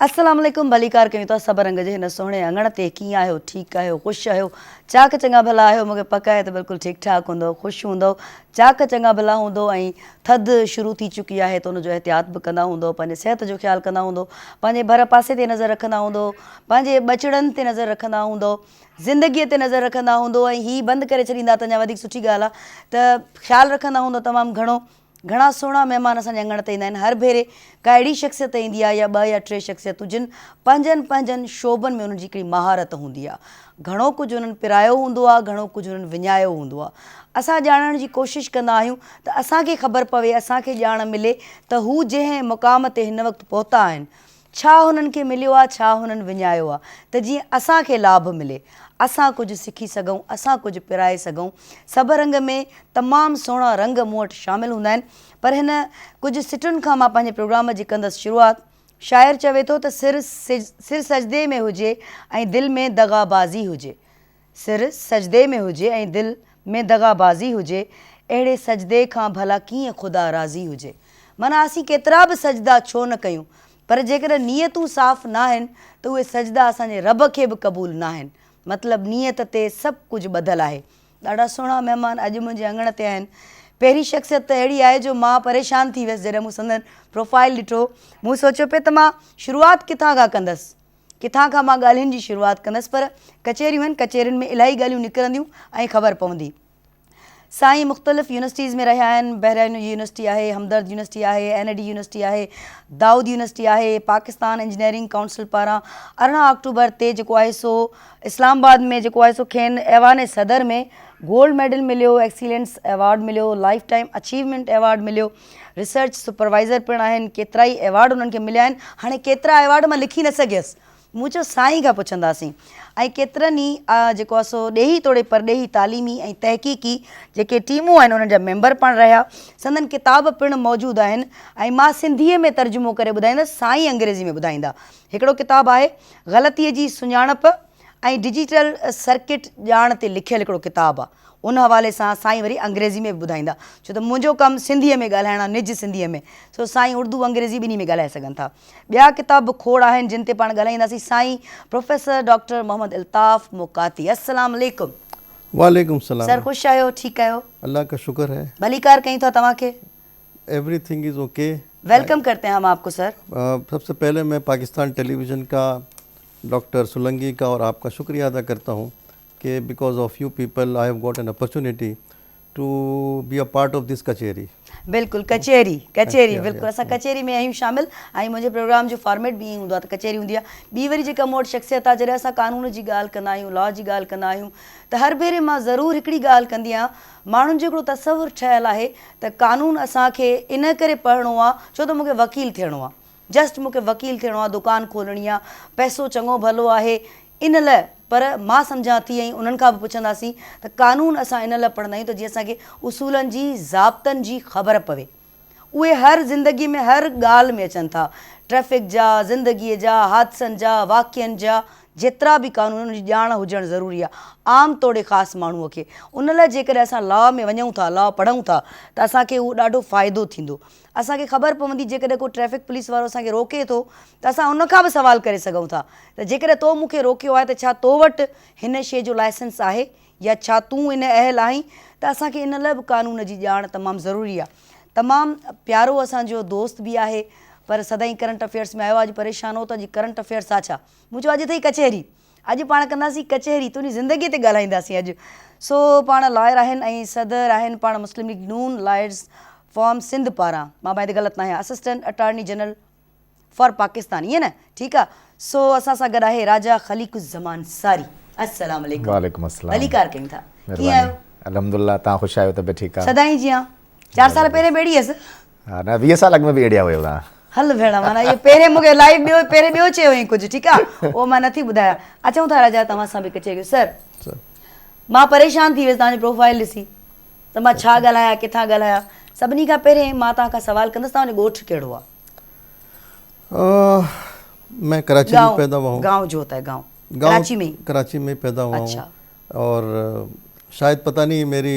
अस्सलाम वालेकुम भलीकार कयूं था सब रंग जे हिन सोहणे अंगण ते कीअं आहियो ठीकु आहियो ख़ुशि आहियो चाक चङा भला आहियो मूंखे पक आहे त बिल्कुलु ठीकु ठाक हूंदो ख़ुशि हूंदो चाक चङा भला हूंदो ऐं थधि शुरू थी चुकी आहे त उनजो एहतियात बि कंदा हूंदो पंहिंजे सिहत जो ख़्यालु कंदा हूंदो पंहिंजे भर पासे ते नज़र रखंदा हूंदो पंहिंजे बचड़नि ते नज़र रखंदा हूंदो ज़िंदगीअ ते नज़र रखंदा हूंदो ऐं हीअ बंदि करे छॾींदा त अञा वधीक सुठी ॻाल्हि आहे त ख़्यालु रखंदा हूंदो तमामु घणा सुहिणा महिमान असांजे अंगण ते ईंदा आहिनि हर भेरे का अहिड़ी शख़्सियत ईंदी आहे या ॿ या टे शख़्सियतूं जिन पंहिंजनि शोबनि में उन्हनि जी हिकिड़ी महारत हूंदी आहे घणो कुझु उन्हनि पिरायो हूंदो आहे घणो कुझु उन्हनि विञायो हूंदो आहे असां ॼाणण जी कोशिशि कंदा आहियूं त असांखे ख़बर पवे असांखे ॼाण मिले त हू जंहिं मुक़ाम ते हिन वक़्तु पहुता आहिनि छा हुननि खे मिलियो आहे छा हुननि विञायो आहे त जीअं असांखे लाभ मिले असां कुझु सिखी सघूं असां कुझु पिराए सघूं सभु रंग में तमामु सुहिणा रंग मूं वटि शामिलु हूंदा आहिनि पर हिन कुझु सिटुनि खां मां पंहिंजे प्रोग्राम जी कंदसि शुरूआति शाइर चवे थो त सिर सजदे में हुजे ऐं दिलि में दगाबाज़ी हुजे सिर सजदे में हुजे ऐं दिलि में दगाबाज़ी हुजे अहिड़े सजदे खां भला कीअं ख़ुदा राज़ी हुजे माना असीं केतिरा बि सजदा छो न कयूं पर जेकॾहिं नीयतूं साफ़ु न आहिनि त उहे सजदा असांजे रब खे बि क़बूल न आहिनि मतिलबु नीयत ते सभु कुझु ॿधलु आहे ॾाढा सुहिणा महिमान अॼु मुंहिंजे अंगण ते आहिनि पहिरीं शख़्सियत त अहिड़ी आहे जो मां परेशान थी वियसि जॾहिं मूं संदनि प्रोफाइल ॾिठो मूं सोचियो पिए त मां शुरूआति किथां खां कंदसि किथां खां मां ॻाल्हियुनि जी शुरूआति कंदसि पर कचेरियूं आहिनि कचेरियुनि में इलाही ॻाल्हियूं निकिरंदियूं ऐं ख़बर पवंदी साईं मुख़्तलिफ़ यूनिवर्सिटीज़ में रहिया आहिनि बहराइन यूनिवर्सिटी आहे हमदर्द यूनिवर्सिटी आहे NID यूनिवर्सिटी आहे दाऊद यूनिवर्सिटी आहे पाकिस्तान इंजीनियरिंग काउंसिल पारां 18 अक्टूबर ते जेको आहे सो इस्लामाबाद में जेको आहे सो खेनि ऐवान सदर में गोल्ड मेडल मिलियो एक्सीलेंस अवॉर्ड मिलियो लाइफ टाइम अचीवमेंट अवॉर्ड मिलियो रिसर्च सुपरवाइज़र पिणु आहिनि केतिरा ई अवॉर्ड उन्हनि खे मिलिया आहिनि हाणे केतिरा अवॉर्ड मां लिखी न सघियसि मूं चयो साईं खां पुछंदासीं ऐं केतिरनि ई जेको आहे सो ॾेही तोड़े परॾेही तालीमी ऐं तहक़ीक़ी जेके टीमूं आहिनि उन्हनि जा मेंबर पाण रहिया संदनि किताब पिणु मौजूदु आहिनि ऐं मां सिंधीअ में तर्जुमो करे ॿुधाईंदसि साईं अंग्रेज़ी में ॿुधाईंदा हिकिड़ो किताबु आहे ग़लतीअ जी सुञाणप ऐं डिजिटल सर्किट ॼाण ते लिखियलु हिकिड़ो किताबु आहे उन हवाले सां साईं वरी अंग्रेज़ी में बि ॿुधाईंदा छो त मुंहिंजो कमु सिंधीअ में ॻाल्हाइणु आहे निज सिंधीअ में सो साईं उर्दू अंग्रेज़ी ॿिन्ही में ॻाल्हाए सघनि था ॿिया किताब खोड़ आहिनि जिन ते पाण ॻाल्हाईंदासीं साईं प्रोफेसर डॉक्टर मोहम्मद इल्ताफ़ मुकाती अस्सलाम वालेकुम वालेकुम सलाम सर ख़ुशि आहियो ठीकु आहियो अल्लाह का शुक्र है भलीकार कयूं था तव्हांखे एवरीथिंग इज़ ओके वेलकम करते हैं हम आपको सर सबसे पहले मैं पाकिस्तान टेलीविज़न का डॉक्टर सुलंगी का और आपका शुक्रिया अदा करता हूँ कि because of you people I have got an opportunity to be a part of this कचेरी बिल्कुलु कचेरी बिल्कुलु असां कचेरी में आहियूं शामिलु ऐं मुंहिंजे प्रोग्राम जो फॉर्मेट बि ईअं हूंदो आहे त कचेरी हूंदी आहे ॿी वरी जेका मूं वटि शख़्सियत आहे जॾहिं असां कानून जी ॻाल्हि कंदा आहियूं लॉ जी ॻाल्हि कंदा आहियूं त हर भेरे मां ज़रूरु हिकिड़ी ॻाल्हि कंदी आहियां माण्हुनि जो हिकिड़ो तसवुरु ठहियलु आहे त कानून असांखे इन करे पढ़णो आहे छो त मूंखे वकील थियणो आहे जस्ट मूंखे वकील थियणो आहे दुकानु खोलणी आहे पैसो चङो भलो आहे इन लाइ पर मां सम्झां थी ऐं उन्हनि खां बि पुछंदासीं त कानून असां इन लाइ पढ़ंदा आहियूं त जीअं असांखे उसूलनि जी ज़ाब्तनि जी ख़बर पवे उहे हर ज़िंदगीअ में हर ॻाल्हि में अचनि था ट्रैफ़िक जा ज़िंदगीअ जा हादसनि जा वाक़िअनि जा जेतिरा बि कानून उन जी ॼाण हुजणु ज़रूरी आहे आम तौरु ख़ासि माण्हूअ खे उन लाइ जेकॾहिं असां लॉ में वञूं था लॉ पढ़ूं था त असांखे उहो ॾाढो फ़ाइदो थींदो असांखे ख़बर पवंदी जेकॾहिं को ट्रैफ़िक पुलिस वारो असांखे रोके थो त असां उन खां बि सवाल करे सघूं था त जेकॾहिं तो मूंखे रोकियो आहे त छा तो वटि हिन शइ जो लाइसेंस आहे या छा तूं इन अहल आहीं त असांखे इन लाइ बि कानून जी ॼाण तमामु ज़रूरी आहे तमामु प्यारो असांजो दोस्त बि आहे पर सदाईं करंट अफेयर्स में आयो आहे अॼु परेशान हो त अॼु करंट अफेयर्स आहे छा मूं चयो अॼु अथई कचेरी अॼु पाण कंदासीं कचेरी तुंहिंजी ज़िंदगीअ ते ॻाल्हाईंदासीं अॼु सो पाण लॉयर आहिनि ऐं सदर आहिनि पाण मुस्लिम लीग नून लॉयर्स फॉर्म सिंध पारां मां भाई ग़लति न आहियां assistant attorney general for Pakistan ईअं न ठीकु आहे सो असां सां गॾु आहे राजा ख़लीक़ुज़्ज़मान सारी अस्सलाम वालेकुम वालेकुम अस्सलाम भलीकार कयूं था कीअं आहियो अल्हम्दुलिल्लाह तव्हां ख़ुशि आहियो तबियत ठीकु आहे सदाईं जीअं 4 साल पहिरें बेड़ी हुयसि हा न 20 साल अॻु में बि अहिड़िया हुयो तव्हां हल भेण माना इहो पहिरें मूंखे लाइव पहिरें ॿियो चयो हुई कुझु ठीकु आहे उहो मां नथी ॿुधायां अचूं था राजा तव्हां सां बि कचेरियूं सर मां परेशान थी वियसि तव्हांजी प्रोफाइल ॾिसी त मां छा ॻाल्हायां किथां ॻाल्हायां सभिनी खां पहिरें मां तव्हां खां सवाल कंदसि तव्हांजो ॻोठु कहिड़ो आहे मैं कराची में पैदा हुआ हूँ गाँव जो होता है गाँव कराची में पैदा हुआ हूँ और शायद पता नहीं मेरी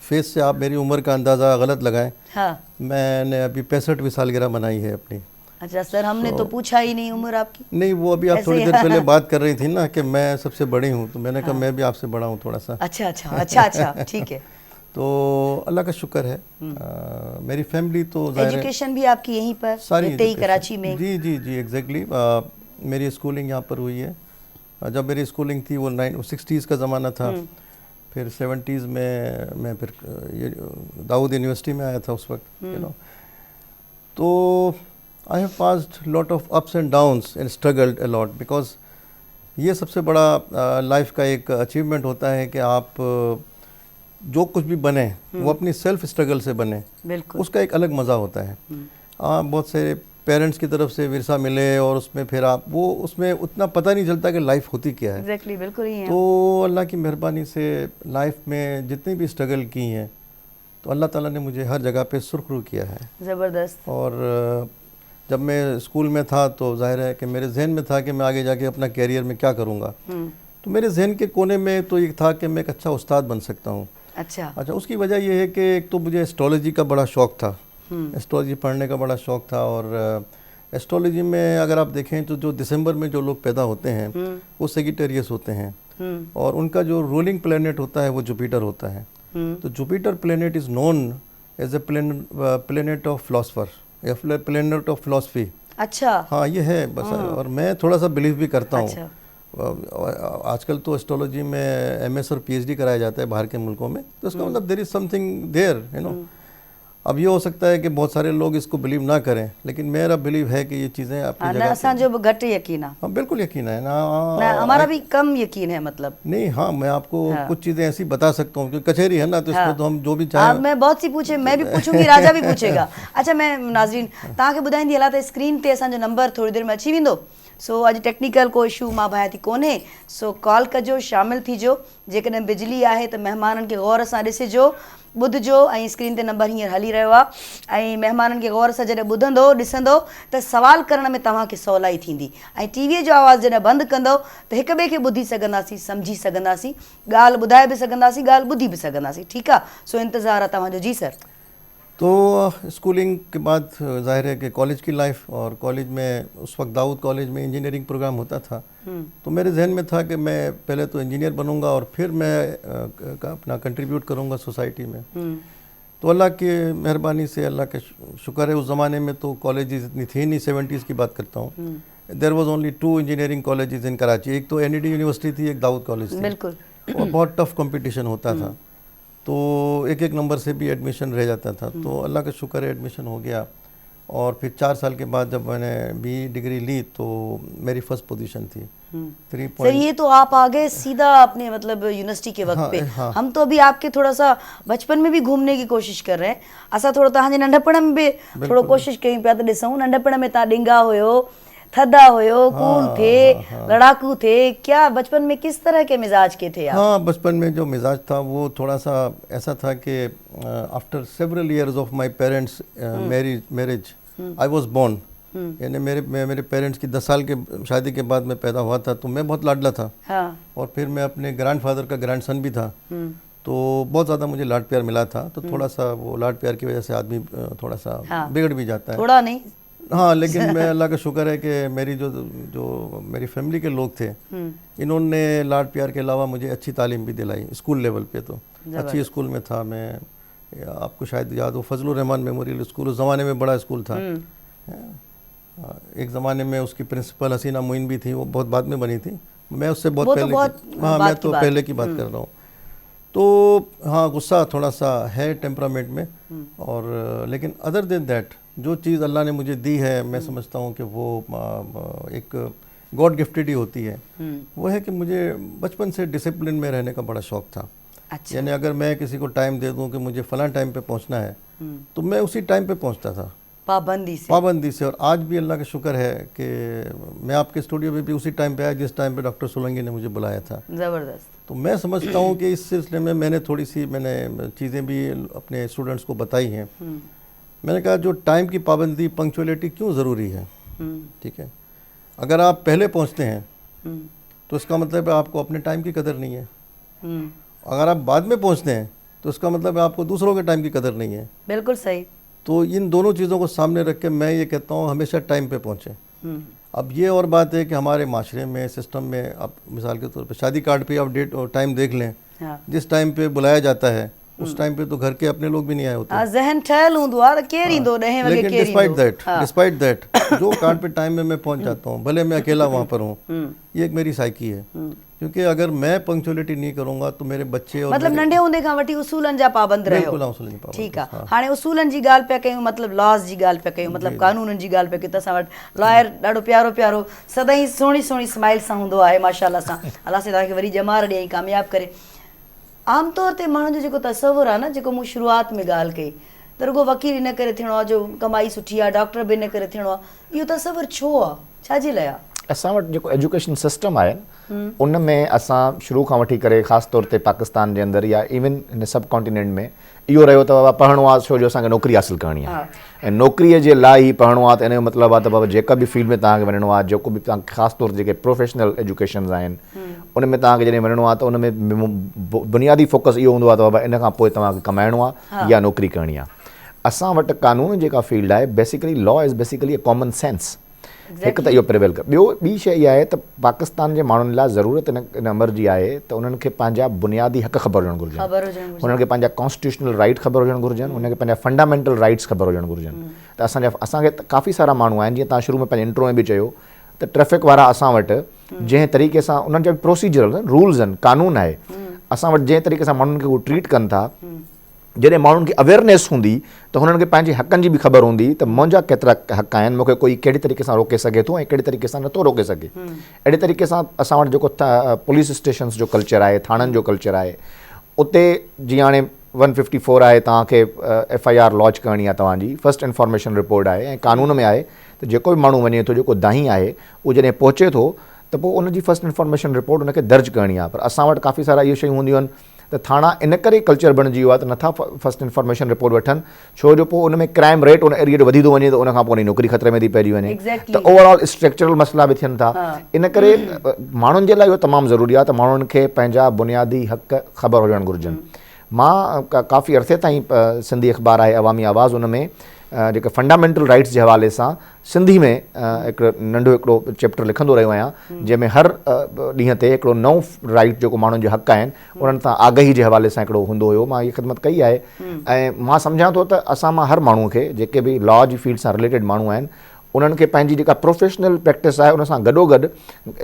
फेस से आप मेरी उम्र का अंदाज़ा गलत लगाएं हाँ मैंने अभी 65वीं सालगिरह मनाई है अपनी अच्छा सर, हमने तो पूछा ही नहीं उम्र आपकी। नहीं, वो अभी आप ऐसे थोड़ी ही। देर पहले बात कर रही थी ना कि मैं सबसे बड़ी हूँ, तो मैंने कहा मैं भी आपसे बड़ा हूँ थोड़ा सा। अच्छा अच्छा अच्छा अच्छा, ठीक है। तो अल्लाह का शुक्र है, मेरी फैमिली तो ज़ाहिर है एजुकेशन भी आपकी यहीं पर सारी रहते ही education- कराची में? जी जी जी एग्जैक्टली। मेरी स्कूलिंग यहाँ पर हुई है। जब मेरी स्कूलिंग थी वो 60s का ज़माना था। फिर 70s में मैं फिर ये दाऊद यूनिवर्सिटी में आया था उस वक्त, यू नो। तो I have passed lot of ups and downs and struggled a lot, because ये सबसे बड़ा लाइफ का एक अचीवमेंट होता है कि आप जो कुछ भी बने वो अपनी सेल्फ स्ट्रगल से बने। बिल्कुल। उसका एक अलग मज़ा होता है। बहुत से पेरेंट्स की तरफ से विरसा मिले और उसमें फिर आप वो उसमें उतना पता नहीं चलता कि लाइफ होती क्या है। एग्जैक्टली, बिल्कुल ही है। तो अल्लाह की मेहरबानी से लाइफ में जितनी भी स्ट्रगल की हैं तो अल्लाह ताला ने मुझे हर जगह पे सुरखरू किया है। ज़बरदस्त। और जब मैं स्कूल में था तो जाहिर है कि मेरे जहन में था कि मैं आगे जाके अपना कैरियर में क्या करूँगा। तो मेरे जहन के कोने में तो ये था कि मैं एक अच्छा उस्ताद बन सकता हूँ। अच्छा। उसकी वजह यह है कि एक तो मुझे एस्ट्रोलॉजी का बड़ा शौक़ था, एस्ट्रोलॉजी पढ़ने का बड़ा शौक़ था। और एस्ट्रोलॉजी में अगर आप देखें तो जो दिसंबर में जो लोग पैदा होते हैं वो सेजिटेरियस होते हैं, और उनका जो रूलिंग प्लैनेट होता है वो जुपिटर होता है। तो Jupiter planet is non as a planet of philosopher या प्लैनेट ऑफ फिलोसफी। अच्छा। हाँ, ये है बस। और मैं थोड़ा सा बिलीव भी करता हूँ। अच्छा। आजकल तो एस्ट्रोलॉजी में MS और PhD कराया जाता है बाहर के मुल्कों में, तो उसका मतलब there is something there, you know. अब ये हो सकता है कि बहुत सारे लोग इसको बिलीव ना करें, लेकिन मेरा बिलीव है कि ये चीज़ें अपनी जगह असां जो घट यकीन है। हाँ, बिल्कुल यकीन है ना। हमारा भी कम यकीन है, मतलब नहीं, हाँ, मैं आपको कुछ चीज़ें ऐसी बता सकता हूँ क्योंकि कचहरी है ना, तो इसमें तो हम जो भी चाहें। मैं बहुत सी पूछे, मैं भी पूछूंगी, राजा भी पूछेगा। अच्छा, मैं नाज़रीन तव्हांखे ॿुधाईंदी हलां त स्क्रीन ते असांजो नंबर थोड़ी देर में अची वेंदो। सो अॼु टेक्निकल को इशू मां भाया थी कोन्हे, सो कॉल कजो, शामिल थीजो। जेकॾहिं बिजली आहे त महिमाननि खे गौर सां ॾिसिजो, ॿुधिजो। ऐं स्क्रीन ते नंबर हींअर हली रहियो आहे। ऐं महिमाननि खे गौर सां जॾहिं ॿुधंदो ॾिसंदो त सवाल करण में तव्हांखे सवलाई थींदी। ऐं टीवीअ जो आवाज़ु जॾहिं बंदि कंदो त हिक ॿिए खे ॿुधी सघंदासीं, सम्झी सघंदासीं, ॻाल्हि ॿुधाए बि सघंदासीं, ॻाल्हि ॿुधी बि सघंदासीं। ठीकु आहे? सो इंतज़ारु आहे तव्हांजो। जी सर। तो स्कूलिंग के बाद जाहिर है कि कॉलेज की लाइफ, और कॉलेज में उस वक्त दाऊद कॉलेज में इंजीनियरिंग प्रोग्राम होता था। तो मेरे जहन में था कि मैं पहले तो इंजीनियर बनूंगा और फिर मैं अपना कंट्रीब्यूट करूंगा सोसाइटी में। तो अल्लाह की मेहरबानी से, अल्लाह का शुक्र है, उस ज़माने में तो कॉलेजेस इतनी थी नहीं। 70s की बात करता हूँ। There was only 2 engineering colleges in Karachi. एक तो NED यूनिवर्सिटी थी, एक दाऊद कॉलेज थी। बिल्कुल। और बहुत टफ कंपटीशन होता था, तो एक नंबर से भी एडमिशन रह जाता था। तो अल्लाह का शुक्र है एडमिशन हो गया। और फिर 4 साल के बाद जब मैंने BE डिग्री ली तो मेरी फर्स्ट पोजीशन थी 3 सर, ये तो आप आ गए सीधा अपने मतलब यूनिवर्सिटी के वक्त पे। हम तो अभी आपके थोड़ा सा बचपन में भी घूमने की कोशिश कर रहे हैं। असां थोड़ा तव्हांजे नंढपण में भी थोड़ो कोशिश कयूं पिया त ॾिसूं नंढपण में तव्हां ॾिंगा हुयो, थदा हुयो, कूल थे, लड़ाकू थे, क्या बचपन में किस तरह के मिजाज के थे आप? हाँ, बचपन में जो मिजाज था वो थोड़ा सा ऐसा था कि after several years of my parents marriage I was born. यानी मेरे पेरेंट्स की 10 साल के शादी के बाद मैं पैदा हुआ था, तो मैं बहुत लाडला था। हाँ। और फिर मैं अपने ग्रैंडफादर का ग्रैंडसन भी था, तो बहुत ज़्यादा मुझे लाड प्यार मिला था। तो थोड़ा सा वो लाड प्यार की वजह से आदमी थोड़ा सा बिगड़ भी जाता है। थोड़ा नहीं, हाँ, लेकिन मैं अल्लाह का शुक्र है कि मेरी जो मेरी फैमिली के लोग थे, इन्होंने लाड प्यार के अलावा मुझे अच्छी तालीम भी दिलाई। स्कूल लेवल पे तो अच्छी स्कूल में था मैं। आपको शायद याद हो, फजलुर रहमान मेमोरियल स्कूल उस ज़माने में बड़ा स्कूल था। एक ज़माने में उसकी प्रिंसिपल हसीना मोइन भी थी, वो बहुत बाद में बनी थी। मैं उससे बहुत पहले हाँ, मैं तो पहले की बात कर रहा हूँ। तो हाँ, गुस्सा थोड़ा सा है टेम्परामेंट में। और लेकिन अदर देन दैट जो चीज़ अल्लाह ने मुझे दी है, मैं समझता हूँ कि वो एक गॉड गिफ्टेड ही होती है। वो है कि मुझे बचपन से डिसिप्लिन में रहने का बड़ा शौक़ था। अच्छा। यानी अगर मैं किसी को टाइम दे दूँ कि मुझे फ़लाँ टाइम पे पहुँचना है, तो मैं उसी टाइम पे पहुँचता था, पाबंदी से। और आज भी अल्लाह का शुक्र है कि मैं आपके स्टूडियो में भी उसी टाइम पे आया जिस टाइम पे डॉक्टर सोलंकी ने मुझे बुलाया था। ज़बरदस्त। तो मैं समझता हूँ कि इस सिलसिले में मैंने चीज़ें भी अपने स्टूडेंट्स को बताई हैं। मैंने कहा जो टाइम की पाबंदी, पंक्चुअलिटी क्यों ज़रूरी है। ठीक है, अगर आप पहले पहुँचते हैं तो इसका मतलब है आपको अपने टाइम की कदर नहीं है। अगर आप बाद में पहुँचते हैं तो इसका मतलब है आपको दूसरों के टाइम की कदर नहीं है। बिल्कुल सही। तो इन दोनों चीज़ों को सामने रख के मैं ये कहता हूँ हमेशा टाइम पे पहुँचें। अब ये और बात है कि हमारे माशरे में, सिस्टम में, अब मिसाल के तौर पे शादी कार्ड पे आप डेट और टाइम देख लें, जिस टाइम पे बुलाया जाता है उस टाइम पे तो घर के अपने लोग भी नहीं आए होते। ज़हन ठहल हूंदो आहे त केर ईंदो 10 वगे केर ईंदो। डिस्पाइट दैट जो कार्ड पे टाइम में मैं पहुंच जाता हूँ, भले मैं अकेला वहाँ पर हूँ, ये एक मेरी साइकी है। क्योंकि अगर मैं पंक्चुअलिटी नहीं करूँगा तो मेरे बच्चे और मतलब नंढे हूंदे खां वठी उसूलनि जा पाबंद रहियो। बिल्कुल उसूलनि जा पाबंद। ठीकु आहे, हाणे उसूलनि जी ॻाल्हि पिया कयूं, मतलब लॉस जी ॻाल्हि पिया कयूं, मतलब कानूननि जी ॻाल्हि पिया कयूं, त असां वटि लॉयर ॾाढो प्यारो प्यारो सदाईं सुहिणी सुहिणी स्माइल सां हूंदो आहे माशाअल्लाह सां। अलाह से तव्हांखे वरी ॼमार ॾियईं, कामयाबु करे। आमतौर ते माण्हुनि जो जेको तसवुरु आहे न, जेको मूं शुरूआति में ॻाल्हि कई त रुगो वकील इन करे थियणो आहे जो कमाई सुठी आहे, डॉक्टर बि इन करे थियणो आहे, इहो तसवुरु छो आहे, छाजे लाइ आहे? असां वटि जेको एजुकेशन सिस्टम आहे उन में असां शुरू खां वठी करे ख़ासि तौर ते पाकिस्तान जे अंदरि या इवन हिन सब कॉन्टिनेंट में इहो रहियो त बाबा पढ़णो आहे छो जो असांखे नौकिरी हासिलु करणी आहे, ऐं नौकिरीअ जे लाइ ई पढ़णो आहे। त इन जो मतिलबु आहे त बाबा जेका बि फील्ड में तव्हांखे वञिणो आहे, जेको बि तव्हांखे ख़ासि तौर ते जेके प्रोफेशनल एजुकेशन्स आहिनि उन में तव्हांखे जॾहिं वञिणो आहे त उन में बुनियादी फोकस इहो हूंदो आहे त बाबा इन खां पोइ तव्हांखे कमाइणो आहे या नौकिरी करणी आहे। असां वटि कानून जेका फील्ड आहे basically law is basically a common sense. हिकु त इहो प्रिवेल कर, ॿी शइ इहा आहे त पाकिस्तान जे माण्हुनि लाइ ज़रूरत इन अमर जी आहे त उन्हनि खे पंहिंजा बुनियादी हक़ ख़बर हुजणु घुरिजनि, उन्हनि खे पंहिंजा कॉन्स्टिट्यूशनल राइट ख़बर हुजणु घुरिजनि, उनखे पंहिंजा फंडामेंटल राइट्स ख़बर हुजणु घुरिजनि। त असांखे काफ़ी सारा माण्हू आहिनि, जीअं तव्हां शुरू में पंहिंजे इंट्रो में बि चयो त ट्रैफिक वारा असां वटि जंहिं तरीक़े सां उन्हनि जा बि प्रोसीजर रूल्स आहिनि, कानून आहे, असां वटि जंहिं तरीक़े सां माण्हुनि खे उहे ट्रीट कनि था, जॾहिं माण्हुनि खे अवेयरनेस हूंदी त हुननि खे पंहिंजे हक़नि जी बि ख़बर हूंदी त मुंहिंजा केतिरा हक़ आहिनि, मूंखे कोई कहिड़ी तरीक़े सां रोके सघे थो ऐं कहिड़ी तरीक़े सां नथो रोके सघे। अहिड़े तरीक़े सां असां वटि जेको पुलिस स्टेशन्स जो कल्चर आहे, थाणनि जो कल्चर आहे, उते जीअं हाणे 154 आहे, तव्हांखे FIR लॉन्च करणी आहे, तव्हांजी फर्स्ट इंफॉर्मेशन रिपोर्ट आहे, ऐं कानून में आहे त जेको बि माण्हू वञे थो, जेको दाही आहे उहो जॾहिं पहुचे थो त पोइ उनजी फर्स्ट इंफॉर्मेशन रिपोर्ट उनखे दर्ज करणी आहे। पर असां वटि काफ़ी सारा इहे शयूं हूंदियूं आहिनि त थाणा इन करे कल्चर बणिजी वियो आहे त नथा फर्स्ट इंफॉर्मेशन रिपोर्ट वठनि, छो जो पोइ उन में क्राइम रेट उन एरिया जो वधी थो वञे त उनखां पोइ नौकिरी ख़तरे में थी पइजी वञे, त ओवरऑल स्ट्रक्चरल मसइला बि थियनि था। इन करे माण्हुनि जे लाइ इहो तमामु ज़रूरी आहे त माण्हुनि खे पंहिंजा बुनियादी हक़ ख़बर हुजणु घुरिजनि। मां काफ़ी अरसे ताईं सिंधी अख़बार आहे अवामी आवाज़, उन में जेके फंडामेंटल राइट्स जे हवाले सां सिंधी में हिकिड़ो चैप्टर लिखंदो रहियो आहियां, जंहिंमें हर ॾींहं ते हिकिड़ो नओं राइट जेको माण्हुनि जे हक़ आहिनि उन्हनि सां आगाही जे हवाले सां हिकिड़ो हूंदो हुयो। मां इहा ख़िदमत कई आहे ऐं मां सम्झां थो त असां मां हर माण्हूअ खे, जेके बि लॉ जी फील्ड सां रिलेटेड माण्हू आहिनि, उन्हनि खे पंहिंजी जेका प्रोफेशनल प्रैक्टिस आहे उन सां गॾोगॾु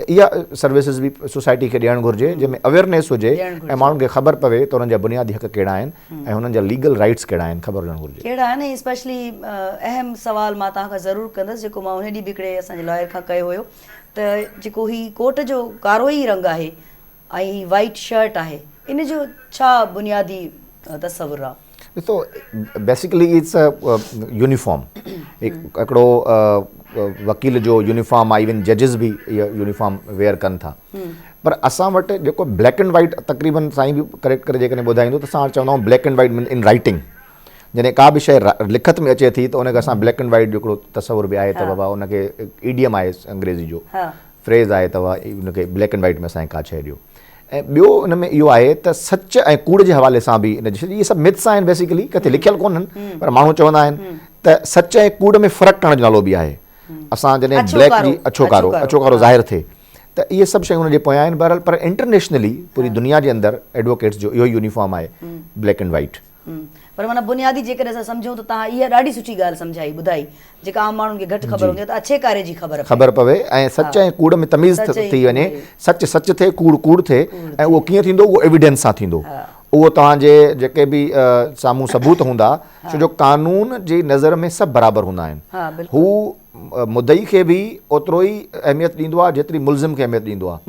इहा सर्विसिस बि सोसाइटी खे ॾियणु घुरिजे, जंहिंमें अवेयरनेस हुजे ऐं माण्हुनि खे ख़बर पवे त उन्हनि जा बुनियादी हक़ कहिड़ा आहिनि ऐं हुननि जा लीगल राइट्स कहिड़ा आहिनि, ख़बर हुजणु घुरिजे। कहिड़ा आहिनि स्पेशली अहम सवाल मां तव्हां खां ज़रूरु कंदसि, जेको मां उन ॾींहुं बि हिकिड़े असांजे लॉयर खां कयो हुयो, त जेको ही कोट जो कारो ई रंग आहे ऐं वाइट शर्ट आहे, इन जो छा बुनियादी तसवुरु आहे? ॾिसो, बेसिकली इट्स अ यूनिफॉर्म, हिकिड़ो वकील जो यूनिफॉर्म आहे, इवन जजिस बि इहा यूनिफॉर्म वेयर कनि था। पर असां वटि जेको ब्लैक एंड वाइट तक़रीबन साईं बि करेक्ट करे जेकॾहिं ॿुधाईंदो त असां चवंदा आहियूं black and white in writing, जॾहिं का बि शइ लिखत में अचे थी त उनखे असां ब्लैक एंड वाइट हिकिड़ो तसवुर बि आहे त बाबा उनखे ईडियम आहे अंग्रेज़ी जो फ्रेज़ आहे त उनखे ब्लैक एंड वाइट में असांखे का शइ ॾियो। ऐं ॿियो उन में इहो आहे त सच ऐं कूड़ जे हवाले सां बि इहे सभु मिथ्स आहिनि, बेसिकली किथे लिखियलु कोन्हनि, पर माण्हू चवंदा आहिनि त सच ऐं कूड़ में फ़र्क़ु करण जो नालो बि आहे। असां जॾहिं ब्लैक जी अछो कारो ज़ाहिर थिए त इहे सभु शयूं हुनजे पोयां आहिनि। बहरहाल पर इंटरनेशनली पूरी दुनिया जे अंदरि एडवोकेट्स जो इहो यूनिफॉर्म आहे, ब्लैक एंड वाइट। पर माना बुनियादी जेकॾहिं असां सम्झूं त तव्हां इहा ॾाढी सुठी ॻाल्हि सम्झाई, ॿुधाई, जेका आम माण्हुनि खे घटि ख़बर हूंदी आहे त अछे कारे जी ख़बर पवे ऐं सच ऐं कूड़ में तमीज़ थी वञे, सच सच थिए, कूड़ कूड़ थिए, ऐं उहो कीअं थींदो, उहो एविडेंस सां थींदो। उहो तव्हांजे जेके बि साम्हूं सबूत हूंदा, छो जो कानून जी नज़र में सभु बराबरि हूंदा आहिनि। हू मुदई खे बि ओतिरो ई अहमियत ॾींदो आहे जेतिरी मुल्ज़िम खे अहमियत ॾींदो आहे।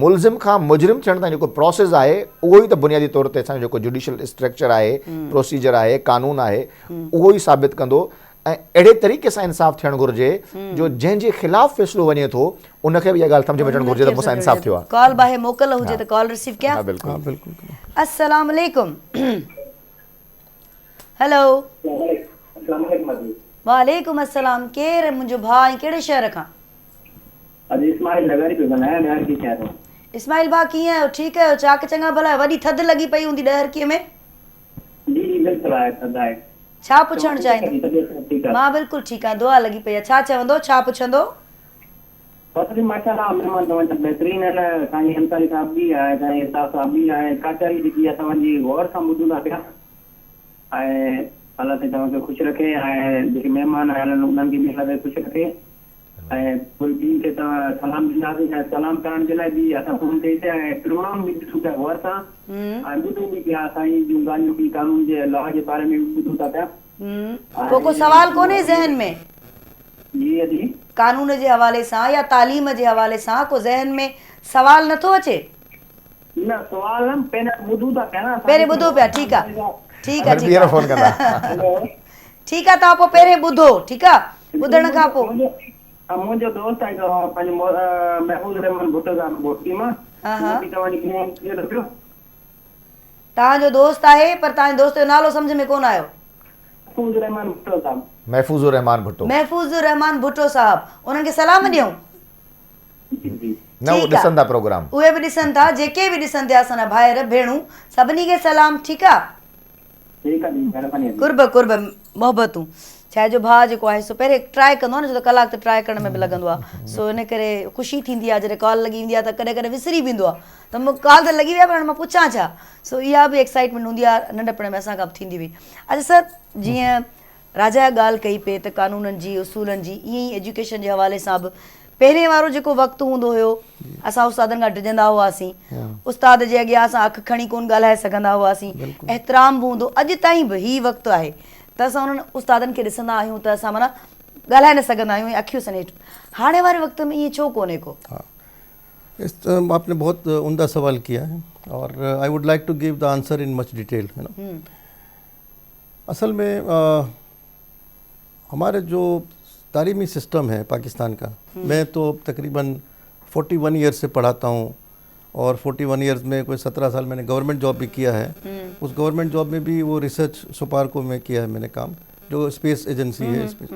मुल्ज़िम खां मुजरिम थियण ताईं जेको प्रोसेस आहे उहो ई त बुनियादी तौर ते असांजो जेको जुडिशियल स्ट्रक्चर आहे, प्रोसीजर आहे, कानून आहे, उहो ई साबित कंदो। ऐं अहिड़े तरीक़े सां इंसाफ़ थियणु घुरिजे जो जंहिंजे ख़िलाफ़ फ़ैसिलो वञे थो उनखे बि इहा ॻाल्हि सम्झ में अचणु घुरिजे त मूंसां इंसाफ़ थियो आहे। कॉल बाहे मोकल हुजे त कॉल रिसीव कयां? बिल्कुलु बिल्कुल। अस्सलाम वालेकुम। हेलो, वालेकुम अस्सलाम। केरु मुंहिंजो भाउ ऐं कहिड़े शहर खां? इस्माइल भाउ कीअं आहियो? ठीकु आहियो? चाक चङा भला? वॾी थधि लॻी पई हूंदी ॾहरकीअ में? छा पुछणु चाहींदो? मां बिल्कुलु ठीकु आहियां, दुआ लॻी पई आहे। छा चवंदो, छा पुछंदो? बसि माशाल्लाह महिमान तव्हांजा बहितरीन आहिनि, तव्हांजी अंसारी साहब बि आहे, तव्हांजी इस्ताद साहब बि आहे, काचारी जेकी आहे तव्हांजी गौर सां ॿुधूं था पिया, ऐं अलाह ते तव्हांखे ख़ुशि रखे, ऐं जेके महिमान आया आहिनि उन्हनि खे बि अलाह ते ख़ुशि रखे, ऐं पूरी टीम खे तव्हां सलाम ॾींदासीं, ऐं सलाम करण जे लाइ बि असां फ़ोन कई पिया, ऐं प्रोग्राम बि ॾिसूं पिया गौर सां, ऐं ॿुधूं बि पिया साईं जूं ॻाल्हियूं बि, कानून जे लॉ जे बारे में बि ॿुधूं था पिया। को सवाल कोन्हे ज़हन में जी अजी कानून जे हवाले सां या तालीम जे हवाले सां? को ज़हन में सवाल नथो अचे? न सुवाल न, पहिरियों ॿुधूं था पिया न, पहिरें ॿुधो पिया, ठीकु आहे, ठीकु आहे, ठीकु ॿीहर आहे, फोन कंदा। ठीकु आहे, तव्हां पोइ पहिरें ॿुधो, ठीकु आहे, ॿुधण खां पोइ मुंहिंजो दोस्त आहे पंहिंजो महफूज़ रहमान भुट्टो साहब बोटी मां, तव्हांजो दोस्त आहे, पर तव्हांजे दोस्त जो नालो सम्झ में कोन आयो। महफूज़ रहमान भुट्टो साहब। महफूज़ रहमान भुट्टो। महफूज़ रहमान भुट्टो साहब, उन्हनि खे सलाम ॾियूं। न उहो ॾिसनि था प्रोग्राम, उहे बि ॾिसनि था, जेके बि ॾिसनि था असांजा भाइर भेणूं, सभिनी खे सलाम, ठीकु आहे। ठीकु आहे, महिरबानी। कुर्ब कुर्ब मोहबतूं। छा जो भाउ जेको आहे सो पहिरें ट्राए कंदो आहे न, छो त कलाक त ट्राए करण में बि लॻंदो आहे, सो इन करे ख़ुशी थींदी आहे जॾहिं कॉल लॻी वेंदी आहे, त कॾहिं कॾहिं विसरी वेंदो आहे, त मूंखे कॉल त लॻी विया, पर हाणे मां पुछां छा, सो इहा बि एक्साइटमेंट हूंदी आहे, नंढपण में असांखां बि थींदी हुई। अच्छा सर, जीअं राजा ॻाल्हि कई पे त कानूननि जी, उसूलनि जी, ईअं ई एजुकेशन जे हवाले सां बि पहिरें वारो जेको वक़्तु हूंदो हुयो, असां उस्तादनि खां डिॼंदा हुआसीं, उस्ताद जे अॻियां असां अखि खणी कोन ॻाल्हाए सघंदा हुआसीं, एतिराम बि हूंदो, अॼु ताईं बि हीउ वक़्तु आहे त असां उन्हनि उस्तादनि खे ॾिसंदा आहियूं त असां माना ॻाल्हाए न सघंदा आहियूं, अखियूं सन हेठि। हाणे वारे वक़्त में ईअं छो कोन्हे को? आपने बहुत उम्दा सवाल किया है, और I would like to give the answer in much detail, है ना। असल में हमारे जो तालीमी सिस्टम है पाकिस्तान का, मैं तो तकरीबन 41 ईयर्स से पढ़ाता हूँ, और 41 ईयर्स में कोई 17 साल मैंने गवर्नमेंट जॉब भी किया है। उस गवर्नमेंट जॉब में भी वो रिसर्च सुपारको में किया है मैंने काम, जो स्पेस एजेंसी है स्पेस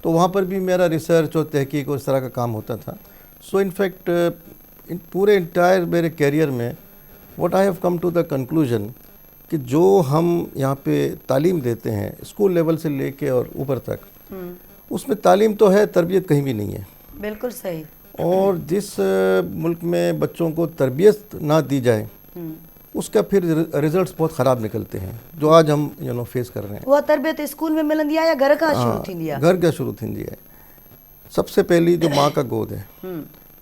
तो वहाँ पर भी मेरा रिसर्च और तहकीक और इस तरह का काम होता था। सो इनफैक्ट पूरे इंटायर मेरे कैरियर में what I have come to the conclusion कि जो हम यहाँ पे तालीम देते हैं स्कूल लेवल से लेके और ऊपर तक, उसमें तालीम तो है, तरबियत कहीं भी नहीं है। बिल्कुल सही। और जिस मुल्क में बच्चों को तरबियत ना दी जाए, उसका फिर रिजल्ट्स बहुत ख़राब निकलते हैं, जो आज हम फेस कर रहे हैं। वो तरबियत स्कूल में मिलंदी है या घर का शुरू थींदी है? घर का शुरू थींदी है। सबसे पहली जो माँ का गोद है,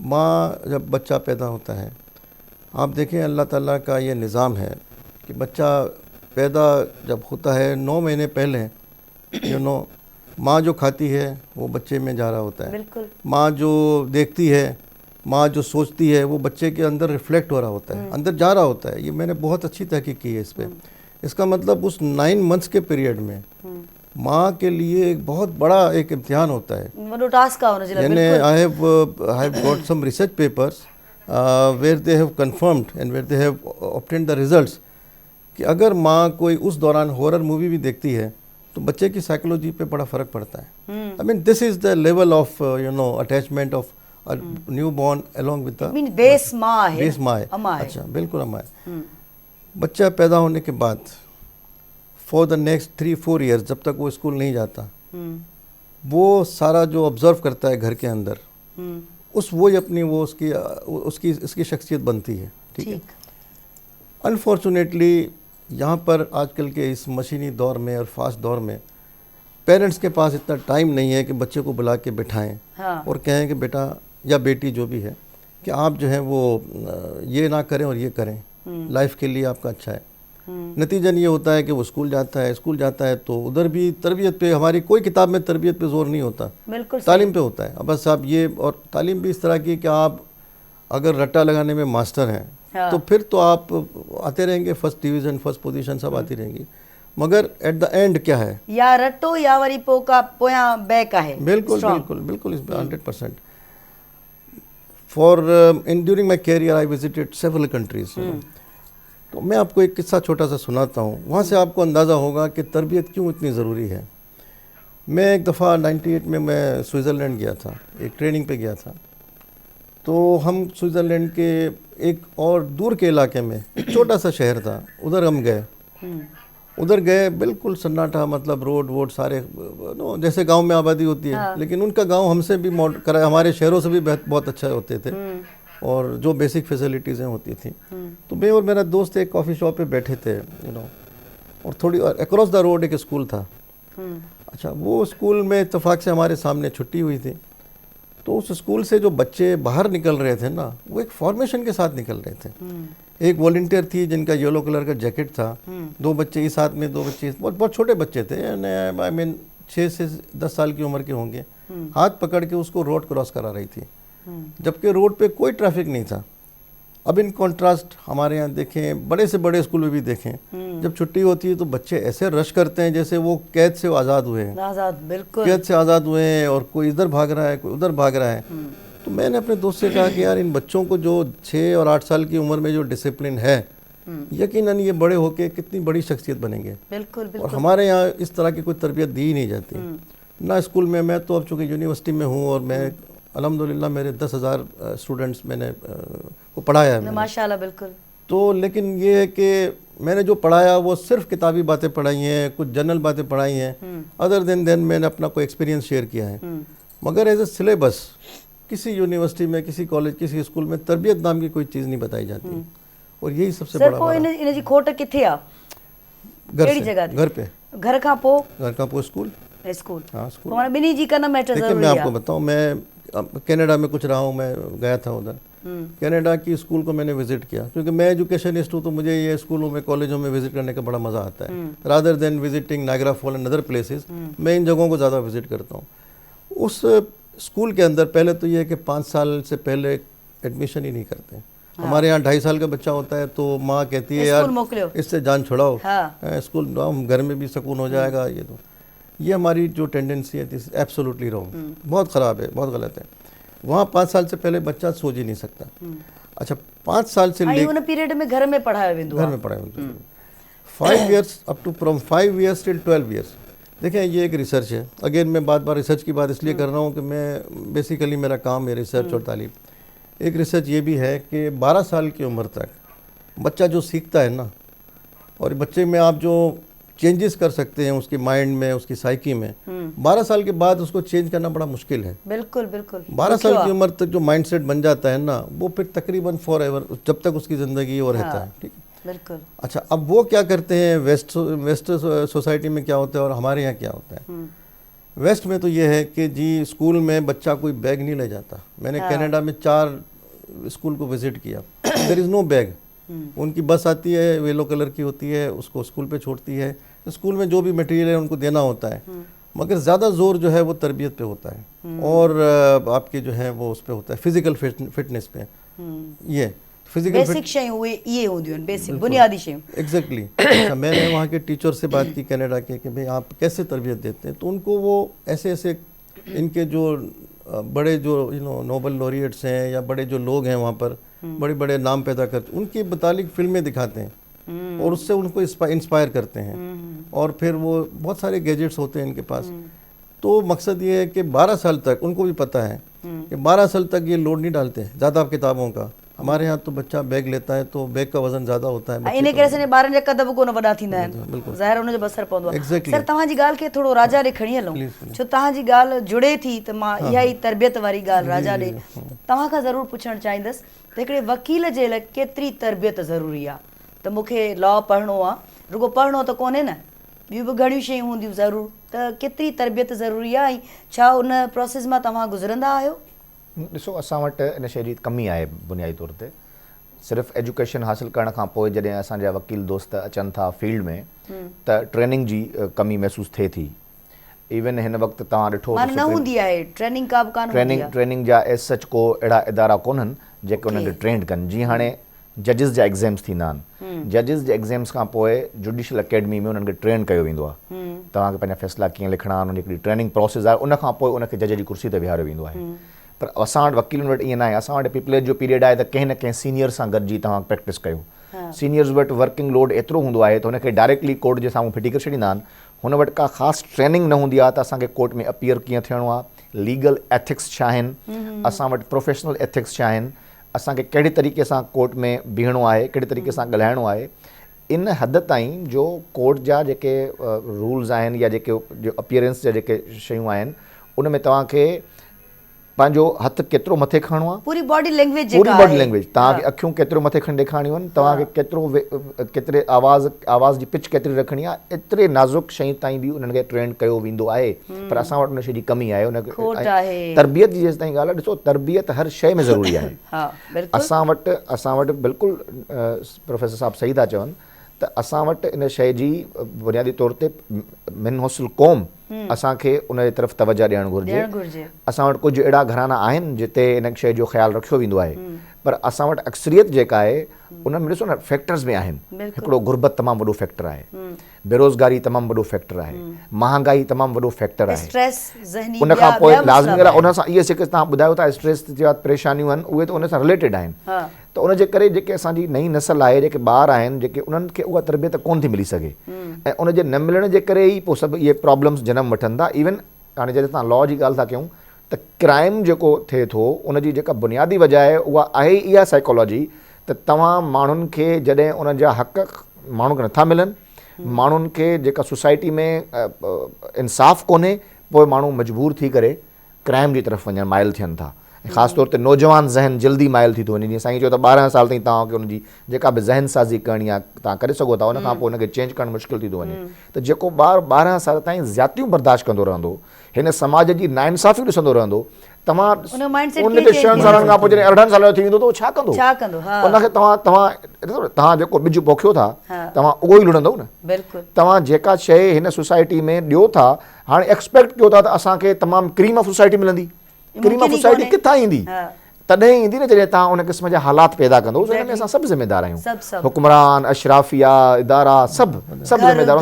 माँ जब बच्चा पैदा होता है, आप देखें अल्लाह ताला का ये निज़ाम है कि बच्चा पैदा जब होता है 9 महीने पहले माँ जो खाती है वो बच्चे में जा रहा होता है। बिल्कुल। माँ जो देखती है, माँ जो सोचती है, वो बच्चे के अंदर रिफ्लेक्ट हो रहा होता है, अंदर जा रहा होता है। ये मैंने बहुत अच्छी तहकीक की है इस पर। इसका मतलब उस 9 मंथ्स के पीरियड में माँ के लिए एक बहुत बड़ा एक इम्तिहान होता है। यानी आई have got some research papers where they have confirmed and where they have obtained the results कि अगर माँ कोई उस दौरान हॉरर मूवी भी देखती है तो बच्चे की साइकोलॉजी पे बड़ा फ़र्क पड़ता है। I mean this is the level of attachment of new born along with the base माँ है। बेस माँ है। अच्छा, बिल्कुल अम्मा है। बच्चा पैदा होने के बाद फॉर द नेक्स्ट 3-4 ईयर्स जब तक वो स्कूल नहीं जाता, वो सारा जो ऑब्जर्व करता है घर के अंदर, वो अपनी वो उसकी शख्सियत बनती है। ठीक है। अनफॉर्चुनेटली यहाँ पर आजकल के इस मशीनी दौर में और फास्ट दौर में पेरेंट्स के पास इतना टाइम नहीं है कि बच्चे को बुला के बिठाएं और कहें कि बेटा या बेटी जो भी है कि आप जो है वो ये ना करें और ये करें, लाइफ के लिए आपका अच्छा है। नतीजन ये होता है कि वो स्कूल जाता है तो उधर भी तरबियत पे, हमारी कोई किताब में तरबियत पे जोर नहीं होता, तालीम पे होता है। अब बस आप ये, और तालीम भी इस तरह की कि आप अगर रट्टा लगाने में मास्टर हैं तो फिर तो आप आते रहेंगे, फर्स्ट डिवीज़न, फर्स्ट पोजीशन सब आती रहेंगी, मगर एट द एंड क्या है, या रट्टो या वरी पोयां बैक है। बिल्कुल बिल्कुल बिल्कुल 100%। For in during my career I visited several countries. तो मैं आपको एक किस्सा छोटा सा सुनाता हूँ, वहाँ से आपको अंदाज़ा होगा कि तरबियत क्यों इतनी ज़रूरी है। मैं एक दफ़ा 98 में मैं स्विट्ज़रलैंड गया था, एक ट्रेनिंग पे गया था। तो हम स्विट्ज़रलैंड के एक और दूर के इलाके में एक छोटा सा शहर था, उधर हम गए। उधर गए, बिल्कुल सन्नाटा, मतलब रोड वोड सारे नो जैसे गांव में आबादी होती है, लेकिन उनका गांव हमसे भी हमारे शहरों से भी बहुत अच्छा होते थे, और जो बेसिक फैसिलिटीज़ होती थी। तो मैं और मेरा दोस्त एक कॉफ़ी शॉप पे बैठे थे, और थोड़ी अक्रॉस द रोड एक स्कूल था। अच्छा, वो स्कूल में इत्तेफाक से हमारे सामने छुट्टी हुई थी, तो उस स्कूल से जो बच्चे बाहर निकल रहे थे ना, वो एक फॉर्मेशन के साथ निकल रहे थे। एक वॉलंटियर थी जिनका येलो कलर का जैकेट था, 2 बच्चे इस हाथ में, 2 बच्चे बहुत छोटे बच्चे थे, आई मीन 6 से 10 साल की उम्र के होंगे, हाथ पकड़ के उसको रोड क्रॉस करा रही थी, जबकि रोड पे कोई ट्रैफिक नहीं था। अब इन कॉन्ट्रास्ट हमारे यहाँ देखें, बड़े से बड़े स्कूल में भी देखें, जब छुट्टी होती है तो बच्चे ऐसे रश करते हैं जैसे वो कैद से आज़ाद हुए हैं, आज़ाद, बिल्कुल कैद से आज़ाद हुए हैं, और कोई इधर भाग रहा है, कोई उधर भाग रहा है। तो मैंने अपने दोस्त से कहा कि यार, इन बच्चों को जो 6 और 8 साल की उम्र में जो डिसिप्लिन है, यकीनन ये बड़े होके कितनी बड़ी शख्सियत बनेंगे। बिल्कुल और हमारे यहाँ इस तरह की कोई तरबियत दी ही नहीं जाती ना स्कूल में। मैं तो अब चूँकि यूनिवर्सिटी में हूँ, और मैं अल्हम्दुलिल्लाह मेरे 10,000 स्टूडेंट्स मैंने को पढ़ाया है माशाल्लाह, बिल्कुल। तो लेकिन ये है कि मैंने जो पढ़ाया वो सिर्फ किताबी बातें पढ़ाई हैं, कुछ जनरल बातें पढ़ाई हैं, अदर देन मैंने अपना कोई एक्सपीरियंस शेयर किया है। मगर एज ए सिलेबस किसी यूनिवर्सिटी में, किसी कॉलेज, किसी स्कूल में तरबियत नाम की कोई चीज़ नहीं बताई जाती, और यही सबसे बड़ा इन जी खोट किथे आ? घर जगह, घर पे, घर का पो स्कूल। हाँ, स्कूल। तो बिनी जी का ना मैटर देखिए, मैं आपको बताऊं, मैं कनाडा में कुछ रहा हूँ, मैं गया था उधर, कनाडा की स्कूल को मैंने विजिट किया, क्योंकि मैं एजुकेशनिस्ट हूँ, तो मुझे ये स्कूलों में, कॉलेजों में विजिट करने का बड़ा मज़ा आता है। Rather than visiting Niagara fall and other places, मैं इन जगहों को ज़्यादा विजिट करता हूँ। उस स्कूल के अंदर पहले तो ये है कि 5 साल से पहले एडमिशन ही नहीं करते। हमारे यहाँ 2.5 साल का बच्चा होता है तो माँ कहती है यार इससे जान छुड़ाओ, स्कूल घर में भी सुकून हो जाएगा। ये हमारी जो टेंडेंसी है, दिस एब्सोल्युटली रॉन्ग, बहुत ख़राब है, बहुत गलत है। वहाँ 5 साल से पहले बच्चा सोच ही नहीं सकता। अच्छा, 5 साल से पीरियड में घर में पढ़ाया, घर में पढ़ाया 5 years up to from 5 years till 12 years. देखें, ये एक रिसर्च है। अगेन मैं बार बार रिसर्च की बात इसलिए कर रहा हूँ कि मैं बेसिकली मेरा काम है रिसर्च और तालीम। एक रिसर्च ये भी है कि 12 साल की उम्र तक बच्चा जो सीखता है ना, और बच्चे में आप जो चेंजेस कर सकते हैं उसके माइंड में, उसकी साइकी में, 12 साल के बाद उसको चेंज करना बड़ा मुश्किल है। बिल्कुल बिल्कुल। 12 साल की उम्र तक जो माइंडसेट बन जाता है ना, वो फिर तकरीबन फॉर एवर, जब तक उसकी ज़िंदगी वो रहता है। ठीक है, बिल्कुल। अच्छा, अब वो क्या करते हैं, वेस्ट सोसाइटी में क्या होता है और हमारे यहाँ क्या होता है। वेस्ट में तो ये है कि जी स्कूल में बच्चा कोई बैग नहीं ले जाता। मैंने कनाडा में 4 स्कूल को विजिट किया, देयर इज़ नो बैग। उनकी बस आती है, येलो कलर की होती है, उसको स्कूल पे छोड़ती है, स्कूल में जो भी मटेरियल है उनको देना होता है, मगर ज़्यादा जोर जो है वो तरबियत पे होता है, और आपकी जो है वो उस पे होता है फिजिकल फिटनेस पे। ये फिजिकल बेसिक शयूं ये होंदियूं आहिनि, बेसिक बुनियादी शयूं। एग्जैक्टली। अच्छा, मैंने वहाँ के टीचर से बात की कनाडा के कि भाई आप कैसे तरबियत देते हैं, तो उनको वो ऐसे ऐसे इनके जो बड़े जो नोबल लॉरिएट्स हैं या बड़े जो लोग हैं वहाँ पर, बड़े बड़े नाम पैदा करते, उनके मुतालिक फिल्में दिखाते हैं और उससे उनको इंस्पायर करते हैं, और फिर वो बहुत सारे गैजेट्स होते हैं इनके पास। तो मकसद ये है कि 12 साल तक उनको भी पता है कि 12 साल तक ये लोड नहीं डालते हैं ज़्यादा किताबों का। हमारे यहाँ तो बच्चा बैग लेता है तो बैग का वजन ज़्यादा होता है, इन करे से ॿारनि जा कदम कोन वॾा थींदा आहिनि, ज़ाहिर उनजो बसर पवंदो आहे। सर, तव्हांजी ॻाल्हि खे थोरो राजा ॾे खणी हलूं, छो तव्हांजी ॻाल्हि जुड़े थी त मां इहा ई तरबियत वारी ॻाल्हि राजा ॾे तव्हां खां ज़रूरु पुछणु चाहींदसि त हिकिड़े वकील जे लाइ केतिरी तरबियत ज़रूरी आहे। त मूंखे लॉ पढ़णो आहे, रुगो पढ़णो त कोन्हे न, ॿियूं बि घणियूं शयूं हूंदियूं ज़रूरु, त केतिरी तरबियत ज़रूरी आहे ऐं छा उन प्रोसेस मां तव्हां गुज़रंदा आहियो? ॾिसो, असां वटि इन शइ जी कमी आहे बुनियादी तौर ते। सिर्फ़ु एजुकेशन हासिलु करण खां पोइ जॾहिं असांजा वकील दोस्त अचनि था फील्ड में, त ट्रेनिंग जी कमी महसूसु थिए थी। इवन हिन वक़्तु तव्हां ॾिठो न हूंदी आहे ट्रेनिंग, का बि कान हूंदी आहे। ट्रेनिंग जा एज सच को अहिड़ा इदारा कोन्हनि जेके उन्हनि खे ट्रेंड कनि। जीअं हाणे जजिस जा एग्ज़ाम्स थींदा आहिनि, जजिस जे एग्ज़ाम्स खां पोइ जुडिशल अकेडमी में उन्हनि खे ट्रेन कयो वेंदो आहे। तव्हांखे पंहिंजा फ़ैसिला कीअं लिखणा आहिनि, उन हिकिड़ी ट्रेनिंग प्रोसेस आहे, उन खां पोइ उनखे जज जी कुर्सी ते विहारियो वेंदो आहे। पर असां वटि वकीलनि वटि ईअं न आहे। असां वटि पिपलेट जो पीरियड आहे त कंहिं न कंहिं सीनियर सां गॾिजी तव्हां प्रैक्टिस कयो। सीनियर्स वटि वर्किंग लोड एतिरो हूंदो आहे त हुनखे डायरेक्टली कोर्ट जे साम्हूं फिटी करे छॾींदा आहिनि। हुन वटि का ख़ासि ट्रेनिंग न हूंदी आहे त असांखे कोर्ट में अपीयर कीअं थियणो आहे, लीगल एथिक्स छा आहिनि, असां वटि प्रोफेशनल एथिक्स छा आहिनि, असांखे कहिड़े तरीक़े सां कोर्ट में बीहणो आहे, कहिड़े तरीक़े सां ॻाल्हाइणो आहे। इन हद ताईं जो कोर्ट जा जेके रूल्स आहिनि या जेके जो अपीयरेंस जा जेके शयूं आहिनि उन में तव्हांखे पंहिंजो हथु केतिरो मथे खणणो आहे, पूरी बॉडी लैंग्वेज पूरी बॉडी लैंग्वेज, तव्हांखे अखियूं केतिरो मथे खणी ॾेखारणियूं आहिनि, तव्हांखे केतिरे आवाज़ जी पिच केतिरी रखणी आहे, एतिरे नाज़ुक शइ ताईं बि उन्हनि खे ट्रेन कयो वेंदो आहे। पर असां वटि उन शइ जी कमी आहे। तरबियत जी जेसि ताईं ॻाल्हि आहे, ॾिसो तरबियत हर शइ में ज़रूरी आहे। असां वटि बिल्कुलु प्रोफेसर साहब सही था चवनि त असां वटि इन शइ जी बुनियादी तौर ते मिन हुस्न क़ौम असांखे उन जे तरफ़ तवजो ॾियणु घुरिजे। असां वटि कुझु अहिड़ा घराना आहिनि जिते इन शइ जो ख़्यालु रखियो वेंदो आहे, पर असां वटि अक्सरियत जेका आहे उन में ॾिसो न फैक्टर्स में आहिनि। हिकिड़ो गुरबत तमामु वॾो फैक्टर आहे, बेरोज़गारी तमामु वॾो फैक्टर आहे, महांगाई तमामु वॾो फैक्टर आहे। उन खां पोइ लाज़मी ॻाल्हि आहे उन सां इहे जेके तव्हां ॿुधायो था स्ट्रेस जा परेशानियूं आहिनि उहे त उन सां रिलेटेड आहिनि। त उन जे करे जेके असांजी नई नस्ल आहे, जेके ॿार आहिनि, जेके उन्हनि खे उहा तरबियत कोन थी मिली सघे ऐं उन जे न मिलण जे करे ई पोइ सभु इहे प्रॉब्लम्स जनम वठनि था। इवन हाणे जॾहिं तव्हां लॉ जी ॻाल्हि था कयूं त क्राइम जेको थिए थो उन जी जेका बुनियादी वजह आहे उहा आहे इहा साइकोलॉजी त तव्हां माण्हुनि खे जॾहिं उन्हनि जा हक़ माण्हुनि खे नथा मिलनि, माण्हुनि खे जेका सोसाइटी में इंसाफ़ कोन्हे, पोइ माण्हू मजबूर थी करे क्राइम जी तरफ़ वञणु माइल थियनि था। ख़ासि तौर ते नौजवान ज़हन जल्दी माइल थी थो वञे। जीअं साईं चयो त 12 साल ताईं तव्हांखे उनजी जेका बि ज़हन साज़ी करणी आहे तव्हां करे सघो था, उन खां पोइ उनखे चेंज करणु मुश्किल थी थो वञे। त जेको ॿारु 12 साल ताईं ज़्यातियूं बर्दाश्त कंदो रहंदो, हिन समाज जी नाइंसाफ़ियूं ॾिसंदो रहंदो, तव्हां उनखे शहनि सालनि खां पोइ जॾहिं 18 साल जो थी वेंदो त उहो छा कंदो? उनखे तव्हां जेको ॿिज पोखियो था तव्हां उहो ई लुणंदो न। तव्हां जेका शइ हिन सोसाइटी में ॾियो था, हाणे एक्सपेक्ट कयो था त असांखे तमामु क्रीम ऑफ सोसाइटी मिलंदी। क्रीम ऑफ सोसाइटी किथां ईंदी? तॾहिं ईंदी न जॾहिं तव्हां उन क़िस्म जा हालात पैदा कंदो। हिन में असां सभु ज़िम्मेदार आहियूं, हुक्मरान, अशराफिया इदारा, सभु ज़िम्मेदार।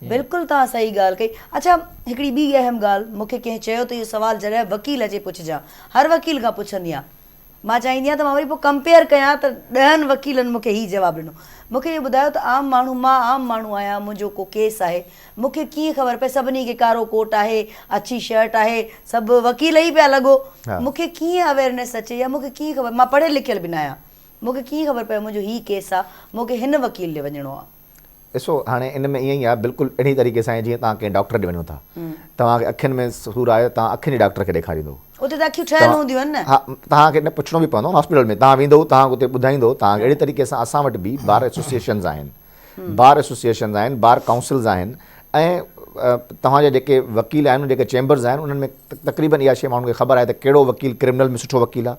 बिल्कुलु तव्हां सही ॻाल्हि कई। अच्छा, हिकिड़ी ॿी अहम ॻाल्हि मूंखे कंहिं चयो त इहो सुवालु जॾहिं वकील अचे पुछजां, हर वकील खां पुछंदी आहियां, मां चाहींदी आहियां त मां वरी पोइ कंपेयर कयां त 10 वकीलनि मूंखे हीउ जवाबु ॾिनो। मूंखे इहो ॿुधायो त मां आम माण्हू आहियां, मुंहिंजो को केस आहे, मूंखे कीअं ख़बर पए? सभिनी खे कारो कोट आहे, अच्छी शर्ट आहे, सभु वकील ई पिया लॻो, मूंखे कीअं अवेयरनेस अचे या मूंखे कीअं ख़बर? मां पढ़ियल लिखियल बि न आहियां, मूंखे कीअं ख़बर पए मुंहिंजो हीउ केस आहे, मूंखे हिन वकील ॾे वञिणो आहे? ॾिसो, हाणे इन में ईअं ई आहे, बिल्कुलु अहिड़ी तरीक़े सां जीअं तव्हां कंहिं डॉक्टर ॾे वञो था, तव्हांखे अखियुनि में सूरु आहे, तव्हां अखियुनि जे डॉक्टर खे ॾेखारींदो, उते त अखियूं ठहियल हूंदियूं आहिनि न। हा, तव्हांखे न पुछणो बि पवंदो हॉस्पिटल में, तव्हां वेंदो, तव्हां उते ॿुधाईंदो तव्हांखे। अहिड़ी तरीक़े सां असां वटि बि बार एसोसिएशन्स आहिनि, बार काउंसिल्स आहिनि ऐं तव्हांजा जेके वकील आहिनि, जेके चैम्बर्स आहिनि, उन्हनि में तक़रीबन इहा शइ माण्हुनि खे ख़बर आहे त कहिड़ो वकील क्रिमिनल में सुठो वकील आहे,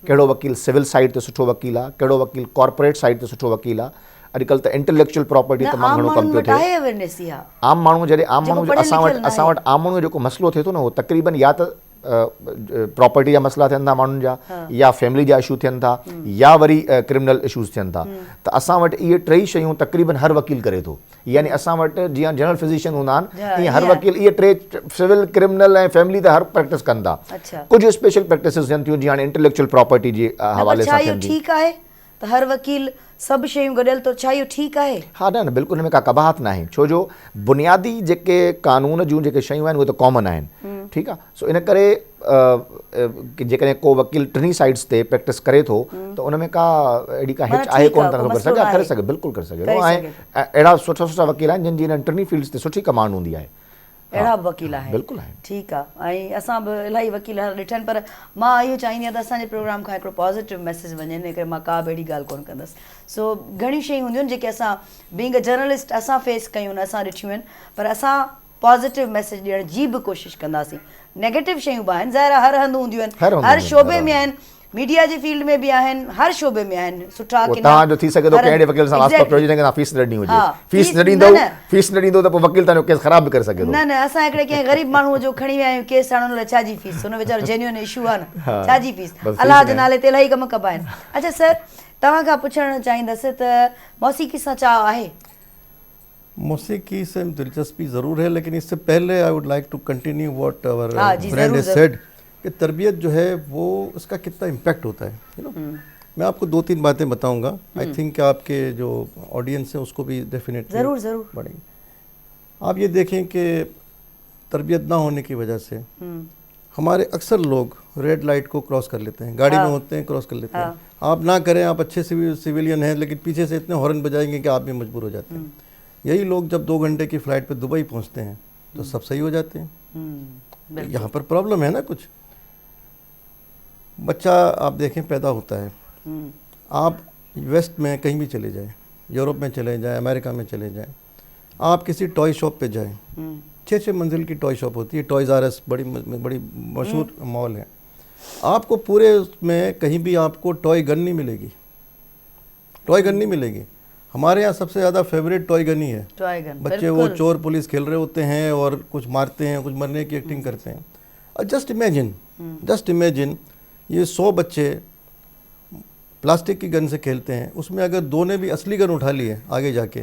कहिड़ो वकील सिविल साइड ते सुठो वकील आहे, कहिड़ो वकील कॉर्पोरेट साइड ते सुठो वकील आहे। अॼुकल्ह त इंटेलेक्चुअल प्रॉपर्टी तमामु घणो कमु पियो थिए। आम माण्हू जॾहिं असां वटि आम माण्हू जो जेको मसइलो थिए थो न, उहो तक़रीबन या त प्रॉपर्टी जा मसइला थियनि था माण्हुनि जा, या फैमिली जा इशू थियनि था, या वरी क्रिमिनल इशूज़ थियनि था। त असां वटि इहे टई शयूं तक़रीबन हर वकील करे थो। यानी असां वटि जीअं जनरल फिज़िशियन हूंदा आहिनि, ईअं हर वकील इहे टे सिविल, क्रिमिनल ऐं फैमिली त हर प्रैक्टिस कनि था। कुझु स्पेशल प्रैक्टिसिस थियनि थियूं, जीअं हाणे इंटेलेक्चुअल प्रॉपर्टी जे हवाले सां थियनि थियूं। ठीकु आहे त हर वकील सभु शयूं गॾियल तो, छा इहो ठीकु आहे? हा, न बिल्कुलु हिन में का कबाहत न आहे, छो जो बुनियादी जेके कानून जूं जेके शयूं आहिनि उहे त कॉमन आहिनि। ठीकु आहे, सो इन करे जेकॾहिं को वकील टिनी साइड्स ते प्रैक्टिस करे थो त उन में का अहिड़ी का हिच आहे कोन, करे सघे, बिल्कुलु करे सघे। ऐं अहिड़ा सुठा वकील आहिनि जिन जी हिननि टिनी फील्ड्स ते सुठी कमांड हूंदी आहे। अहिड़ा बि वकील आहिनि? बिल्कुलु आहे। ठीकु आहे। ऐं असां बि इलाही वकील ॾिठनि, पर मां इहो चाहींदी आहियां त असांजे प्रोग्राम खां हिकिड़ो पॉज़िटिव मैसेज वञे, इन करे मां का बि अहिड़ी ॻाल्हि कोन कंदसि। सो घणी शयूं हूंदियूं आहिनि जेके असां बीइंग अ जर्नलिस्ट असां फेस कयूं आहिनि, असां ॾिठियूं आहिनि, पर असां पॉज़िटिव मैसेज ॾियण जी बि कोशिशि कंदासीं। नेगेटिव शयूं बि आहिनि, ज़ाहिर हर हंधि हूंदियूं आहिनि, हर शोबे में आहिनि, मीडिया जी फील्ड में बि आहिनि, हर शोबे में आहिनि सुठा किना। तव्हांजो थी सघे थो कहिड़े वकील सां वास्तो पियो हुजे जंहिंखे फीस न ॾिनी हुजे, फीस न ॾींदो त पोइ वकील तव्हांजो केस ख़राब बि करे सघे थो। न, असां हिकिड़े कंहिं ग़रीब माण्हूअ जो खणी विया आहियूं केस, हाणे हुन लाइ छा जी फीस? हुन वीचारो जेन्युइन इशू आहे न, छा जी फीस? अलाह जे नाले ते इलाही कम कबा आहिनि। अच्छा सर, तव्हां खां पुछणु चाहींदसि त मौसीक़ी सां चाह आहे? मौसीक़ी से दिलचस्पी ज़रूर है, लेकिन इससे पहले I would like to continue what our friend has said कि तरबियत जो है वो उसका कितना इम्पैक्ट होता है, यू नो। मैं आपको 2-3 बातें बताऊंगा, आई थिंक आपके जो ऑडियंस है उसको भी डेफिनेटली ज़रूर बढ़ेंगे। आप ये देखें कि तरबियत ना होने की वजह से हमारे अक्सर लोग रेड लाइट को क्रॉस कर लेते हैं, गाड़ी में होते हैं क्रॉस कर लेते हैं। आप ना करें, आप अच्छे सिविलियन हैं, लेकिन पीछे से इतने हॉर्न बजाएंगे कि आप भी मजबूर हो जाते हैं। यही लोग जब 2 घंटे की फ़्लाइट पे दुबई पहुंचते हैं तो सब सही हो जाते हैं। यहाँ पर प्रॉब्लम है ना कुछ। बच्चा आप देखें पैदा होता है, आप वेस्ट में कहीं भी चले जाएं, यूरोप में चले जाएं, अमेरिका में चले जाएं, आप किसी टॉय शॉप पे जाएं, 6-6 मंजिल की टॉय शॉप होती है, टॉयज़ आर अस बड़ी मशहूर मॉल है। आपको पूरे उसमें कहीं भी आपको टॉय गन नहीं मिलेगी, टॉय गन नहीं मिलेगी। हमारे यहाँ सबसे ज़्यादा फेवरेट टॉय गन ही है। टॉय गन, बच्चे वो चोर पुलिस खेल रहे होते हैं और कुछ मारते हैं, कुछ मरने की एक्टिंग करते हैं। और जस्ट इमेजिन ये 100 बच्चे प्लास्टिक की गन से खेलते हैं, उसमें अगर 2 ने भी असली गन उठा ली है आगे जाके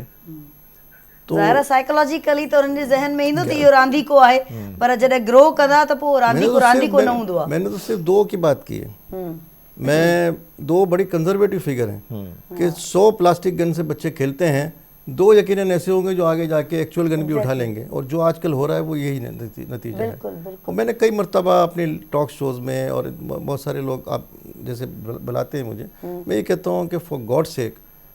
तो ज़ाहिर साइकोलॉजिकली तो उनके ज़हन में ईंदो त इहो रांदी को आहे, पर जॾहिं ग्रो कंदा त पोइ रांदी को न हूंदो आहे। मैंने तो सिर्फ 2 की बात की है। मैं 2 बड़ी कंजर्वेटिव फिगर हैं कि 100 प्लास्टिक गन से बच्चे खेलते हैं, 2 यकीनन ऐसे होंगे जो आगे जाके एक्चुअल गन भी उठा लेंगे। और जो आजकल हो रहा है वो यही नतीजा है। और मैंने कई मरतबा अपने टॉक शोज़ में, और बहुत सारे लोग आप जैसे बुलाते हैं मुझे, मैं ये कहता हूँ कि for God sake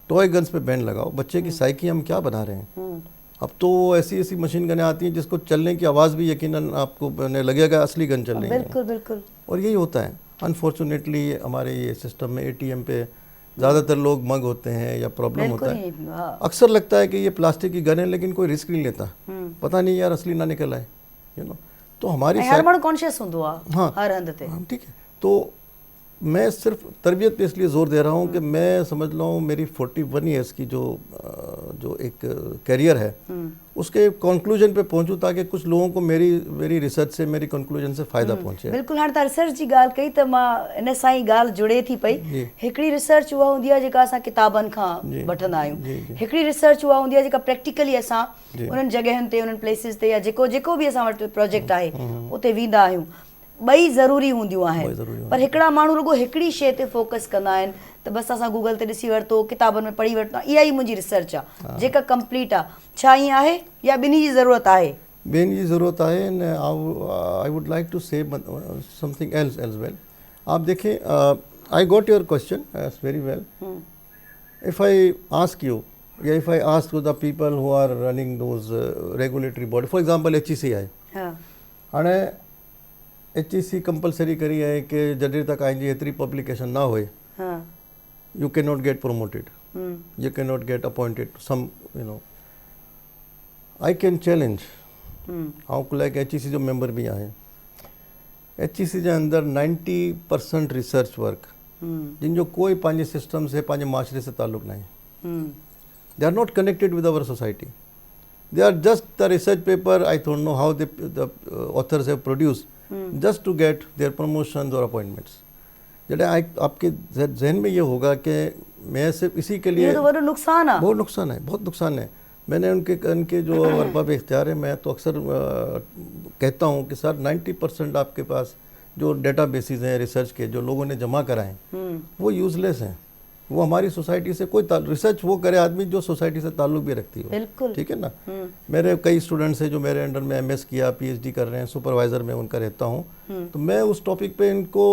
toy guns पे बैन लगाओ। बच्चे की साइकी हम क्या बना रहे हैं। अब तो ऐसी मशीन गनें आती हैं जिसको चलने की आवाज़ भी यकीनन आपको लगेगा असली गन चल रही है। बिल्कुल। और यही होता है अनफॉर्चुनेटली हमारे ये सिस्टम में। ATM पे ज़्यादातर लोग मग होते हैं या प्रॉब्लम होता है। अक्सर लगता है कि ये प्लास्टिक की गन है, लेकिन कोई रिस्क नहीं लेता, पता नहीं यार असली ना निकल आए, तो हमारी हर माण्हू कॉन्शियस हूंदो आहे। हाँ, हर हंध ते। ठीक है। तो मैं सिर्फ तरबियत पे इसलिए ज़ोर दे रहा हूँ कि मैं समझ ला हूँ मेरी 41 ईयर्स की जो एक कैरियर है उसके कंक्लूजन पे पहुंचूं, ताकि कुछ लोगों को मेरी रिसर्च से, मेरी कंक्लूजन से फ़ाइदा पहुंचे। बिल्कुल। हाणे तव्हां रिसर्च जी ॻाल्हि कई त मां इन सां ई ॻाल्हि जुड़े थी पई। हिकिड़ी रिसर्च उहा हूंदी आहे जेका असां किताबनि खां वठंदा आहियूं, हिकिड़ी रिसर्च उहा हूंदी आहे जेका प्रैक्टिकली असां उन्हनि जॻहियुनि ते, उन्हनि प्लेसिस ते, या जेको बि असां वटि प्रोजेक्ट आहे उते वेंदा आहियूं। ॿई ज़रूरी हूंदियूं आहिनि, पर हिकिड़ा माण्हू रुॻो हिकिड़ी शइ ते फोकस कंदा आहिनि त बसि असां गूगल ते ॾिसी वरितो, किताबनि में पढ़ी वरितो, इहा ई मुंहिंजी रिसर्च आहे जेका कंप्लीट आहे। छा ईअं आहे या ॿिन्ही जी ज़रूरत आहे? ॿिन्ही जी ज़रूरत आहे। And I would like to say something else as well. आप देखें, I got your question very well. If I ask you, या if I ask the people who are running those regulatory body, for example HEC आहे, हाणे HEC compulsory करी है कि जॾहिं तक आई जी एतिरी पब्लिकेशन ना होए, you can not get promoted, you can not get appointed to some, I can challenge. ऐं लाइक HEC जो मेंबर भी आहे, HEC जे अंदर 90% रिसर्च वर्क जिन जो कोई पंहिंजे सिस्टम से, पंहिंजे माशरे से ताल्लुक़ नहीं, they are not connected with our society, they are just the research paper, I don't know how the author's have produced just to get their promotions or appointments। जब आपके जहन में ये होगा कि मैं सिर्फ इसी के लिए, ये तो बड़ा नुकसान है, बहुत नुकसान है। मैंने उनके जो अरबाब इख्तियार है, मैं तो अक्सर कहता हूँ कि सर 90% आपके पास जो डेटा बेसिस हैं रिसर्च के, जो लोगों ने जमा कराएं, वो यूजलेस हैं। वो हमारी सोसाइटी से कोई रिसर्च वो करे आदमी जो सोसाइटी से ताल्लुक़ भी रखती हो। बिल्कुल, ठीक है ना। मेरे कई स्टूडेंट्स हैं जो मेरे अंडर में MS किया, PhD कर रहे हैं, सुपरवाइज़र में उनका रहता हूँ, तो मैं उस टॉपिक पे इनको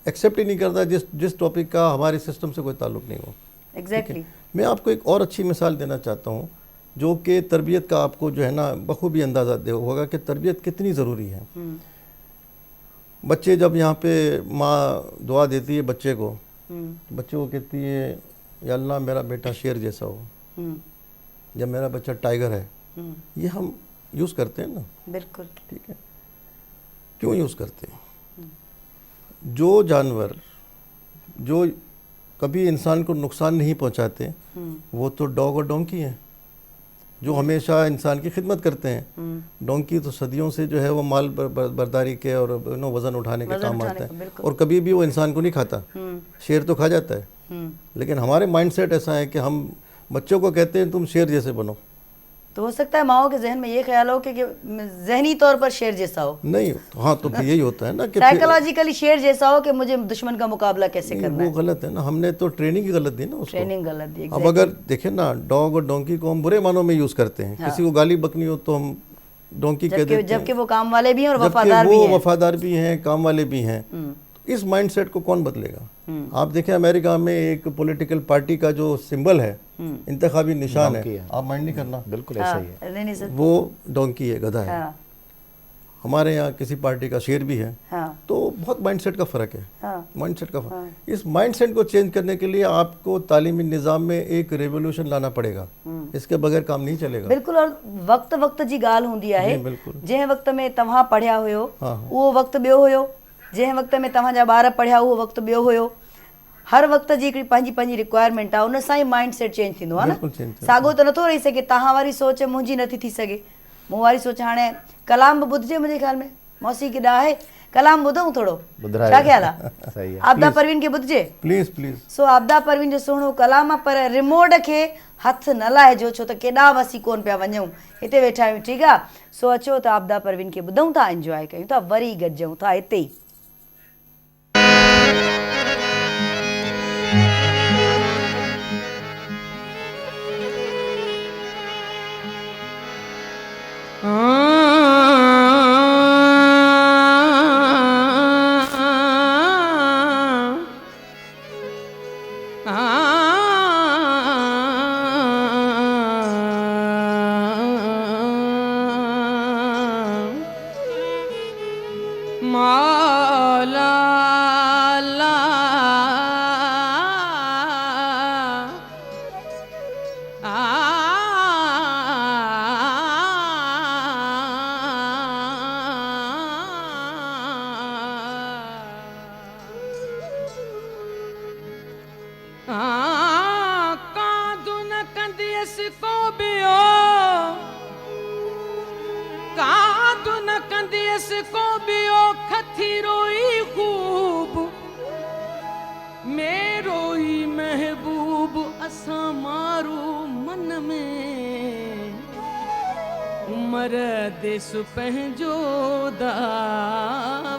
एक्सेप्ट ही नहीं करता जिस टॉपिक का हमारे सिस्टम से कोई ताल्लुक़ नहीं हो। एग्जैक्टली। मैं आपको एक और अच्छी मिसाल देना चाहता हूँ जो कि तरबियत का आपको जो है ना बखूबी अंदाज़ा दे होगा कि तरबियत कितनी ज़रूरी है। बच्चे जब यहाँ पे माँ दुआ देती है बच्चे को, बच्चे को कहती है या अल्लाह मेरा बेटा शेर जैसा हो, या मेरा बच्चा टाइगर है, ये हम यूज़ करते हैं ना। बिल्कुल। ठीक है, क्यों यूज़ करते हैं? जो जानवर जो कभी इंसान को नुकसान नहीं पहुंचाते वो तो डॉग और डोंकी हैं, जो हमेशा इंसान की खिदमत करते हैं। डोंकी तो सदियों से जो है वो माल बर्दारी के और वज़न उठाने के काम आता है, और कभी भी वो इंसान को नहीं खाता। शेर तो खा जाता है, लेकिन हमारे माइंडसेट ऐसा है कि हम बच्चों को कहते हैं तुम शेर जैसे बनो। तो हो सकता है माओ के जहन में ये ख्याल हो कि जहनी तौर पर शेर जैसा हो, नहीं। हाँ, तो फिर यही होता है ना कि साइकोलॉजिकली शेर जैसा हो कि मुझे दुश्मन का मुकाबला कैसे करना है। वो गलत है ना, हमने तो ट्रेनिंग ही गलत दी ना उसको। ट्रेनिंग गलत दी। अब अगर देखें ना, डॉग और डोंकी को हम बुरे मानों में यूज़ करते हैं। किसी को गाली बकनी हो तो हम डोंकी कह जबकि देते हैं, जबकि वो काम वाले भी हैं और जबकि वफादार भी वो हैं। वफादार भी हैं, काम वाले भी हैं। इस माइंडसेट को कौन बदलेगा? आप देखें अमेरिका में एक पॉलिटिकल पार्टी का जो सिंबल है, इंतखाबी निशान डोंकी है, है। आप माइंड नहीं करना, बिल्कुल ऐसा ही है। हाँ, नहीं सर। वो डोंकी है, गधा है। हाँ हमारे यहाँ किसी पार्टी का शेर भी है। हाँ तो बहुत माइंडसेट का फ़र्क है, हाँ माइंडसेट का फ़र्क। इस माइंडसेट को चेंज करने के लिए आपको तालीमी निज़ाम में एक रेवोल्यूशन लाना पड़ेगा, इसके बगैर काम नहीं चलेगा। बिल्कुल। और वक्त वक्त जी ॻाल्हि हूंदी आहे। जी, बिल्कुल। जंहिं वक़्त में तव्हां पढ़िया हुयो हाँ, हाँ। उहो वक़्तु ॿियो हुयो, जंहिं वक़्त में तव्हांजा ॿार पढ़िया उहो वक़्तु ॿियो हुयो। हर वक़्त जी हिकिड़ी पंहिंजी पंहिंजी रिक्वायरमेंट आहे, उन सां ई माइंड सेट चेंज थींदो आहे बिल्कुलु न। change थींदो। साॻियो त नथो रही सघे, तव्हां वारी सोच मुंहिंजी नथी थी सघे, मूं वारी सोच। हाणे कलाम बि ॿुधिजे मुंहिंजे ख़्याल में, मौसीक़ी केॾा आहे, कलाम ॿुधूं थोरो, ॿुधायो। छा ख़्याल आहे? सही है। आबदा परवीन खे ॿुधिजे। Please please. So Abida Parveen जो सुहिणो कलाम आहे, पर रिमोट खे हथ न लाहिजो, छो त केॾा वसी कोन पिया वञूं, हिते वेठा आहियूं, ठीकु आहे। सो अचो त आबदा परवीन खे ॿुधूं था, एंजॉय कयूं था, वरी गॾिजूं था हिते ई। मौला कादू न कंदियसि को बियो, कादू न कंदियसि को बियो, खथी रोई खूब मेरो ही महबूब असां मारू मन में उमर देस पंहिंजो दा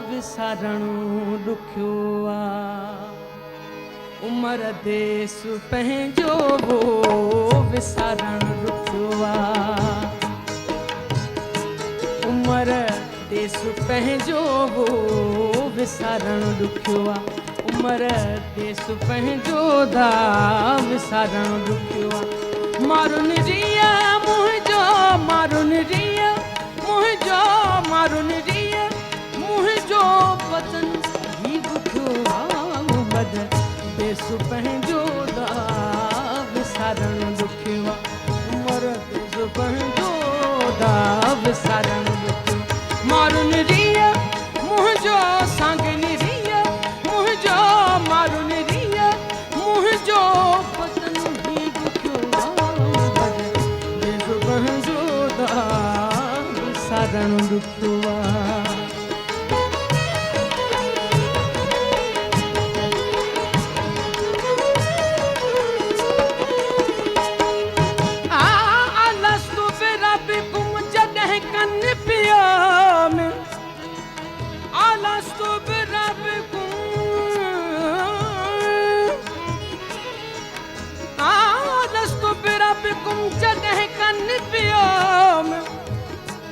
विसारणो ॾुखियो आहे, उमर देस पंहिंजो वो विसारणु ॾुखियो आहे, उमर देस पंहिंजो वो विसारणु ॾुखियो आहे, उमर देस पंहिंजो दा विसारणु ॾुखियो आहे। मारुनि रिया मुंहिंजो, मारुनि रिया मुंहिंजो, मारुनि रिया मुंहिंजो वतन ही ॾुखियो आहे, उमर देस पंहिंजो दा विसारणु ॾुखियो आहे, उमर देस पंहिंजो दा विसारणु ॾुखियो आहे। मारुनि रिया मुंहिंजो, सांगनी रिया मुंहिंजो, मारुनि रिया मुंहिंजो वतन ही ॾुखियो आहे, उमर देस पंहिंजो दा विसारणु ॾुखियो आहे।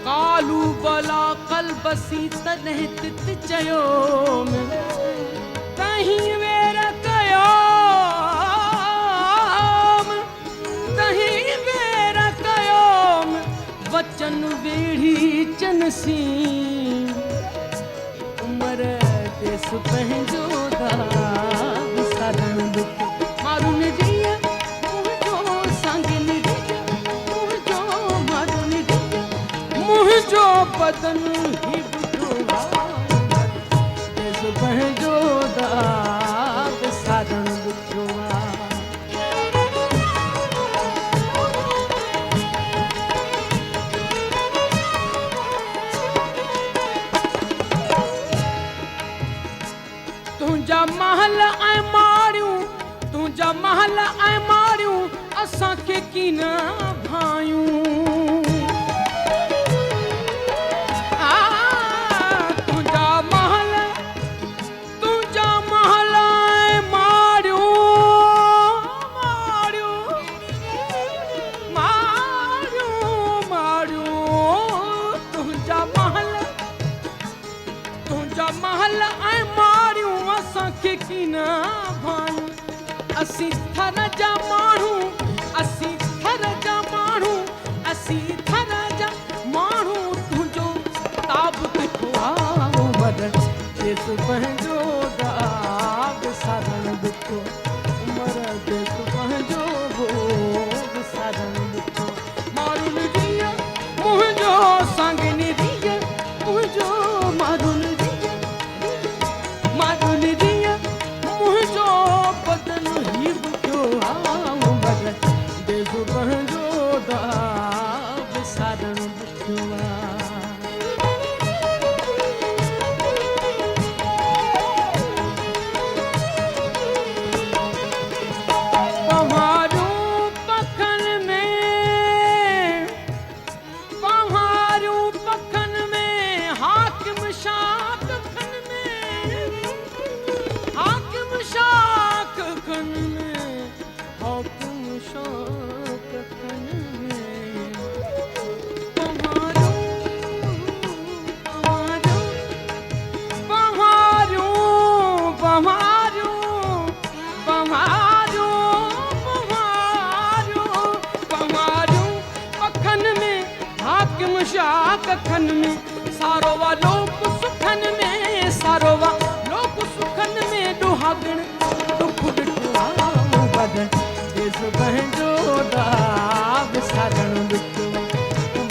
कालू बला कल बसी तॾहिं तित चयो तहीं वेर कयो, तहीं वेर कयो वचन वेड़ी चनसी, उमर देस पंहिंजो दा विसारणु ॾुखियो, मारुनि रिया मुंहिंजो, सांगनी रिया मुंहिंजो, मारुनि रिया मुंहिंजो बदन ही ॾुखियो आहे, देस पंहिंजो दा विसारणु ॾुखियो आहे। तुंहिंजा महल ऐं माड़ियूं, तुंहिंजा महल ऐं माड़ियूं असांखे कीन भायूं, तुंहिंजा महल, तुंहिंजा महल ऐं माड़ियूं, माड़ियूं माड़ियूं माड़ियूं असांखे कीन भायूं असीं थर जा माण्हू असीं थर जा माण्हू असीं थर जा माण्हू तुंहिंजो ताब तिखो आहे उमर देस पंहिंजो दाग सारण ॾुखो उमर देस पंहिंजो भोग सारण ॾुखो मारुल ॾींहुं मुंहिंजो सांगनी ॾींहुं मुंहिंजो मारुल ॾींहुं मुंहिंजो बदन ई बुखियो आहे उमर देस पंहिंजो दाग सारण ॾुखियो आहे कखन में सारोवा लोक सुखन में सारोवा लोक सुखन में दुहागण दुख ॾिठो बदन देस पंहिंजो दाग सारण ॾुखो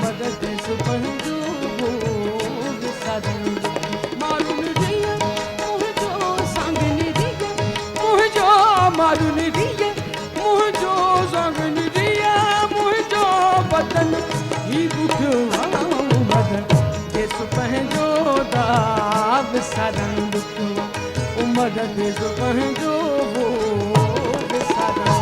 बदन देस पंहिंजो भोग सारण ॾुखो मारुल ॾींहुं मुंहिंजो सांगनी ॾींहुं मुंहिंजो मारुल ॾींहुं मुंहिंजो सांगनी ॾींहुं मुंहिंजो बदन ही बुखियो देस पंहिंजो दाग सारण ॾुखो उमर देस पंहिंजो भोग सारण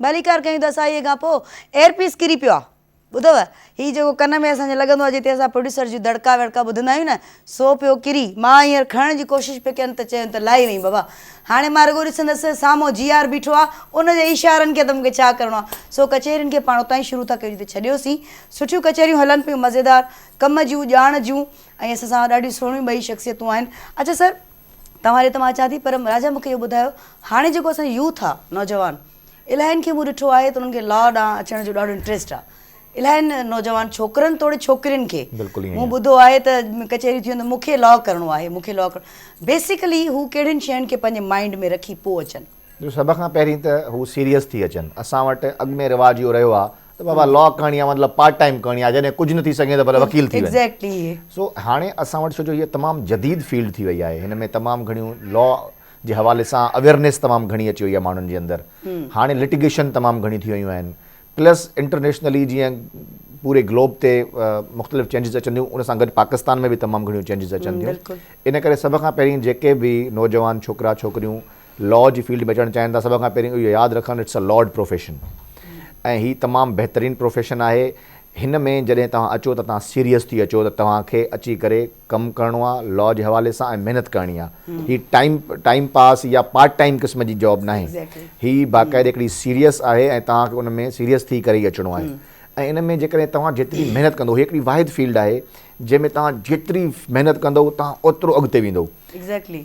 भलीकार कयूं त असां इहे खां पोइ एयरपीस किरी पियो आहे ॿुधव हीअ जेको कन में असांजे लॻंदो आहे जिते असां प्रोड्यूसर जी दड़का वड़का ॿुधंदा आहियूं न सो पियो किरी मां हींअर खणण जी कोशिशि पिया कयनि त चयनि त लाही वई बाबा हाणे मां रुॻो ॾिसंदसि साम्हूं GR बीठो आहे उनजे इशारनि खे त मूंखे छा करिणो आहे सो कचहरियुनि खे पाण उतां ई शुरू था कयूं त छॾियोसीं सुठियूं कचहरियूं हलनि पियूं मज़ेदार कम जूं ॼाण जूं ऐं असां सां ॾाढियूं सुहिणियूं ॿई शख़्सियतूं आहिनि अच्छा सर तव्हांजे त मां अचां थी पर राजा मूंखे इहो ॿुधायो हाणे जेको असांजो यूथ आहे नौजवान इलाहिनि खे मूं ॾिठो आहे त उन्हनि खे लॉ ॾांहुं अचण जो ॾाढो इंट्रस्ट आहे इलाहिनि नौजवान छोकिरनि तोड़े छोकिरियुनि खे मूं ॿुधो आहे त कचहरी थी वेंदो मूंखे लॉ करिणो आहे मूंखे लॉ करिणो बेसिकली हू कहिड़ियुनि शयुनि खे पंहिंजे माइंड में रखी पोइ अचनि सभ खां पहिरीं त हू सीरियस थी अचनि असां वटि अॻु में रिवाज इहो रहियो आहे त बाबा लॉ करणी आहे मतिलबु पार्ट टाइम करणी आहे जॾहिं कुझु न थी सघे त भले वकील थी वञे एग्ज़ैक्टली सो हाणे असां वटि छो जो इहा तमामु जदीद फील्ड थी वई आहे हिन में तमामु घणियूं लॉ जे हवाले सां अवेयरनेस तमामु घणी अची वई आहे माण्हुनि जे अंदरि हाणे लिटिगेशन तमामु घणी थी वयूं आहिनि प्लस इंटरनेशनली जीअं पूरे ग्लोब ते मुख़्तलिफ़ चेंजिस अचनि थियूं उन सां गॾु पाकिस्तान में बि तमामु घणियूं चेंजिस अचनि थियूं इन करे सभ खां पहिरीं जेके बि नौजवान छोकिरा छोकिरियूं लॉ जी फील्ड में अचणु चाहिनि था सभ खां पहिरीं इहो यादि रखनि इट्स अ लॉर्ड प्रोफेशन ऐं हीअ तमामु बहितरीनु प्रोफेशन आहे हिन में जॾहिं तव्हां अचो त तव्हां सीरियस थी अचो त तव्हांखे अची करे कमु करिणो आहे लॉ जे हवाले सां ऐं महिनत करणी आहे हीअ टाइम पास या पार्ट टाइम क़िस्म जी जॉब न आहे हीअ बाक़ाइदे हिकिड़ी सीरियस आहे ऐं तव्हांखे उन में सीरियस थी करे ई अचिणो आहे ऐं इन में जेकॾहिं तव्हां जेतिरी महिनत कंदो हीअ हिकिड़ी वाहिद फील्ड आहे जंहिंमें तव्हां जेतिरी महिनत कंदो तव्हां ओतिरो अॻिते वेंदो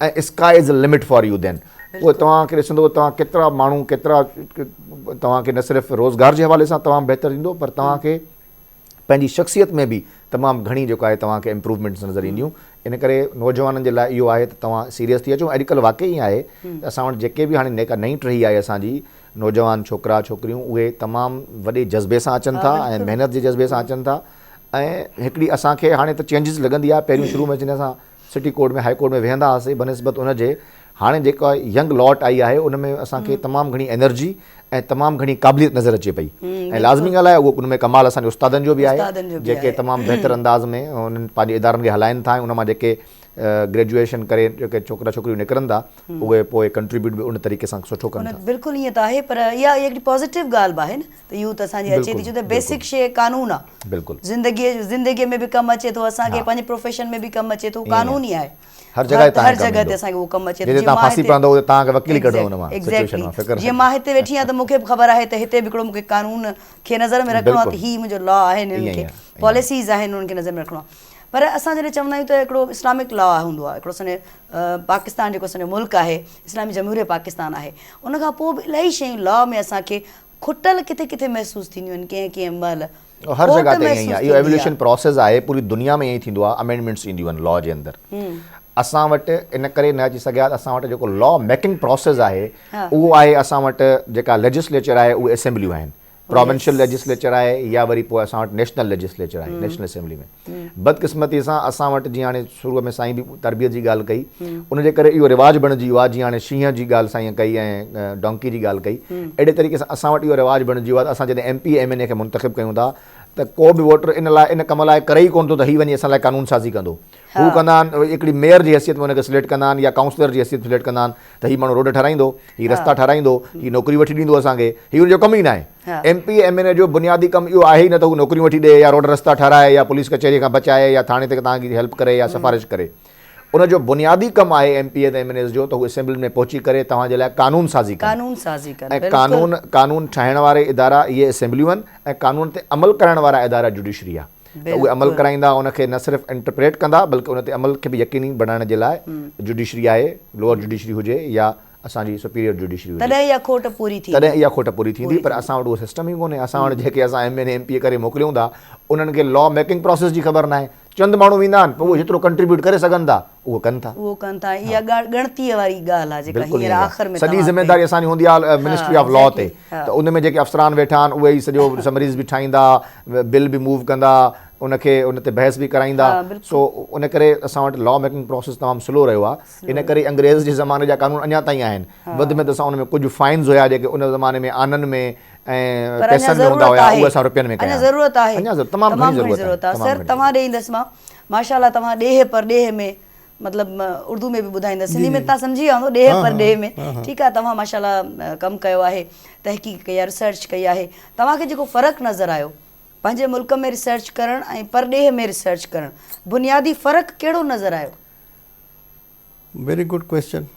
ऐं sky is a limit for you then उहो तव्हांखे ॾिसंदो तव्हां केतिरा माण्हू केतिरा तव्हांखे न सिर्फ़ु रोज़गार जे हवाले सां तमामु बहितरु थींदो पर तव्हांखे पंहिंजी शख़्सियत में बि तमामु घणी जेको आहे तव्हांखे इम्प्रूवमेंट्स नज़र ईंदियूं इन करे नौजवाननि जे लाइ इहो आहे त तव्हां सीरियस थी अचो अॼुकल्ह वाक़ई आहे असां वटि जेके बि हाणे जेका नई टही आहे असांजी नौजवान छोकिरा छोकिरियूं उहे तमामु वॾे जज़्बे सां अचनि था ऐं महिनत जे जज़्बे सां अचनि था ऐं हिकिड़ी असांखे हाणे त चेंजिस लॻंदी आहे पहिरियों शुरू में जॾहिं असां सिटी कोर्ट में हाई कोर्ट में वेहंदा हुआसीं बनिस्बत उनजे हाणे जेका यंग लॉट आई आहे उन में असांखे तमामु घणी एनर्जी ऐं तमामु घणी क़ाबिलियत नज़र अचे पई ऐं लाज़मी ॻाल्हि आहे उहो उन में कमाल असांजे उस्तादनि जो बि आहे जेके तमामु बहितर अंदाज़ में उन्हनि पंहिंजे इदारनि खे हलाइनि था ऐं उन मां जेके ग्रेजुएशन करे जेके छोकिरा छोकिरियूं निकिरनि था उहे पोइ कंट्रीब्यूट बि उन तरीक़े सां सुठो कनि था। बिल्कुलु ईअं त आहे, पर इहा हिकिड़ी पॉज़िटिव ॻाल्हि बि आहे न, त यूथ असांजी अचे थी, छो त बेसिक शइ कानून आहे। बिल्कुलु ज़िंदगीअ में बि कमु अचे थो, असांखे पंहिंजे प्रोफेशन में बि कमु अचे थो, कानून ई आहे हर जॻह ते असांखे उहो कमु अचे थो। तव्हां फांसी पवंदो तव्हांखे वकील कढो हुन मां सिचुएशन मां फिकर जीअं मां हिते वेठी आहियां त मूंखे बि ख़बर आहे त हिते बि हिकिड़ो मूंखे कानून खे नज़र में रखिणो आहे, त हीअ मुंहिंजो लॉ आहे, हिननि खे पॉलिसीज़ आहिनि उन्हनि खे नज़र में रखिणो आहे। पर असां जॾहिं चवंदा आहियूं त हिकिड़ो इस्लामिक लॉ हूंदो आहे, हिकिड़ो असांजे पाकिस्तान जेको असांजो मुल्क आहे, इस्लामी जमहूरियत पाकिस्तान आहे, उनखां पोइ बि इलाही शयूं लॉ में असांखे खुटल किथे किथे महसूसु थींदियूं आहिनि, कंहिं महिल हर जॻह ते ईअं ई आहे। इहो एवोल्यूशन प्रोसेस आहे, पूरी दुनिया में ईअं ई थींदो आहे, अमेंडमेंट्स ईंदियूं आहिनि लॉ जे अंदरि। असां वटि इन करे न अची सघिया, असां वटि जेको लॉ मेकिंग प्रोसेस आहे उहो आहे, असां वटि जेका लेजिस्लेचर आहे उहे असेंबलियूं आहिनि, प्रोविंशियल लेजिस्लेचर आहे या वरी पोइ असां वटि नेशनल लेजिस्लेचर आहे, नेशनल असेंबली में। बदकिस्मती सां असां वटि जीअं हाणे शुरूअ में साईं बि तरबियत जी ॻाल्हि कई, उनजे करे इहो रिवाजु बणिजी वियो आहे, जीअं हाणे शींहं जी ॻाल्हि साईं कई ऐं डोंकी जी ॻाल्हि कई, अहिड़े तरीक़े सां असां वटि इहो रिवाजु बणिजी वियो आहे। असां जॾहिं MP MNA खे मुंतख़िब कयूं था त को बि वोटर इन लाइ इन कम लाइ करे ई कोन थो त हीअ वञी असां लाइ कानून साज़ी कंदो। हू कंदा आहिनि हिकिड़ी मेयर जी हैसियत में हुनखे सिलेक्ट कंदा आहिनि या काउंसलर जी हैसियत सिलेक्ट कंदा आहिनि त हीअ माण्हू रोड ठाराईंदो, हीअ रस्ता ठाराईंदो, हीअ नौकिरी वठी ॾींदो असांखे, हीअ हुनजो कमु ई न आहे। MP MNA जो बुनियादी कमु इहो आहे ई न त हू नौकिरियूं वठी ॾे या रोड रस्ता ठाराए या पुलिस कचहरीअ खां बचाए या थाणे ते तव्हांजी हेल्प करे या सिफारिश करे। उनजो बुनियादी कमु आहे MP ऐं MNAs जो त हू असेंबली में पहुची करे तव्हांजे लाइ कानून साज़ी कनि। ऐं कानून ठाहिण वारे इदारा इहे असेंबलियूं आहिनि ऐं कानून ते अमल करण वारा इदारा जुडिशरी आहे। त उहे अमल कराईंदा, उनखे न सिर्फ़ु इंटरप्रेट कंदा बल्कि उन ते अमल खे बि यकीनी बनाइण जे लाइ जुडिशरी आहे, लोअर जुडिशरी हुजे या असांजी सुपीरियर जुडिशरी हुजे, तॾहिं इहा खोट पूरी थींदी। पर असां वटि उहो सिस्टम ई कोन्हे। असां वटि जेके असां MNA MP करे मोकिलियूं था उन्हनि खे लॉ मेकिंग प्रोसेस जी ख़बर न आहे। चंद माण्हू वेंदा आहिनि, पोइ उहे जेतिरो कंट्रीब्यूट करे सघनि था उहो कनि था। इहा ॻणतीअ वारी ॻाल्हि आहे जेका हींअर आख़िर में सॼी ज़िमेदारी असांजी हूंदी आहे मिनिस्ट्री ऑफ लॉ ते, त उन में जेके अफ़सरान वेठा आहिनि उहे ई सॼो समरीज़ बि ठाहींदा, बिल बि मूव कंदा, उनखे उन ते बहस बि कराईंदा। सो उन करे असां वटि लॉ मेकिंग प्रोसेस तमामु स्लो रहियो आहे। इन करे अंग्रेज़ जे ज़माने जा कानून अञा ताईं आहिनि, वधि में त असां उन में कुझु फाइन्स हुया जेके उन ज़माने में आननि में ऐं पैसनि में हूंदा हुया, उहे असां रुपयनि में कया। ज़रूरत आहे, तमामु घणी ज़रूरत आहे। सर तव्हां ॾे ईंदसि मां, माशाल्लाह तव्हां ॾेह पर ॾेह में, मतिलबु उर्दू में बि ॿुधाईंदा, सिंधी में तव्हां सम्झी विया हूंदो, ॾेह पर ॾेह में, ठीकु आहे। तव्हां माशाल्लाह कमु कयो आहे, तहक़ीक़ कई आहे, रिसर्च कई आहे। तव्हांखे जेको फ़र्क़ु नज़र आयो पंहिंजे मुल्क में रिसर्च करणु ऐं परॾेह में रिसर्च करणु, बुनियादी फ़र्क़ु कहिड़ो नज़र आयो? Very good question.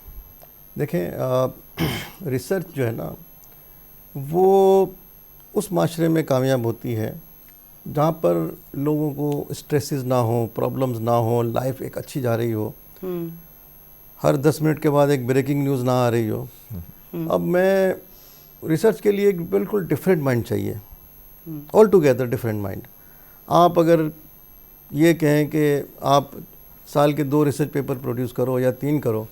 देखें रिसर्च जो है ना वो उस माशरे में कामयाब होती है जहाँ पर लोगों को स्ट्रेसेस ना हो, प्रॉब्लम्स ना हो, लाइफ एक अच्छी जा रही हो, हर 10 मिनट के बाद एक ब्रेकिंग न्यूज़ ना आ रही हो। अब मैं रिसर्च के लिए एक बिल्कुल डिफरेंट माइंड चाहिए, ऑल टुगेदर डिफरेंट माइंड। आप अगर ये कहें कि आप साल के 2 रिसर्च पेपर प्रोड्यूस करो या 3 करो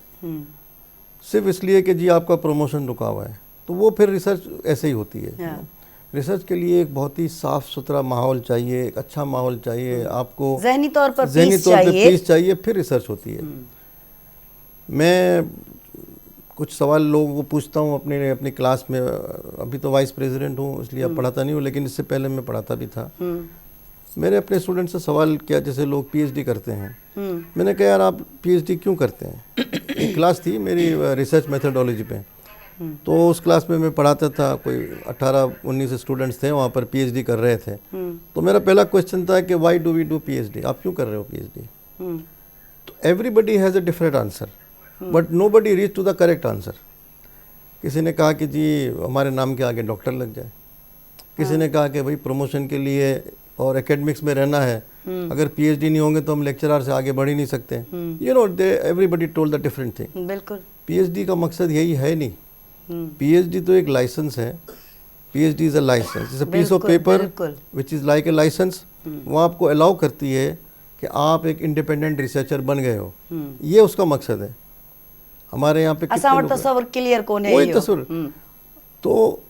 सिर्फ इसलिए कि जी आपका प्रमोशन रुका हुआ है, तो वो फिर रिसर्च ऐसे ही होती है। रिसर्च के लिए एक बहुत ही साफ़ सुथरा माहौल चाहिए, एक अच्छा माहौल चाहिए, आपको ज़हनी तौर पर पीस चाहिए, फिर रिसर्च होती है। मैं कुछ सवाल लोगों को पूछता हूँ अपनी क्लास में, अभी तो वाइस प्रेसिडेंट हूँ इसलिए अब पढ़ाता नहीं हूँ, लेकिन इससे पहले मैं पढ़ाता भी था। मैंने अपने स्टूडेंट से सवाल किया, जैसे लोग PhD करते हैं, मैंने कहा यार आप PhD क्यों करते हैं? एक क्लास थी मेरी रिसर्च मेथडोलॉजी पे, तो उस क्लास में मैं पढ़ाता था, कोई 18-19 स्टूडेंट्स थे वहाँ पर PhD कर रहे थे। तो मेरा पहला क्वेश्चन था कि why do we do PhD, आप क्यों कर रहे हो PhD? तो everybody has a different answer but nobody reach to the correct answer. किसी ने कहा कि जी हमारे नाम के आगे डॉक्टर लग जाए, किसी ने कहा कि भाई प्रमोशन के लिए और एकेडमिक्स में रहना है, अगर PhD नहीं होंगे तो हम लेक्चरर से आगे बढ़ ही नहीं सकते। You know the everybody told the different thing. बिल्कुल PhD का मकसद यही है नहीं। PhD तो एक लाइसेंस है, PhD is a licence, is a piece of paper which is like a licence. वो आपको अलाउ करती है कि आप एक इंडिपेंडेंट रिसर्चर बन गए हो, ये उसका मकसद है। हमारे यहाँ पे कोई तस्वीर, तो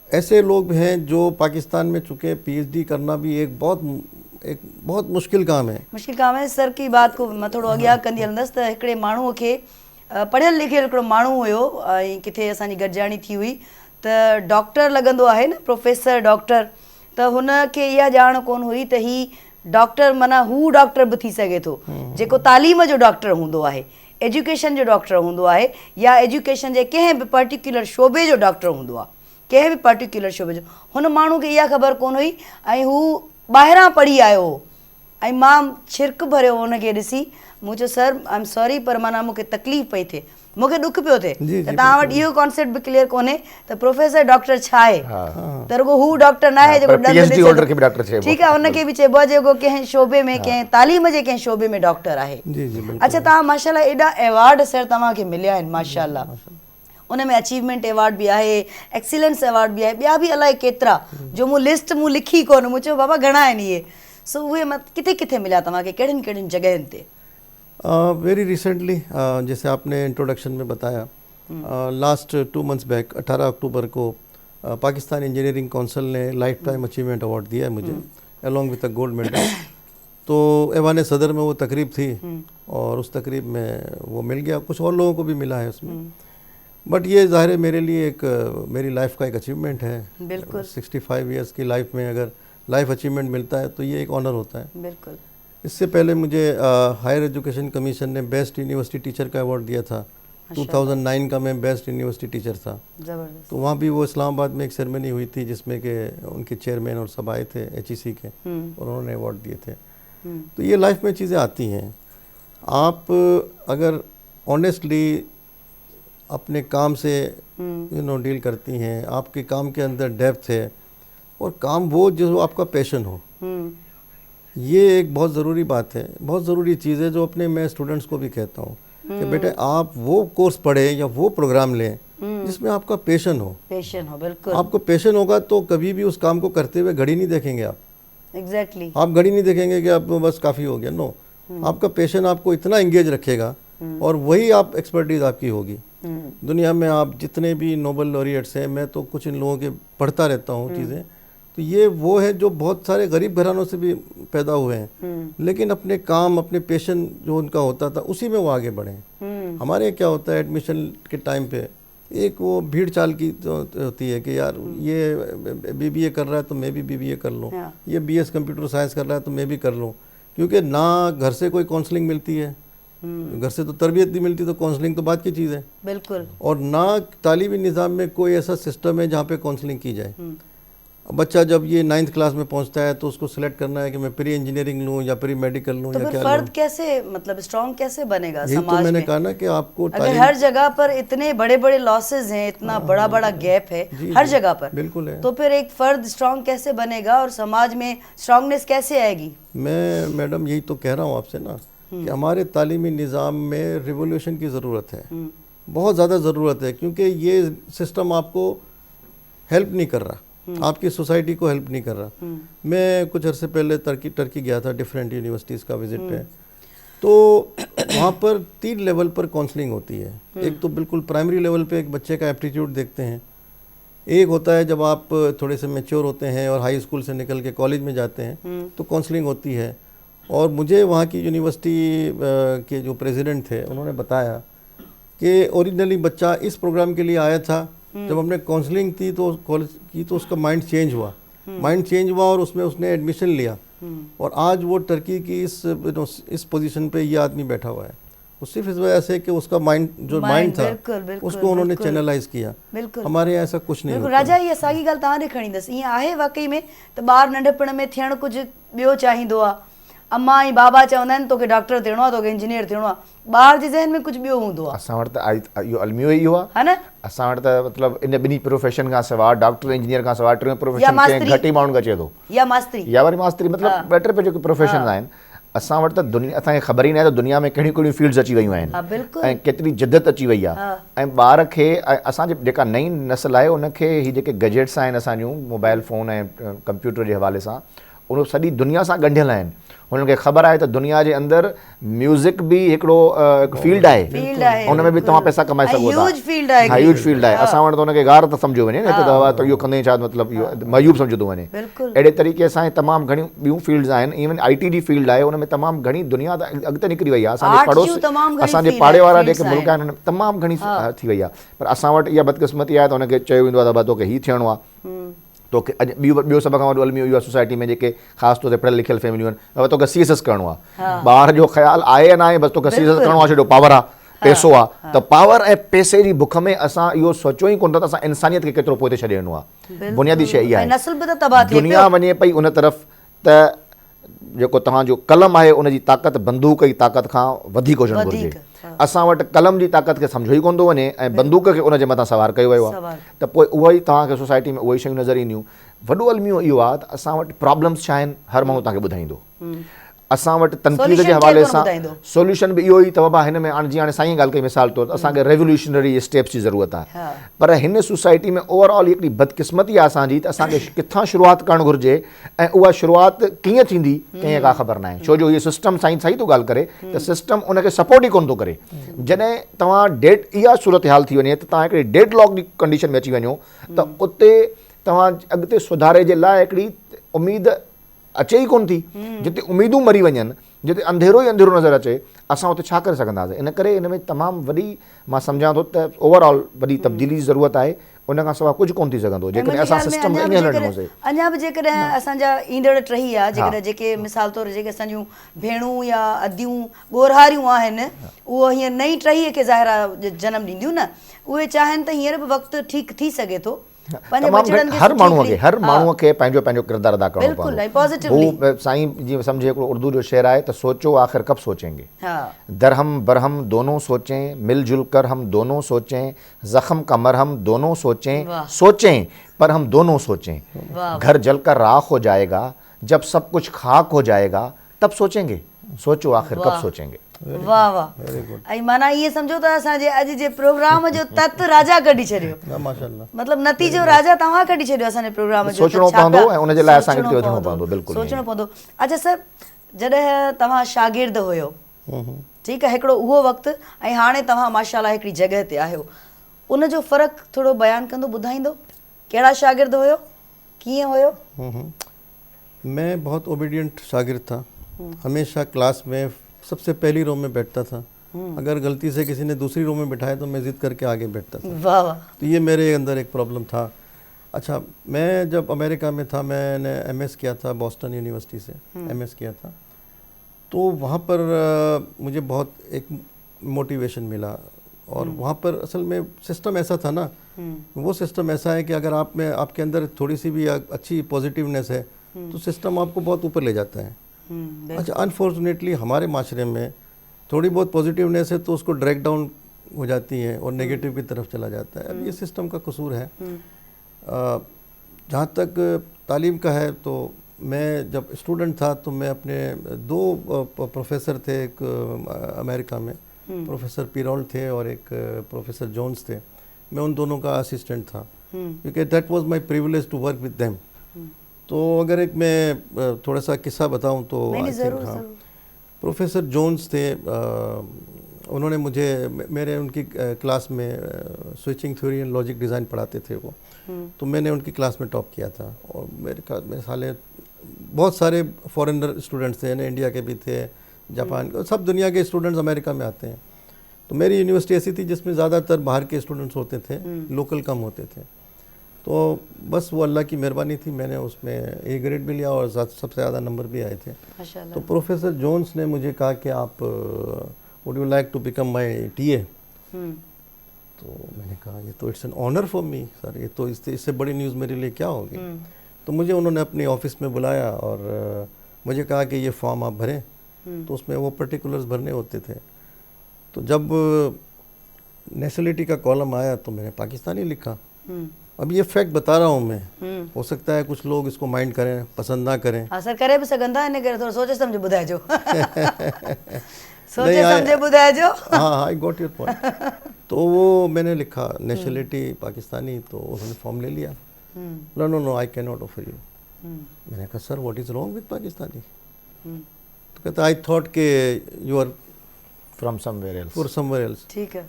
ऐसे लोग हैं जो पाकिस्तान में चुके, PhD करना भी एक बहुत मुश्किल काम है। सर की बात को मां थोड़ो अॻियां कंदी हलंदसि त हिकिड़े माण्हूअ खे पढ़ियल लिखियल हिकिड़ो माण्हू हुयो ऐं किथे असांजी गॾिजाणी थी हुई त डॉक्टर लॻंदो आहे न, प्रोफेसर डॉक्टर, त हुनखे इहा ॼाण कोन हुई त ही डॉक्टर माना हू डॉक्टर बि थी सघे थो जेको तालीम जो डॉक्टर हूंदो आहे, एजुकेशन जो डॉक्टर हूंदो आहे, या एजुकेशन जे कंहिं बि पर्टिकुलर शोबे जो डॉक्टर हूंदो आहे, कंहिं बि पर्टिकुलर शोबे जो। हुन माण्हू खे इहा ख़बर कोन हुई ऐं हू ॿाहिरां पढ़ी आयो हो ऐं मां छिरक भरियो हुनखे ॾिसी। मूं चयो सर आई एम सॉरी पर माना मूंखे तकलीफ़ पई थिए, मूंखे ॾुख पियो थिए त तव्हां वटि इहो कॉन्सेप्ट बि क्लियर कोन्हे त प्रोफेसर डॉक्टर छा आहे, त रुगो हू डॉक्टर न आहे जेको ठीकु आहे, हुनखे बि चइबो आहे जेको कंहिं शोबे में कंहिं तालीम जे कंहिं शोबे में डॉक्टर आहे। अच्छा, तव्हां माशाल्लाह एॾा अवॉर्ड सर तव्हांखे मिलिया आहिनि माशाल्लाह, उन में अचीवमेंट अवॉर्ड बि आहे, एक्सीलेंस अवॉर्ड बि आहे, ॿिया बि अलाए केतिरा जो मूं लिस्ट मूं लिखी कोन। मूं चयो बाबा घणा आहिनि इहे, सो उहे किथे किथे मिलिया तव्हांखे, कहिड़ियुनि कहिड़ियुनि जॻहियुनि ते? वेरी रिसेंटली जैसे आपने इंट्रोडक्शन में बताया, लास्ट 2 months बैक 18 अक्टूबर को पाकिस्तान इंजीनियरिंग काउंसिल ने लाइफ टाइम अचीवमेंट अवार्ड दिया है मुझे along with a gold medal. तो ऐवान सदर में वो तकरीब थी और उस तकरीब में वो मिल गया, कुछ और लोगों को भी मिला है उसमें, बट ये ज़ाहिर है मेरे लिए एक मेरी लाइफ का एक अचीवमेंट है। बिल्कुल 65 ईयर्स की लाइफ में अगर लाइफ अचीवमेंट मिलता है तो ये एक ऑनर होता है। बिल्कुल। इससे पहले मुझे हायर एजुकेशन कमीशन ने बेस्ट यूनिवर्सिटी टीचर का अवार्ड दिया था। 2009 का मैं बेस्ट यूनिवर्सिटी टीचर था। ज़बरदस्त। तो वहाँ भी वो इस्लामाबाद में एक सेरेमनी हुई थी जिसमें कि उनके चेयरमैन और सब आए थे HEC के और उन्होंने अवार्ड दिए थे। तो ये लाइफ में चीज़ें आती हैं, आप अगर ऑनेस्टली अपने काम से डील करती हैं, आपके काम के अंदर डेप्थ है और काम वो जो आपका पैशन हो, ये एक बहुत ज़रूरी बात है, बहुत ज़रूरी चीज़ है जो अपने मैं स्टूडेंट्स को भी कहता हूँ कि बेटे आप वो कोर्स पढ़ें या वो प्रोग्राम लें जिसमें आपका पैशन हो। बिल्कुल। आपको पैशन होगा तो कभी भी उस काम को करते हुए घड़ी नहीं देखेंगे आप। एग्जैक्टली। आप घड़ी नहीं देखेंगे कि आप बस काफ़ी हो गया, नो, आपका पैशन आपको इतना इंगेज रखेगा और वही आप एक्सपर्टीज़ आपकी होगी। दुनिया में आप जितने भी नोबेल लॉरिएट्स हैं, मैं तो कुछ इन लोगों के पढ़ता रहता हूँ चीज़ें, तो ये वो है जो बहुत सारे गरीब घरानों से भी पैदा हुए हैं लेकिन अपने काम अपने पैशन जो उनका होता था उसी में वो आगे बढ़े। हमारे क्या होता है एडमिशन के टाइम पे एक वो भीड़ चाल की होती है कि यार ये BBA कर रहा है तो मैं भी BBA कर लूँ, ये BS कंप्यूटर साइंस कर रहा है तो मैं भी कर लूँ, क्योंकि ना घर से कोई काउंसलिंग मिलती है, घर से तो तरबियत नहीं मिलती, तो काउंसलिंग तो बात की चीज़ है। बिल्कुल। और ना तालीमी निज़ाम में कोई ऐसा सिस्टम है जहाँ पे काउंसलिंग की जाए। बच्चा जब ये 9th क्लास में पहुंचता है तो उसको सिलेक्ट करना है कि मैं प्री इंजीनियरिंग लूँ या प्री मेडिकल लूँ, तो या फिर क्या फर्द लूँ। कैसे मतलब स्ट्रॉन्ग कैसे बनेगा यही समाज तो मैंने में? कहा ना कि आपको अगर हर जगह पर इतने बड़े बड़े लॉसेस हैं, इतना बड़ा बड़ा गैप है हर जगह पर, बिल्कुल है, तो फिर एक फर्द स्ट्रॉन्ग कैसे बनेगा और समाज में स्ट्रॉन्गनेस कैसे आएगी? मैं मैडम यही तो कह रहा हूँ आपसे ना कि हमारे तालीमी निज़ाम में रिवोल्यूशन की ज़रूरत है, बहुत ज़्यादा ज़रूरत है, क्योंकि ये सिस्टम आपको हेल्प नहीं कर रहा, आपकी सोसाइटी को हेल्प नहीं कर रहा। मैं कुछ अर्से पहले टर्की गया था डिफरेंट यूनिवर्सिटीज़ का विज़िट पे, तो वहाँ पर 3 लेवल पर काउंसलिंग होती है। एक तो बिल्कुल प्राइमरी लेवल पे एक बच्चे का एप्टीट्यूड देखते हैं, एक होता है जब आप थोड़े से मैच्योर होते हैं और हाई स्कूल से निकल के कॉलेज में जाते हैं तो काउंसलिंग होती है। और मुझे वहाँ की यूनिवर्सिटी के जो प्रेसिडेंट थे उन्होंने बताया कि ओरिजिनली बच्चा इस प्रोग्राम के लिए आया था, जब हमने काउंसलिंग की तो कॉलेज की तो उसका माइंड चेंज हुआ और उसमें उसने एडमिशन लिया और आज वो टर्की की इस पोजीशन पे ये आदमी बैठा हुआ है। वो सिर्फ इस वजह से कि उसका माइंड था उसको उन्होंने चैनलाइज किया। हमारे यहाँ ऐसा कुछ नहीं होता। राजा ये साॻी ॻाल्हि तव्हां ॾे खणी ईंदसि, ईअं आहे वाकई में त ॿार नंढपण में थियणु कुझु ॿियो चाहींदो आहे, अम्मा ऐं बाबा चवंदा आहिनि तोखे डॉक्टर थियणो आहे, तोखे इंजीनियर थियणो आहे, ॿार जे ज़हन में कुझु ॿियो हूंदो आहे। असां वटि त इहो अलमियो ई इहो आहे न, असां वटि त मतिलबु इन ॿिन्ही प्रोफेशन खां सवाइ डॉक्टर इंजीनियर खां सवाइ टियों प्रोफेशन कंहिं घटि ई माण्हुनि खे अचे थो, या वरी मास्तरी, मतिलबु ॿ टे जेके प्रोफेशन आहिनि। असां वटि त दुनिया असांखे ख़बर ई न आहे त दुनिया में कहिड़ियूं कहिड़ियूं फील्ड्स अची वियूं आहिनि ऐं केतिरी जिदत अची वई आहे। ऐं ॿार खे असांजे जेका नई नस्ल आहे उनखे ही जेके गैजेट्स आहिनि असांजूं मोबाइल फ़ोन ऐं कंप्यूटर जे हवाले सां उन सॼी दुनिया सां ॻंढियल आहिनि। हुननि खे ख़बर आहे त दुनिया जे अंदरि म्यूज़िक बि हिकिड़ो फील्ड आहे, उन में बि तव्हां पैसा कमाए सघो था, ह्यूज फील्ड आहे। असां वटि त हुनखे गार त सम्झो वञे न, त इहो कंदे छा मतिलबु इहो मयूब सम्झो थो वञे। अहिड़े तरीक़े सां तमामु घणियूं ॿियूं फील्ड्स आहिनि, इवन IT जी फील्ड आहे, उन में तमामु घणी दुनिया त अॻिते निकिरी वई आहे। असांजे पड़ोस असांजे पाड़े वारा जेके मुल्क आहिनि उन में तमामु घणी थी वई आहे, पर असां वटि इहा बदकिस्मती आहे त हुनखे चयो वेंदो आहे त तोखे हीउ थियणो आहे, तोखे ॿियो सभ खां वॾो अलमियो इहो आहे सोसाइटी में जेके ख़ासि तौर ते पढ़ियल लिखियल फैमिलियूं आहिनि, बाबा तोखे CSS करिणो आहे, ॿार जो ख़्यालु आहे या न आहे, बसि तोखे CSS करिणो आहे, छॾो पावर आहे, पैसो आहे, त पावर ऐं पैसे जी बुख में असां इहो सोचियो ई कोन था त असां इंसानियत खे केतिरो पोइ छॾे ॾिनो आहे। बुनियादी शइ इहा नस्ल बि त तबाह थिए दुनिया वञे पई उन तरफ़ त जेको तव्हांजो कलम आहे उनजी ताक़त बंदूक जी ताक़त खां वधीक हुजणु घुरिजे। असां वटि कलम जी ताक़त खे सम्झो ई कोन थो वञे ऐं बंदूक खे उनजे मथां सवार कयो वियो आहे, त पोइ उहो ई तव्हांखे सोसाइटी में उहे शयूं नज़र ईंदियूं। वॾो अलमियो इहो आहे त असां वटि प्रॉब्लम्स छा आहिनि हर माण्हू तव्हांखे ॿुधाईंदो, असां वटि तनक़ीद जे हवाले सां सोल्यूशन बि इहो ई त बाबा हिन में जीअं हाणे साईं ॻाल्हि कई मिसाल तौरु असांखे रेवोल्यूशनरी स्टेप्स जी ज़रूरत आहे, पर हिन सोसाइटी में ओवरऑल हिकिड़ी बदकिस्मती आहे असांजी त असांखे किथां शुरूआति करणु घुरिजे ऐं उहा शुरूआति कीअं थींदी कंहिंखे का ख़बर न आहे, छो जो इहो सिस्टम साईं सही थो ॻाल्हि करे त सिस्टम उनखे सपोर्ट ई कोन थो करे। जॾहिं तव्हां इहा सूरत हाल थी वञे त तव्हां हिकिड़ी डेडलॉक जी कंडीशन में अची वञो त उते तव्हां अॻिते सुधारे जे लाइ हिकिड़ी उमेद अचे ई कोन थी, जिते उमेदूं मरी वञनि, जिते अंधेरो ई अंधेरो नज़र अचे, असां उते छा करे सघंदासीं। इन करे इन में तमामु वॾी मां सम्झां थो त ओवरऑल वॾी तब्दीली जी ज़रूरत आहे, उन खां सवाइ कुझु कोन थी सघंदो जेकॾहिं असां सिस्टम खे ईअं हलणु हुजे। अञा बि जेकॾहिं असांजा ईंदड़ टही आहे, जेकॾहिं जेके मिसाल तौरु जेके असांजूं भेणूं या अदियूं ॻोरहारियूं आहिनि उहो हीअं नई टहीअ खे ज़ाहिरा जनम ॾींदियूं न, उहे चाहिनि त हींअर बि वक़्तु ठीकु थी सघे थो। हर माण्हूअ खे पंहिंजो पंहिंजो किरदारु अदा करणो पवंदो। साईं जीअं सम्झे हिकिड़ो उर्दू जो शेर आहे त सोचो आख़िर कब सोचेंगे, दरहम बरहम दोनों सोचें, मिलजुल कर हम दोनों सोचें, जख्म का मरहम दोनों सोचें, सोचें पर हम दोनों सोचें, घर जलकर राख हो जाएगा, जब सब कुछ खाक हो जाएगा तब सोचेंगे, सोचो आख़िर कब सोचेंगे। वाह वाह। ऐं माना इहे सम्झो त असांजे अॼु जे प्रोग्राम जो तत राजा कढी छॾियो, मतिलबु नतीजो राजा तव्हां कढी छॾियो असांजे प्रोग्राम जो। सोचणो पवंदो ऐं उन जे लाइ असांखे वधणो पवंदो, बिल्कुलु सोचणो पवंदो। अच्छा सर, जॾहिं तव्हां शागिर्द हुयो, ठीकु आहे, हिकिड़ो उहो वक़्तु ऐं हाणे तव्हां माशाअल्लाह हिकिड़ी जॻह ते आहियो, उनजो फ़र्क़ु थोरो बयानु कंदो, ॿुधाईंदो? कहिड़ा शागिर्द हुयो, कीअं हुयो? मैं बहुत ओबीडियंट शागिर्द था, हमेशा क्लास में सबसे पहली रो में बैठता था, अगर गलती से किसी ने दूसरी रो में बिठाया तो मैं जिद करके आगे बैठता था। वाह वाह। तो ये मेरे अंदर एक प्रॉब्लम था। अच्छा, मैं जब अमेरिका में था, मैंने MS किया था, बॉस्टन यूनिवर्सिटी से MS किया था, तो वहाँ पर मुझे बहुत एक मोटिवेशन मिला। और वहाँ पर असल में सिस्टम ऐसा था ना, वो सिस्टम ऐसा है कि अगर आप में आपके अंदर थोड़ी सी भी अच्छी पॉजिटिवनेस है तो सिस्टम आपको बहुत ऊपर ले जाता है। अच्छा, अनफॉर्चुनेटली हमारे माशरे में थोड़ी बहुत पॉजिटिवनेस है तो उसको ड्रैग डाउन हो जाती है और नेगेटिव की तरफ चला जाता है। अब ये सिस्टम का कसूर है। जहाँ तक तालीम का है, तो मैं जब स्टूडेंट था तो मैं अपने 2 प्रोफेसर थे, एक अमेरिका में प्रोफेसर पिरोल थे और एक प्रोफेसर जोन्स थे, मैं उन दोनों का असिस्टेंट था, क्योंकि that was my privilege to work with them. तो अगर एक मैं थोड़ा सा किस्सा बताऊं तो प्रोफेसर जोन्स थे, उन्होंने मुझे मेरे उनकी क्लास में switching theory and logic design पढ़ाते थे वो, तो मैंने उनकी क्लास में टॉप किया था। और मेरे साले बहुत सारे फॉरेनर स्टूडेंट्स थे, इंडिया के भी थे, जापान के, सब दुनिया के स्टूडेंट्स अमेरिका में आते हैं। तो मेरी यूनिवर्सिटी ऐसी थी जिसमें ज़्यादातर बाहर के स्टूडेंट्स होते थे, लोकल कम होते थे। तो बस वो अल्लाह की मेहरबानी थी, मैंने उसमें A ग्रेड भी लिया और सबसे ज़्यादा नंबर भी आए थे। तो प्रोफेसर जोन्स ने मुझे कहा कि आप would you like to become my TA? तो मैंने कहा ये तो it's an honour for me sir, ये तो इससे बड़ी न्यूज़ मेरे लिए क्या होगी। तो मुझे उन्होंने अपने ऑफिस में बुलाया और मुझे कहा कि ये फॉर्म आप भरें, तो उसमें वो पर्टिकुलर्स भरने होते थे। तो जब नेशनलिटी का कॉलम आया तो मैंने पाकिस्तानी लिखा। अब ये फैक्ट बता रहा हूँ मैं, हो सकता है कुछ लोग इसको माइंड करें, पसंद ना करें। हाँ सर, करे भी सघंदा, इन करे थोड़ा सोचे समझे बुधाइजो। सोचे समझे बुधाइजो। हाँ, आई गॉट योर पॉइंट। तो वो मैंने लिखा नेशनलिटी पाकिस्तानी, तो उन्होंने फॉर्म ले लिया। No I can not offer you. मैंने कहा sir what is wrong with Pakistani? तो कहता आई थॉट के you are from somewhere else. ठीक है।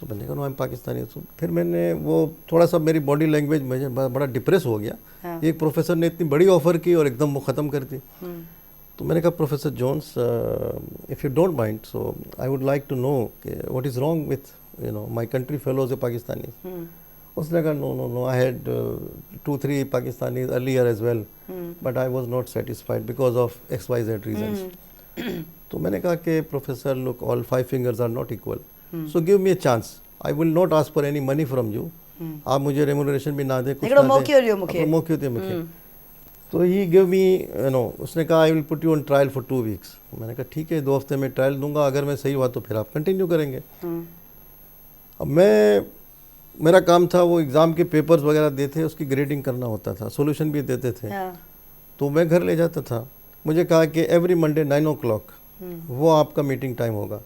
तो मैंने कहा नो आई एम पाकिस्तानी। तो फिर मैंने वो थोड़ा सा मेरी बॉडी लैंग्वेज मुझे बड़ा डिप्रेस हो गया। एक प्रोफेसर ने इतनी बड़ी ऑफर की और एकदम वो ख़त्म कर दी। तो मैंने कहा professor Jones, if you don't mind, so I would like to know what is wrong with my country fellows Pakistani. उसने कहा no, I had 2-3 Pakistanis earlier as well, but I was not satisfied because of XYZ reasons. तो मैंने कहा कि professor look, all 5 fingers are not equal, so give me a chance. I will not ask for any money from you. आप मुझे remuneration भी ना दे, कुछ ना दे, मौके दे मुझे। तो ही गिव मी उसने कहा I will put U on trial for 2 weeks. मैंने कहा ठीक है 2 हफ्ते में ट्रायल दूंगा, अगर मैं सही हुआ तो फिर आप कंटिन्यू करेंगे। अब मेरा काम था वो एग्ज़ाम के पेपर्स वगैरह देते, उसकी ग्रेडिंग करना होता था, सॉल्यूशन भी देते थे। तो मैं घर ले जाता था। मुझे कहा कि एवरी मंडे 9 o'clock वो आपका मीटिंग टाइम होगा।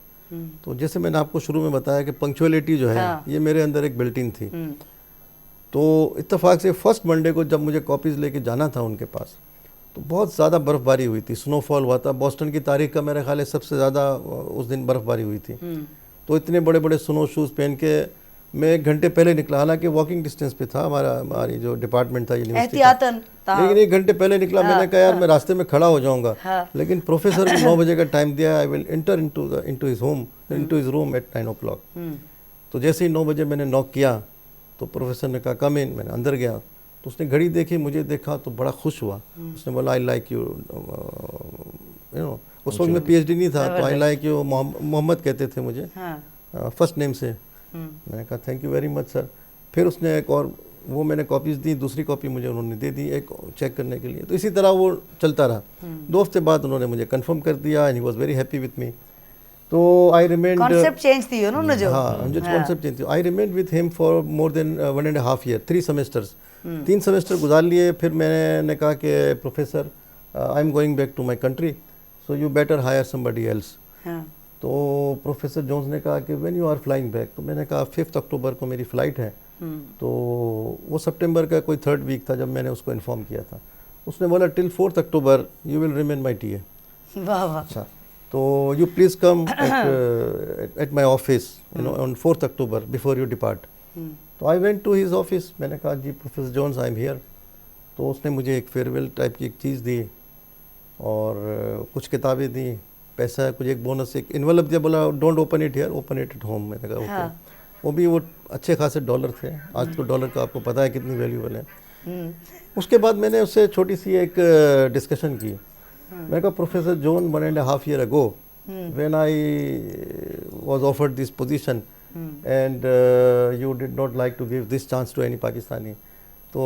तो जैसे मैंने आपको शुरू में बताया कि पंक्चुअलिटी जो है ये मेरे अंदर एक बिल्ट इन थी। तो इत्तेफाक से फर्स्ट मंडे को जब मुझे कॉपीज़ लेके जाना था उनके पास, तो बहुत ज़्यादा बर्फ़बारी हुई थी, स्नोफॉल हुआ था। बॉस्टन की तारीख का मेरा ख्याल है सबसे ज़्यादा उस दिन बर्फ़बारी हुई थी। तो इतने बड़े बड़े स्नो शूज़ पहन के मैं 1 घंटे पहले निकला, हालांकि वॉकिंग डिस्टेंस पे था हमारी जो डिपार्टमेंट था यूनिवर्सिटी का, लेकिन 1 घंटे पहले निकला। मैंने कहा यार मैं रास्ते में खड़ा हो जाऊंगा, लेकिन प्रोफेसर को 9 बजे का टाइम दिया, I will enter into his room at 9 o'clock। तो जैसे ही 9 बजे मैंने नॉक किया तो प्रोफेसर ने कहा कम इन। मैंने अंदर गया तो उसने घड़ी देखी, मुझे देखा तो बड़ा खुश हुआ। उसने बोला आई लाइक यू, उस वक्त मैं PhD नहीं था, तो आई लाइक यू, मोहम्मद कहते थे मुझे फर्स्ट नेम से। मैंने कहा thank U very much sir. फिर उसने एक और वो मैंने कॉपीज़ दी, दूसरी कॉपी मुझे उन्होंने दे दी एक चेक करने के लिए। तो इसी तरह वो चलता रहा। 2 हफ्ते बाद उन्होंने मुझे कंफर्म कर दिया and he was very happy with me. तो आई रिमेंड, कॉन्सेप्ट चेंज थी ना जो, हाँ जो कॉन्सेप्ट चेंज थी। I remained with him for more than 1.5 year, 3 semesters, 3 semester गुजार लिए। फिर मैंने कहा कि professor I am going back to my country, so you better hire somebody else. तो प्रोफेसर जोन्स ने कहा कि when you are flying back, तो मैंने कहा 5 अक्टूबर को मेरी फ़्लाइट है। तो वो सितंबर का कोई 3rd वीक था जब मैंने उसको इन्फॉर्म किया था। उसने बोला till 4th October you will remain my TA। वाह वाह। अच्छा, तो you please come at my office on 4th October before you depart. तो I went to his office. मैंने कहा जी professor Jones I am here. तो उसने मुझे एक फेयरवेल टाइप की एक चीज़ दी और कुछ किताबें दी, पैसा, कुछ एक बोनस, एक इन्वेलप दिया। बोला don't open it here, open it at home. मैंने कहा ओके। वो भी वो अच्छे खासे डॉलर थे। आज तो डॉलर का आपको पता है कितनी वैल्यूबल है। उसके बाद मैंने उससे छोटी सी एक डिस्कशन की। मैंने कहा professor zone 1.5 year ago when I was offered this position and you did not like to give this chance to any Pakistani। तो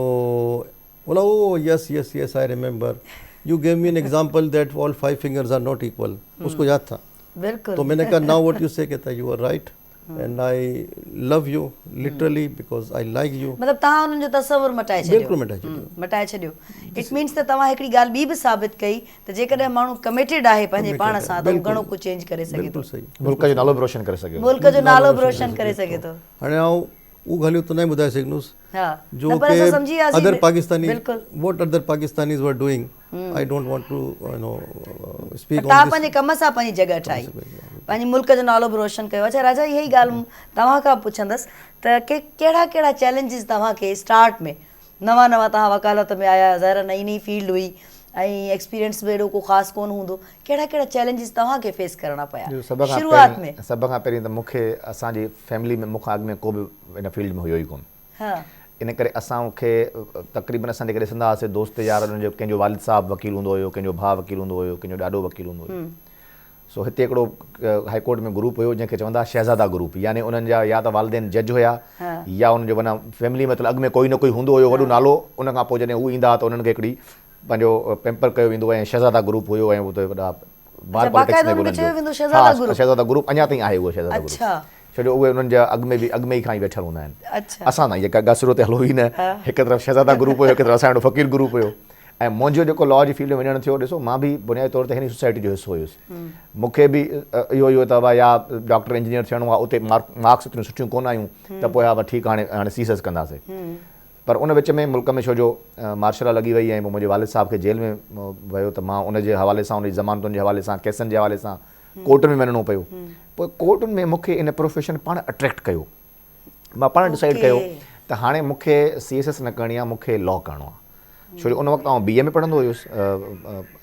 बोला ओ yes I remember, you gave me an example that all 5 fingers are not equal। उसको याद था बिल्कुल। तो मैंने कहा now what you say, कहता you are right and I love you literally because I like you। मतलब तव्हां उन्हनि जो तसवुर मटाए छॾियो। बिल्कुलु मटाए छॾियो। इट मीन्स त तव्हां हिकिड़ी ॻाल्हि ॿी बि साबित कई त जेकॾहिं माण्हू कमिटेड आहे पंहिंजे पाण सां त घणो कुझु चेंज करे सघे थो। बिल्कुलु सही, मुल्क जो नालो बि रोशन करे सघे, मुल्क जो नालो बि रोशन करे सघे थो। हाणे आउं उहो ॻाल्हियूं त न ॿुधाए सघंदुसि जो न, पर असां सम्झी कि वियासीं। अदर पाकिस्तानी बिल्कुलु। what other Pakistanis were doing, I don't want to speak on तव्हां this। पंहिंजे कम सां पंहिंजी जॻह ठाही, पंहिंजे मुल्क जो नालो बि रोशन कयो। अच्छा राजा, इहा ई ॻाल्हि तव्हां खां पुछंदसि त के कहिड़ा कहिड़ा चैलेंजिस तव्हांखे स्टार्ट में, नवां तव्हां वकालत में आया, ज़ाहिर नई नई फील्ड हुई ऐं एक्सपीरियंस बि एॾो को ख़ासि कोन हूंदो, कहिड़ा कहिड़ा चैलेंजिस तव्हांखे फेस करणा पिया शुरूआत में? सभ खां पहिरीं त मूंखे असांजी फैमिली में मूंखां अॻु में को बि हिन फील्ड में हुयो ई कोन। इन करे असांखे तक़रीबन असां जेके ॾिसंदा हुआसीं दोस्त यार, उन्हनि जो कंहिंजो वालिद साहब वकील हूंदो हुयो, कंहिंजो भाउ वकील हूंदो हुयो, कंहिंजो ॾाॾो वकील हूंदो हुयो। सो हिते हिकिड़ो हाई कोर्ट में ग्रुप हुयो जंहिंखे चवंदा शहज़ादा ग्रुप, यानी उन्हनि जा या त वालिदेन जज हुया या उन्हनि जो माना फैमिली मतिलबु अॻु में कोई न कोई हूंदो हुयो वॾो नालो। उन खां पोइ जॾहिं उहे ईंदा त उन्हनि खे हिकिड़ी पंहिंजो पेम्पर कयो वेंदो ऐं शहज़ादा ग्रुप हुयो ऐं उते वॾा बार पॉलिटिक्स में उन्हनि जो शहज़ादा ग्रुप अञा ताईं आहे उहो शहज़ादा ग्रुप। छो उहे उन्हनि जा अॻु में ई खां ई वेठल हूंदा आहिनि। असां ताईं जेका ॻाल्हि शुरू ते हलो ई न, हिकु तरफ़ शहज़ादा ग्रुप हुयो, हिकु तरफ़ असांजो फ़क़ीर ग्रुप हुयो। ऐं मुंहिंजो जेको लॉ जी फील्ड में वञणु थियो, ॾिसो मां बि बुनियादी तौर ते हिन सोसाइटी जो हिसो हुयुसि। मूंखे बि इहो अथव या डॉक्टर इंजीनियर थियणो आहे, उते मार्क्स एतिरियूं सुठियूं कोन आयूं त पोइ हा ठीकु हाणे सीसस कंदासीं। पर उन विच में मुल्क में छो जो मार्शल लॉ लॻी वई ऐं मुंहिंजे वालिद साहब खे जेल में वियो त मां उनजे हवाले सां, उनजी ज़मानतुनि जे हवाले सां, केसनि जे हवाले सां कोर्ट में वञिणो पियो। पोइ कोर्टुनि में मूंखे इन प्रोफेशन पाण अट्रैक्ट कयो। मां पाण डिसाइड कयो त हाणे मूंखे CSS न करणी आहे, मूंखे लॉ करिणो आहे। छो जो उन वक़्तु आउं BA में पढ़ंदो हुयुसि,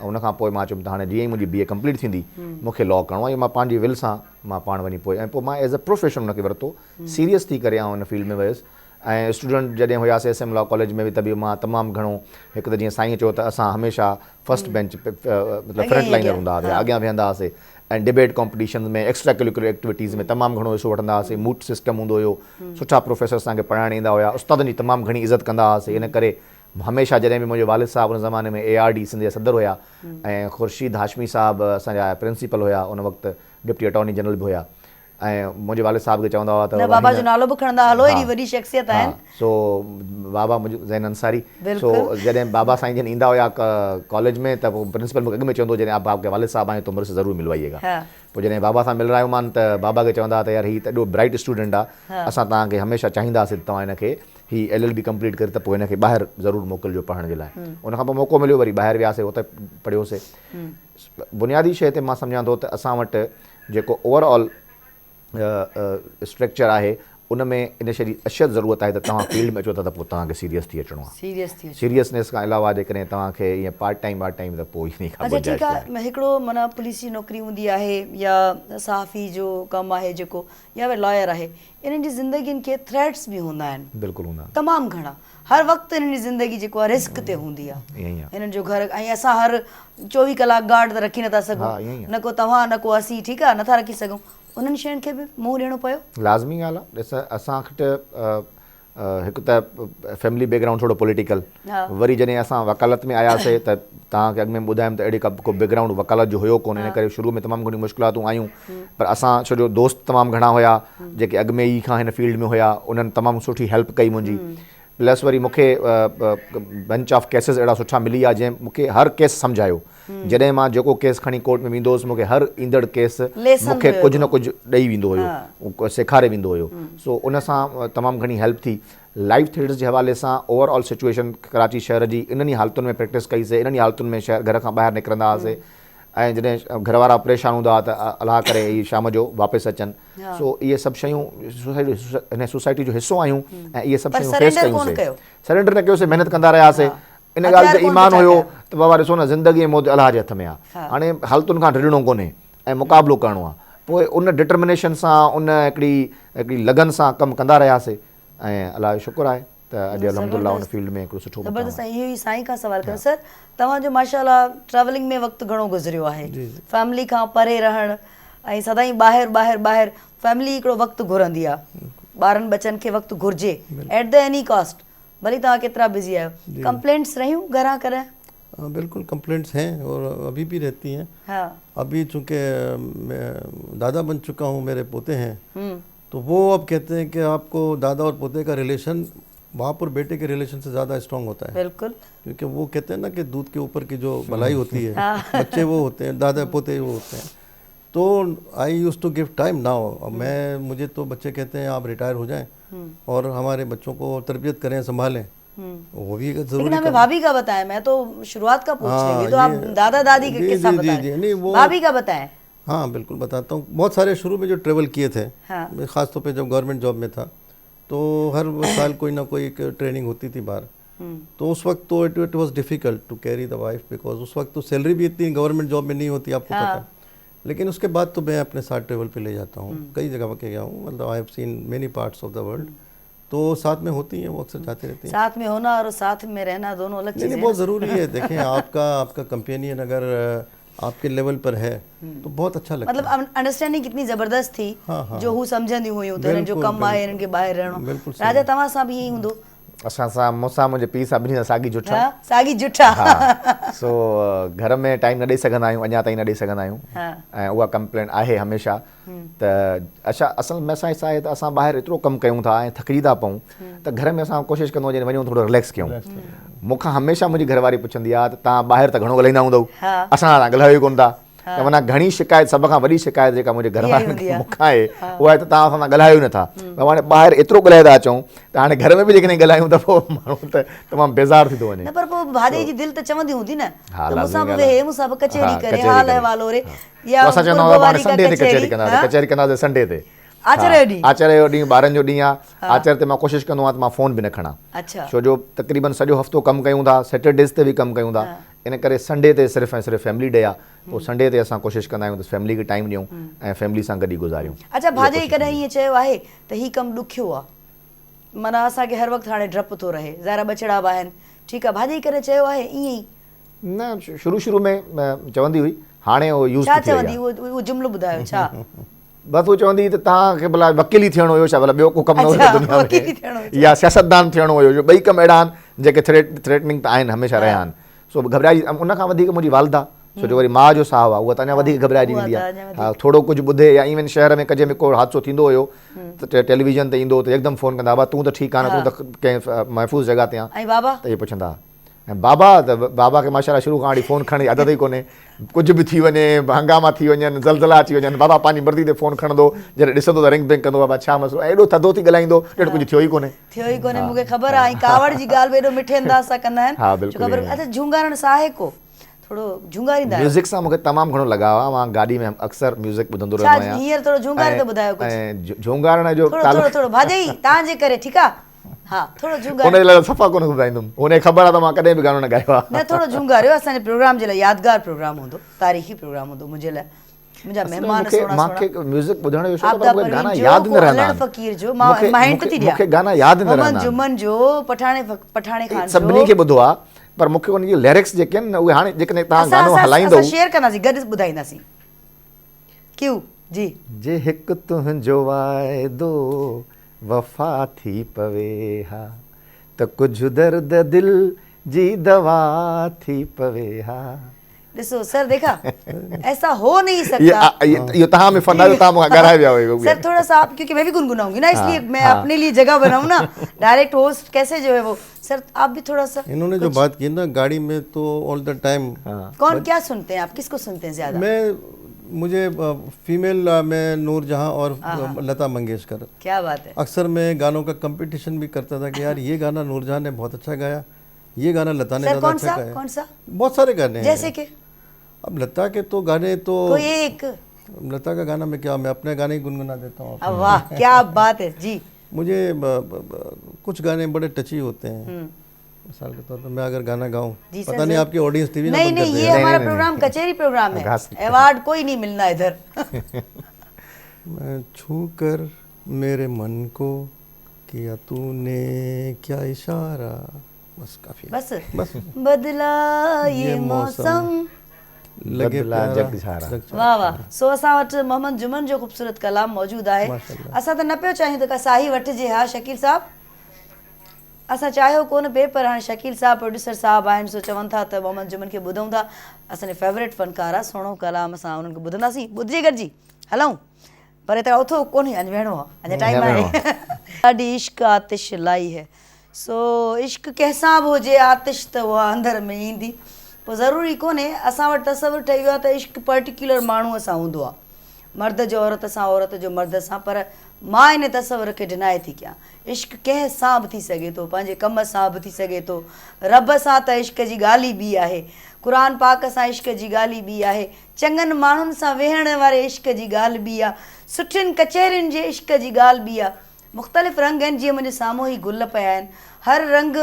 उनखां पोइ मां चयुमि त हाणे जीअं ई मुंहिंजी BA कंप्लीट थींदी मूंखे लॉ करिणो आहे। मां पंहिंजी विल सां मां पाण वञी पोइ ऐं पोइ मां एज़ अ प्रोफेशन उनखे वरितो, सीरियस थी करे आउं हुन फील्ड में वियुसि ऐं स्टूडेंट जॾहिं हुयासीं SM लॉ कॉलेज में बि त बि मां तमामु घणो हिकु त जीअं साईं चयो त असां हमेशह फर्स्ट बेंच मतिलबु फ्रंट लाइनर हूंदा हुआसीं, अॻियां वेहंदा हुआसीं ऐं डिबेट कॉम्पिटिशन में एक्स्ट्रा करिकुलर एक्टिविटीज़ में तमामु घणो हिसो वठंदा हुआसीं। मूट सिस्टम हूंदो हुयो, सुठा प्रोफेसर असांखे पढ़ाइण ईंदा हुया, उस्तादनि जी तमामु घणी इज़त कंदा हुआसीं। इन करे हमेशह जॾहिं बि मुंहिंजे वालिद साहिबु उन ज़माने में ARD सिंध जा सदर हुया ऐं ख़ुर्शीद हाशमी साहिबु असांजा प्रिंसिपल हुया, उन वक़्तु डिप्टी अटॉर्नी जनरल बि हुया, ऐं मुंहिंजे वालिद साहिब खे चवंदा हुआ त बाबा जो नालो बि खणंदा हलो, एॾी वॾी शख़्सियत आहिनि। सो बाबा मुंहिंजो ज़ैन अंसारी। सो जॾहिं बाबा साईं जन ईंदा हुया कॉलेज में त पोइ प्रिंसिपल मूंखे अॻु में चवंदो जॾहिं आप आपके वालिद साहब आए तो मेरे से ज़रूर मिलवाइएगा। पोइ जॾहिं बाबा सां मिल रहियो मान त बाबा खे चवंदा त यार हीअ त एॾो ब्राइट स्टूडेंट आहे, असां तव्हांखे हमेशह चाहींदासीं तव्हां हिनखे ही LLB कंप्लीट करे त पोइ हिनखे ॿाहिरि ज़रूरु मोकिलिजो पढ़ण जे लाइ। उनखां पोइ मौक़ो मिलियो, वरी ॿाहिरि वियासीं, हुते पढ़ियोसीं। बुनियादी शइ ते मां सम्झां थो त असां वटि जेको ओवरऑल स्ट्रक्चर आहे उन में इन शइ जी अशद ज़रूरत आहे त तव्हां फील्ड में अचो था त पोइ तव्हांखे सीरियस थी अचिणो आहे। सीरियसनेस खां अलावा जेकॾहिं तव्हांखे ईअं पार्ट टाइम त पोइ इन खां अच्छा ठीकु आहे, हिकिड़ो माना पुलिस जी नौकिरी हूंदी आहे या सहाफ़ी जो कमु आहे जेको, या लॉयर आहे, इन्हनि जी ज़िंदगियुनि खे थ्रेट्स बि हूंदा आहिनि, बिल्कुलु हूंदा आहिनि, तमामु घणा। हर वक़्तु हिननि जी ज़िंदगी जेको आहे रिस्क ते हूंदी आहे, हिननि जो घर, ऐं असां हर 24 कलाक गार्ड त रखी नथा सघूं, न को तव्हां न को असीं, ठीकु आहे, नथा रखी सघूं। उन्हनि शयुनि खे बि मुंहुं ॾियणो पियो। लाज़मी ॻाल्हि आहे। ॾिस असां वटि हिकु त फैमिली बैकग्राउंड थोरो पॉलिटिकल, वरी जॾहिं असां वकालत में आयासीं त तव्हांखे अॻु में ॿुधायमि त अहिड़ी को बैकग्राउंड वकालत जो हुयो कोन, इन करे शुरू में तमामु घणी मुश्किलातूं आयूं, पर असां छो जो दोस्त तमामु घणा हुया जेके अॻु में ई खां हिन फील्ड में हुया, उन्हनि तमामु सुठी हेल्प कई मुंहिंजी। प्लस वरी मूंखे बंच ऑफ केसिस अहिड़ा सुठा मिली विया जंहिं मूंखे हर केस सम्झायो। जॾहिं मां जेको केस खणी कोर्ट में वेंदो हुउसि, मूंखे हर ईंदड़ केस मूंखे कुझु न कुझु ॾेई वेंदो हुयो, सेखारे वेंदो हुयो। सो उन सां तमामु घणी हेल्प थी। लाइव थिएटर्स जे हवाले सां ओवरऑल सिचुएशन कराची शहर जी इन्हनि हालतुनि में प्रैक्टिस कईसीं, इन्हनि हालतुनि में शहर घर खां ॿाहिरि निकिरंदा हुआसीं, ऐं जॾहिं घर वारा परेशान हूंदा हुआ त अलाह करे ई शाम जो वापसि अचनि। सो इहे सभु शयूं हिन सोसाइटी जो हिसो आहियूं ऐं इहे सभु शयूं फेस कयूंसीं। सरेंडर न कयोसीं, महिनत कंदा रहियासीं। इन ॻाल्हि ते ईमान हुयो त बाबा ॾिसो न, ज़िंदगी ऐं मौत अलाह जे हथ में आहे, हाणे हालतुनि खां डिॼणो कोन्हे ऐं मुक़ाबिलो करिणो आहे। पोइ उन डिटर्मिनेशन सां, उन हिकिड़ी लगन सां कमु कंदा रहियासीं ऐं अलाह जो शुक्र आहे त अॼु अल्हम्दुलिल्लाह उन फील्ड में हिकिड़ो सुठो ज़बरदस्त। इहो ई साईं खां सवाल कयो सर, तव्हांजो माशाअल्लाह ट्रैवलिंग में वक़्तु घणो गुज़रियो आहे, फैमिली खां परे रहणु ऐं सदाईं ॿाहिरि फैमिली हिकिड़ो वक़्तु घुरंदी आहे, ॿारनि बचनि खे वक़्तु घुरिजे एट द एनी कॉस्ट, भली तव्हां केतिरा बिज़ी आहियो। कंप्लेंट्स रहियूं घरां करें? बिल्कुल कंप्लेंट्स हैं और अभी भी रहती हैं। अभी चूँकि मैं दादा बन चुका हूँ, मेरे पोते हैं, तो वो अब कहते हैं कि आपको दादा और पोते का रिलेशन बाप और बेटे के रिलेशन से ज़्यादा स्ट्रॉन्ग होता है। बिल्कुल, क्योंकि वो कहते हैं ना कि दूध के ऊपर की जो मलाई होती है, बच्चे वो होते हैं, दादा पोते वो होते हैं। तो I use to give time now. मुझे तो बच्चे कहते हैं आप रिटायर हो जाएं और हमारे बच्चों को तरबियत करें, संभालें, वो भी जरूरी। लेकिन हमें भाभी का बताएं, मैं तो शुरुआत का पूछ रही हूँ, तो आप दादा दादी का किस्सा बताएं, भाभी का बताएं। हाँ बिल्कुल बताता हूँ। बहुत सारे शुरू में जो ट्रेवल किए थे, ख़ासतौर पे जब गवर्नमेंट जॉब में था, तो हर साल कोई ना कोई एक ट्रेनिंग होती थी बाहर, तो उस वक्त तो it was difficult to carry the wife, because उस वक्त तो सैलरी भी इतनी गवर्नमेंट जॉब में नहीं होती, आपको पता है। लेकिन उसके बाद तो मैं अपने साथ ट्रेवल पे ले जाता हूँ, कई जगह पे गया हूँ, मतलब I have seen many parts of the world, तो साथ में होती हैं, वो अक्सर जाते रहती हैं। साथ में होना और साथ में रहना दोनों अलग चीज़ें हैं। बहुत ज़रूरी है। देखें आपका कंपेनियन अगर आपके लेवल पर है तो बहुत अच्छा लगता है। मतलब अंडरस्टैंडिंग कितनी ज़बरदस्त थी, जो हू सम्झंदी हुयूं त हिननि जो कमु आहे, हिननि खे ॿाहिरि रहणो। राजा तव्हां सां बि ईअं हूंदो? असां सां, मूंसां, मुंहिंजे पीउ सां, ॿिन्ही सां साॻी जुठा। सो घर में टाइम न ॾेई सघंदा आहियूं, अञा ताईं न ॾेई सघंदा आहियूं, ऐं उहा कंप्लेंट आहे हमेशह त असल में असां छा आहे त असां ॿाहिरि एतिरो कमु कयूं था ऐं थकिजी था पऊं, त घर में असां कोशिशि कंदो आहियूं वञूं थोरो रिलैक्स कयूं। मूंखां हमेशह मुंहिंजी घरवारी पुछंदी आहे त तव्हां ॿाहिरि त घणो ॻाल्हाईंदा हूंदव, असां तव्हां ॻाल्हायो ई कोन था। त माना घणी शिकायत, सभ खां वॾी शिकायत जेका मुंहिंजे घर वारनि खे मूंखां आहे, उहा आहे त तव्हां असां सां ॻाल्हायो ई नथा। हाणे ॿाहिरि एतिरो ॻाल्हाए था अचूं त हाणे घर में बि जेकॾहिं ॻाल्हायूं त पोइ माण्हू त तमामु बेज़ार थी थो वञे। पर पोइ भाॼी जी दिलि त चवंदी हूंदी न, मूंसां बि वेहे, मूंसां बि कचहरी करे, हाल अहिवाल ओरे, या असां चवंदा हुआ संडे ते कचहरी कंदासीं, कचहरी कंदासीं संडे ते, आचार्य जो ॾींहुं, ॿारनि जो ॾींहुं आहे, आचार्य ते मां कोशिशि कंदो आहियां त मां फ़ोन बि न खणां, छो जो तक़रीबन सॼो हफ़्तो कमु कयूं था, सैटरडेज़ ते बि कमु कयूं था, इन करे संडे ते सिर्फ़ु ऐं सिर्फ़ु फैमिली डे आहे, पोइ संडे ते असां कोशिशि कंदा आहियूं त फैमिली खे टाइम ॾियूं ऐं फैमिली सां गॾु ई गुज़ारियूं। अच्छा भाॼी कॾहिं ईअं चयो आहे त हीउ कमु ॾुखियो आहे, माना असांखे हर वक़्तु हाणे डपु थो रहे, ज़ाहिर बछड़ा बि आहिनि, ठीकु आहे, भाॼी करे चयो आहे ईअं ई। न शुरू में चवंदी हुई, हाणे उहो यूज़ छा चवंदी, उहो जुमिलो ॿुधायो छा? बस वो चवंदी त तव्हांखे भला वकील ई थियणो हुयो छा, भला ॿियो को कमु न हुयो दुनिया वकील ई थियणो में, या सियासतदान थियणो हुयो, जो ॿई कम अहिड़ा आहिनि जेके थ्रेटनिंग त आहिनि, हमेशह रहिया आहिनि। सो घबराइजी, उन खां वधीक मुंहिंजी वालदा, छो जो वरी माउ जो साहु आहे, उहा त अञा वधीक घबराइजी वेंदी आहे। हा, थोरो कुझु ॿुधे, या इवन शहर में कजे में को हादसो थींदो हुयो त टेलीविजन ते ईंदो त एकदम फ़ोन कंदा, बाबा तूं त ठीकु आहे न, तूं त कंहिं महफ़ूज़ जॻह ते आहे, ऐं बाबा त इहे पुछंदा। ऐं बाबा खे माशाल्लाह शुरू खां वठी फ़ोन खणण जी आदत ई कोन्हे, कुझु बि थी वञे, हंगामा थी वञनि, ज़लज़ला अची वञनि, बाबा पंहिंजी मर्ज़ी ते फ़ोन खणंदो, जॾहिं ॾिसंदो त रिंग बिंग कंदो, बाबा छा मसलो, एॾो थधो थी ॻाल्हाईंदो, ॼण कुझु थियो ई कोन्हे। थियो ई कोन्हे, मूंखे ख़बर आहे। ऐं कावड़ जी ॻाल्हि बि एॾो मिठे अंदाज़ सां कंदा आहिनि। हा, बिल्कुलु ख़बर। अच्छा, झूंगारण सां आहे को थोरो झूंगारींदा आहियो? म्यूज़िक सां मूंखे तमामु घणो लॻाव आहे, मां गाॾी में अक्सर म्यूज़िक ॿुधंदो छा रहंदो आहियां। हींअर थोरो झूंगारे त ॿुधायो कुझु? ऐं झूंगारण जो थोरो भाॼई तव्हांजे करे, ठीकु आहे? हा, थोरो झूंगार। उनजे लाइ सफ़ा कोन ॿुधाईंदुमि, हुनखे ख़बर आहे त मां कॾहिं बि गानो न ॻायो आहे। न, थोरो झूंगारियो, असांजे प्रोग्राम जे लाइ यादगार प्रोग्राम हूंदो, तारीख़ी प्रोग्राम हूंदो मुंहिंजे लाइ। मुंहिंजा महिमान सुहिणा मूंखे म्यूज़िक ॿुधण जो शौक़ु आपदा आहे, मूंखे गाना परवीन यादि न जो, रहंदा अल्हड़ फ़कीर जो, मां हिंट थी ॾियां, मूंखे गाना यादि न रहंदा मोहम्मद जुमन जो, पठाणे खान जो, सभिनी खे ॿुधो आहे, पर मूंखे उनजी लिरिक्स जेके आहिनि न, उहे हाणे जेकॾहिं तव्हां गानो हलाईंदो, असां शेयर कंदासीं, गॾु ॿुधाईंदासीं। क्यों जी? जे हिकु तुंहिंजो वाइदो वफ़ा थी पवे हा, त कुझु दर्द दिल जी दवा थी पवे हा। ॾिसो सर, देखा ऐसा हो नहीं सकता। ये तहाँ में फंदा जो तहाँ गराए भी आओगे सर थोड़ा सा आप, क्योंकि मैं भी गुनगुनाऊंगी ना, इसलिए मैं अपने लिए जगह बनाऊं ना, डायरेक्ट होस्ट कैसे जो है वो। सर आप भी थोड़ा सा। इन्होंने जो बात की ना गाड़ी में, तो ऑल द टाइम कौन क्या सुनते हैं आप, किसको सुनते हैं ज्यादा? मुझे फीमेल में नूरजहां और लता मंगेशकर। क्या बात है। अक्सर मैं गानों का कंपटीशन भी करता था कि यार ये गाना नूरजहां ने बहुत अच्छा गाया, ये गाना लता ने ज़्यादा अच्छा गाया। कौन सा? बहुत सारे गाने हैं। जैसे कि अब लता के तो गाने तो कोई एक लता का गाना मैं क्या, मैं अपने गाने ही गुनगुना देता हूँ। वाह क्या बात है जी। मुझे कुछ गाने बड़े टची होते हैं, मिसाल के तौर पर मैं अगर गाना गाऊं, पता नहीं आपकी ऑडियंस टीवी नहीं नहीं, ये हमारा प्रोग्राम कचेरी प्रोग्राम है, अवार्ड कोई नहीं मिलना इधर। मैं छू कर मेरे मन को किया तूने क्या इशारा, बस काफी, बस बस बदला ये मौसम लगे वाह वाह। सो असां वटि मोहम्मद जुमन जो ख़ूबसूरत कलाम मौजूद आहे। असां त न पियो चाहियूं त का साही वठिजे, हा शकील साहब, असां चाहियो कोन पे, पर हाणे शकील साहब प्रोड्यूसर साहब आहिनि, सो चवनि था त मोहम्मद जुमन खे ॿुधूं था, असांजे फेवरेट फ़नकार आहे, सुहिणो कलाम, असां उन्हनि खे ॿुधंदासीं, ॿुधिजे गॾिजी हलूं, पर हिते उथो कोन्हे, अञु वेहणो आहे, अञा टाइम आहे। ॾाढी इश्क आतिश लाई है, सो इश्क कंहिंसां बि हुजे आतिश त उहा अंदरि में ईंदी, पोइ ज़रूरी कोन्हे, असां वटि तसवुरु ठही वियो आहे त इश्क पर्टिकुलर माण्हूअ सां हूंदो आहे, मर्द जो औरत सां, औरत जो मर्द सां, पर मां इन तसवुर खे डिनाए थी कयां, इश्क कंहिं सां बि थी सघे थो, पंहिंजे कम सां बि थी सघे थो, रब सां त इश्क जी ॻाल्हि ई ॿी आहे, क़ुर पाक सां इश्क जी ॻाल्हि ई ॿी आहे, चङनि माण्हुनि सां वेहण वारे इश्क जी ॻाल्हि ॿी आहे, सुठियुनि कचहरियुनि जे इश्क जी ॻाल्हि ॿी आहे, मुख़्तलिफ़ रंग आहिनि, जीअं मुंहिंजे साम्हूं ई गुल पिया आहिनि, हर रंग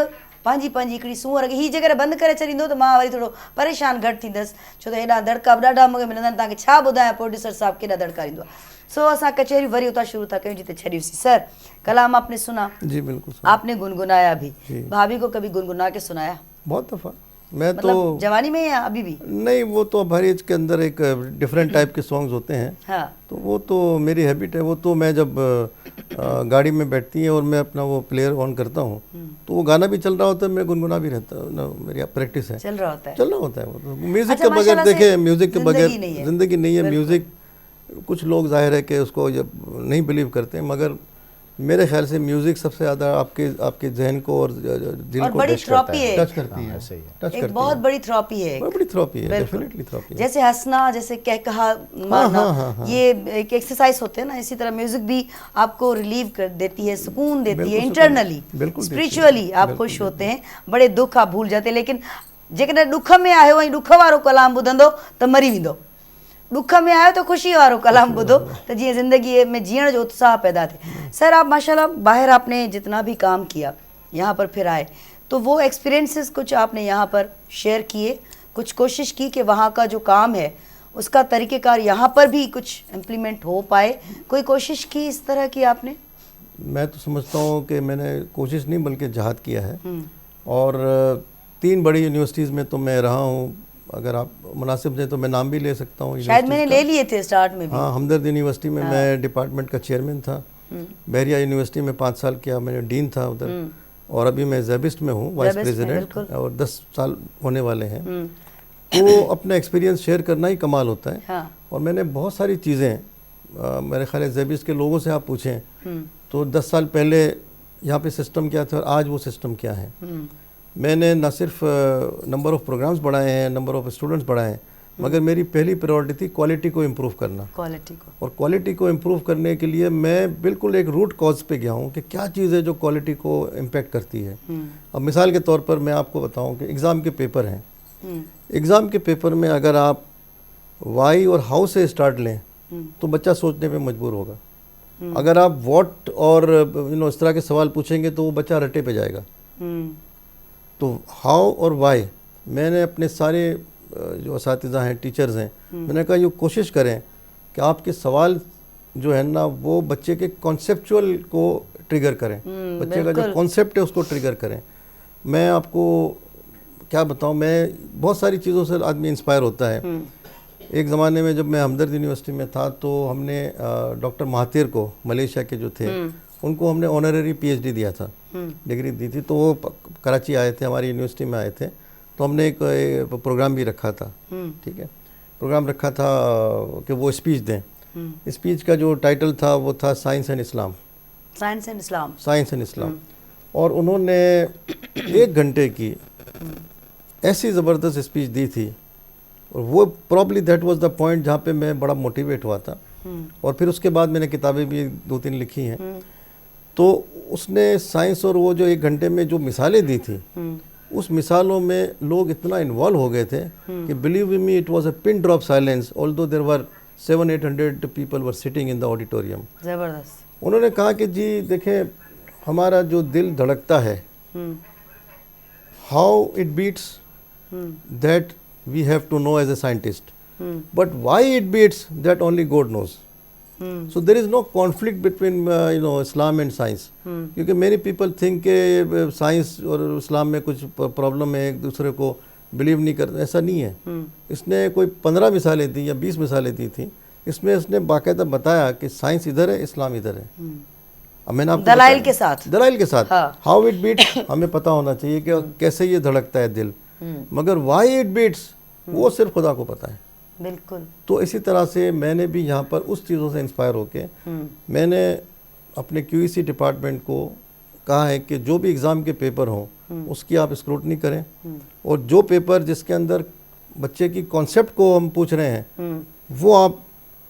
पंहिंजी पंहिंजी हिकिड़ी सूंहं रखी, हीअ जेकर बंदि करे छॾींदो त मां वरी थोरो परेशान घटि थींदसि, छो त हेॾा दड़का बि ॾाढा मूंखे मिलंदा आहिनि, तव्हांखे छा ॿुधायां प्रोड्यूसर साहब केॾा दड़का ॾींदो आहे। सो असां कचहरी वरी उतां शुरू था कयूं जिते छॾियोसीं। सर कलाम आपने सुना? जी बिल्कुल, आपने गुनगुनाया भी, भाभी को कभी गुनगुना के सुनाया? बहुत दफ़ा। मैं मतलब तो जवानी में या अभी भी? नहीं, वो तो हर एज के अंदर एक डिफरेंट टाइप के सॉन्ग्स होते हैं। हाँ। तो वो तो मेरी हैबिट है, वो तो मैं जब गाड़ी में बैठती है और मैं अपना वो प्लेयर ऑन करता हूँ, तो वो गाना भी चल रहा होता है, मैं गुनगुना भी रहता हूँ, मेरी प्रैक्टिस है, चल रहा होता है, चल रहा होता है। वो तो म्यूज़िक के बगैर, देखे म्यूज़िक के बगैर ज़िंदगी नहीं है। म्यूज़िक कुछ लोग जाहिर है कि उसको नहीं बिलीव करते हैं, मगर मेरे ख्याल से म्यूजिक सबसे ज़्यादा आपके जहन को और दिल को टच करती है, टच करती है, एक बहुत बड़ी थेरेपी है, बड़ी थेरेपी है, डेफिनेटली थेरेपी है। जैसे हंसना, जैसे कह कहा मारना, ये एक एक्सरसाइज होते हैं ना, इसी तरह म्यूजिक भी आपको रिलीव कर देती है, सुकून देती है, इंटरनली स्पिरिचुअली आप खुश होते हैं, बड़े दुख आप भूल जाते हैं। लेकिन जेकॾहिं दुख में आयो ऐं दुख वारो कलाम ॿुधंदो त मरी वेंदो, दुख में आयो तो खुशी वारो कलाम ॿुधो तो जीअं ज़िंदगी में जीण जो उत्साह पैदा थे। सर आप माशाल्लाह बाहर आपने जितना भी काम किया, यहाँ पर फिर आए, तो वो एक्सपीरियंसेस कुछ आपने यहाँ पर शेयर किए, कुछ कोशिश की कि वहाँ का जो काम है उसका तरीक़ेकार यहाँ पर भी कुछ इम्प्लीमेंट हो पाए, कोई कोशिश की इस तरह की आपने? मैं तो समझता हूँ कि मैंने कोशिश नहीं बल्कि जहाद किया है। और 3 बड़ी यूनिवर्सिटीज़ में तो मैं रहा हूँ, अगर आप मुनासिब दें तो मैं नाम भी ले सकता हूँ। शायद मैंने ले लिए थे स्टार्ट में भी। हाँ, हमदर्द यूनिवर्सिटी में मैं डिपार्टमेंट का चेयरमैन था। बहरिया यूनिवर्सिटी में 5 साल किया, मैंने डीन था उधर। और अभी मैं ज़ैबिस्ट में हूँ, वाइस प्रेसिडेंट, और 10 साल होने वाले हैं। तो अपना एक्सपीरियंस शेयर करना ही कमाल होता है। हाँ। और मैंने बहुत सारी चीज़ें, मेरे ख्याल है ज़ैबिस्ट के लोगों से आप पूछें तो 10 साल पहले यहाँ पे सिस्टम क्या था और आज वो सिस्टम क्या है। मैंने न सिर्फ नंबर ऑफ़ प्रोग्राम्स बढ़ाए हैं, नंबर ऑफ़ स्टूडेंट्स बढ़ाए हैं, मगर मेरी पहली प्रायोरिटी थी क्वालिटी को इम्प्रूव करना। क्वालिटी को, और क्वालिटी को इम्प्रूव करने के लिए मैं बिल्कुल एक रूट कॉज पे गया हूँ कि क्या चीज़ है जो क्वालिटी को इम्पेक्ट करती है। अब मिसाल के तौर पर मैं आपको बताऊँ कि एग्ज़ाम के पेपर हैं। एग्ज़ाम के पेपर में अगर आप वाई और हाउ से स्टार्ट लें तो बच्चा सोचने पे मजबूर होगा। अगर आप व्हाट और इस तरह के सवाल पूछेंगे तो वो बच्चा रटे पे जाएगा। तो हाउ और वाई, मैंने अपने सारे जो असातिज़ा हैं, टीचर्स हैं, मैंने कहा ये कोशिश करें कि आपके सवाल जो है ना वो बच्चे के कॉन्सेप्चुअल को ट्रिगर करें, बच्चे का जो कॉन्सेप्ट है उसको ट्रिगर करें। मैं आपको क्या बताऊं, मैं बहुत सारी चीज़ों से आदमी इंस्पायर होता है। एक ज़माने में जब मैं हमदर्द यूनिवर्सिटी में था तो हमने डॉक्टर महातिर को, मलेशिया के जो थे, उनको हमने ऑनररी पीएचडी दिया था, डिग्री दी थी। तो वो कराची आए थे, हमारी यूनिवर्सिटी में आए थे, तो हमने एक प्रोग्राम भी रखा था। ठीक है, प्रोग्राम रखा था कि वो स्पीच दें। स्पीच का जो टाइटल था वो था science and Islam. Science and Islam, science and Islam. और उन्होंने 1 घंटे की ऐसी ज़बरदस्त स्पीच दी थी, और वो probably that was the point जहाँ पे मैं बड़ा मोटिवेट हुआ था। और फिर उसके बाद मैंने किताबें भी 2-3 लिखी हैं। तो उसने साइंस और वो जो 1 घंटे में जो मिसालें दी थी, उस मिसालों में लोग इतना इन्वॉल्व हो गए थे कि believe me it was a pin drop silence although there were 700-800 people were sitting in the auditorium. जबरदस्त। उन्होंने कहा कि जी देखें, हमारा जो दिल धड़कता है, how it beats that we have to know as a scientist, but why it beats that only God knows. So there is no conflict between Islam and science, क्योंकि many people think कि science और इस्लाम में कुछ problem है, एक दूसरे को believe नहीं करते, ऐसा नहीं है। इसने कोई 15 मिसालें दी या 20 मिसालें दी थी, इसमें इसने बाकायदा बताया कि साइंस इधर है, इस्लाम इधर है। अब मैंने आपको दलाइल के साथ, दलाइल के साथ हाउ इट बीट्स हमें पता होना चाहिए कि कैसे ये धड़कता है दिल, मगर वाई इट बीट्स वो सिर्फ खुदा को पता है। बिल्कुल। तो इसी तरह से मैंने भी यहाँ पर उस चीज़ों से इंस्पायर होके मैंने अपने क्यूईसी डिपार्टमेंट को कहा है कि जो भी एग्ज़ाम के पेपर हों उसकी आप स्क्रूटनी करें, और जो पेपर जिसके अंदर बच्चे की कॉन्सेप्ट को हम पूछ रहे हैं वो आप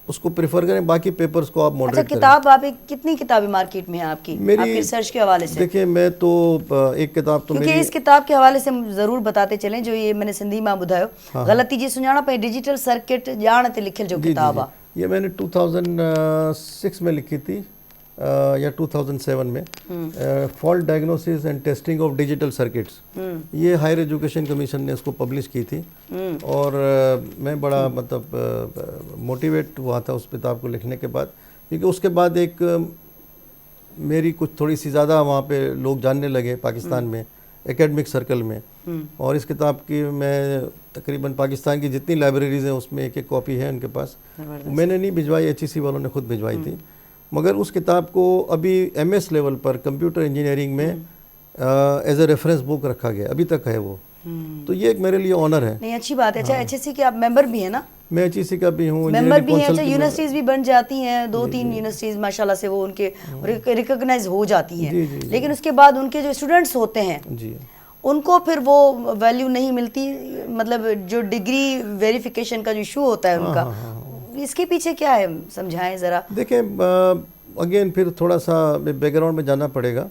उसको प्रेफर करें, बाकी पेपर्स को आप मॉडरेट करें। किताब आप कितनी किताबें मार्केट में हैं आपकी रिसर्च के हवाले से? देखिए, मैं तो एक किताब तो क्योंकि इस किताब के हवाले से हम ज़रूर बताते चलें, जो ये मैंने सिंधी में बुधायो, गलती जी सुञाणा पे डिजिटल सर्किट ॼाण ते लिखियल जो किताब आहे, ये मैंने 2006 में लिखी थी या 2007 में, fault diagnosis and testing of digital circuits. ये हायर एजुकेशन कमीशन ने इसको पब्लिश की थी, और मैं बड़ा मतलब मोटिवेट हुआ था उस किताब को लिखने के बाद, क्योंकि उसके बाद एक मेरी कुछ थोड़ी सी ज़्यादा वहाँ पे लोग जानने लगे पाकिस्तान में, एकेडमिक सर्कल में। और इस किताब की मैं तकरीबन पाकिस्तान की जितनी लाइब्रेरीज़ हैं उसमें एक कॉपी है उनके पास। मैंने नहीं भिजवाई, HEC वालों ने खुद भिजवाई थी, मगर उस किताब को अभी MS लेवल पर कंप्यूटर इंजीनियरिंग में एज ए रेफरेंस बुक रखा गया, अभी तक है वो। तो ये एक मेरे लिए ऑनर है। नहीं, अच्छी बात है। अच्छा, HEC के आप मेंबर भी हैं ना? मैं HEC का भी हूँ, मेंबर भी हैं। अच्छा, यूनिवर्सिटीज़ भी बन जाती हैं, 2-3 यूनिवर्सिटीज़ माशाल्लाह से वो उनके रिकॉग्नाइज हो जाती हैं, लेकिन उसके बाद उनके जो स्टूडेंट्स होते हैं जी, उनको फिर वो वैल्यू नहीं मिलती, मतलब जो डिग्री वेरिफिकेशन का जो इशू होता है उनका, इसके पीछे क्या है, समझाएं ज़रा। देखें, अगेन फिर थोड़ा सा बैकग्राउंड में जाना पड़ेगा।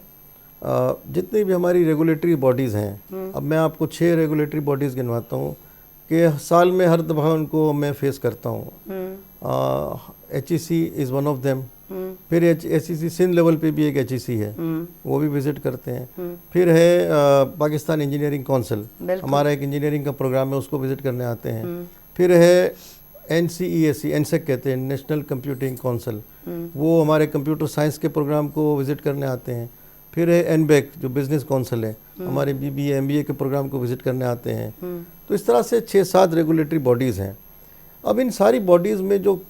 जितनी भी हमारी रेगुलेटरी बॉडीज़ हैं, अब मैं आपको 6 रेगुलेटरी बॉडीज़ गिनवाता हूँ कि साल में हर दफ़ा उनको मैं फेस करता हूँ। HEC is one of them. फिर HEC सिंध लेवल पे भी एक HEC है, वो भी विज़िट करते हैं। फिर है पाकिस्तान इंजीनियरिंग काउंसिल, हमारा एक इंजीनियरिंग का प्रोग्राम है, उसको विज़िट करने आते हैं। फिर है NCESC एनसेक कहते हैं, नेशनल कंप्यूटिंग काउंसिल, वो हमारे कंप्यूटर साइंस के प्रोग्राम को विज़िट करने आते हैं। फिर है NBAC जो बिज़नेस काउंसिल है, हमारे BBA MBA के प्रोग्राम को विज़िट करने आते हैं। तो इस तरह से 6-7 रेगुलेटरी बॉडीज़ हैं। अब इन सारी बॉडीज़ में जो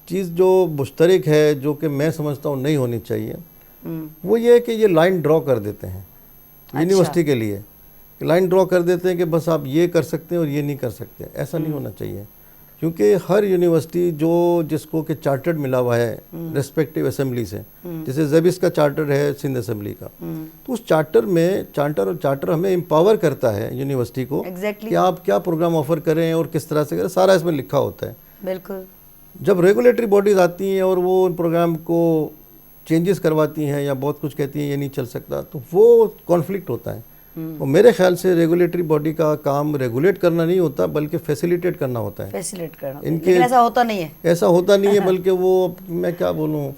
चीज़ जो मुश्तरक है, जो कि मैं समझता हूँ नहीं होनी चाहिए, वो ये है कि ये लाइन ड्रॉ कर देते हैं यूनिवर्सिटी के लिए, लाइन ड्रॉ कर देते हैं कि बस आप ये कर सकते हैं और ये नहीं कर सकते। ऐसा नहीं होना चाहिए, क्योंकि हर यूनिवर्सिटी जो जिसको कि चार्टर्ड मिला हुआ है रेस्पेक्टिव असेंबली से, जैसे जेबिस का चार्टर है सिंध असेंबली का, तो उस चार्टर में चार्टर हमें एम्पावर करता है यूनिवर्सिटी को कि आप क्या प्रोग्राम ऑफर करें और किस तरह से करें, सारा इसमें लिखा होता है। बिल्कुल। जब रेगुलेटरी बॉडीज आती हैं और वो उन प्रोग्राम को चेंजेस करवाती हैं या बहुत कुछ कहती हैं ये नहीं चल सकता, तो वो कॉन्फ्लिक्ट होता है। और मेरे ख्याल से रेगुलेटरी बॉडी का काम रेगुलेट करना नहीं होता, बल्कि फैसिलिटेट करना होता है। फैसिलिटेट करना, इनके लेकिन ऐसा होता नहीं है। ऐसा होता नहीं है, बल्कि वो मैं क्या बोलूँ,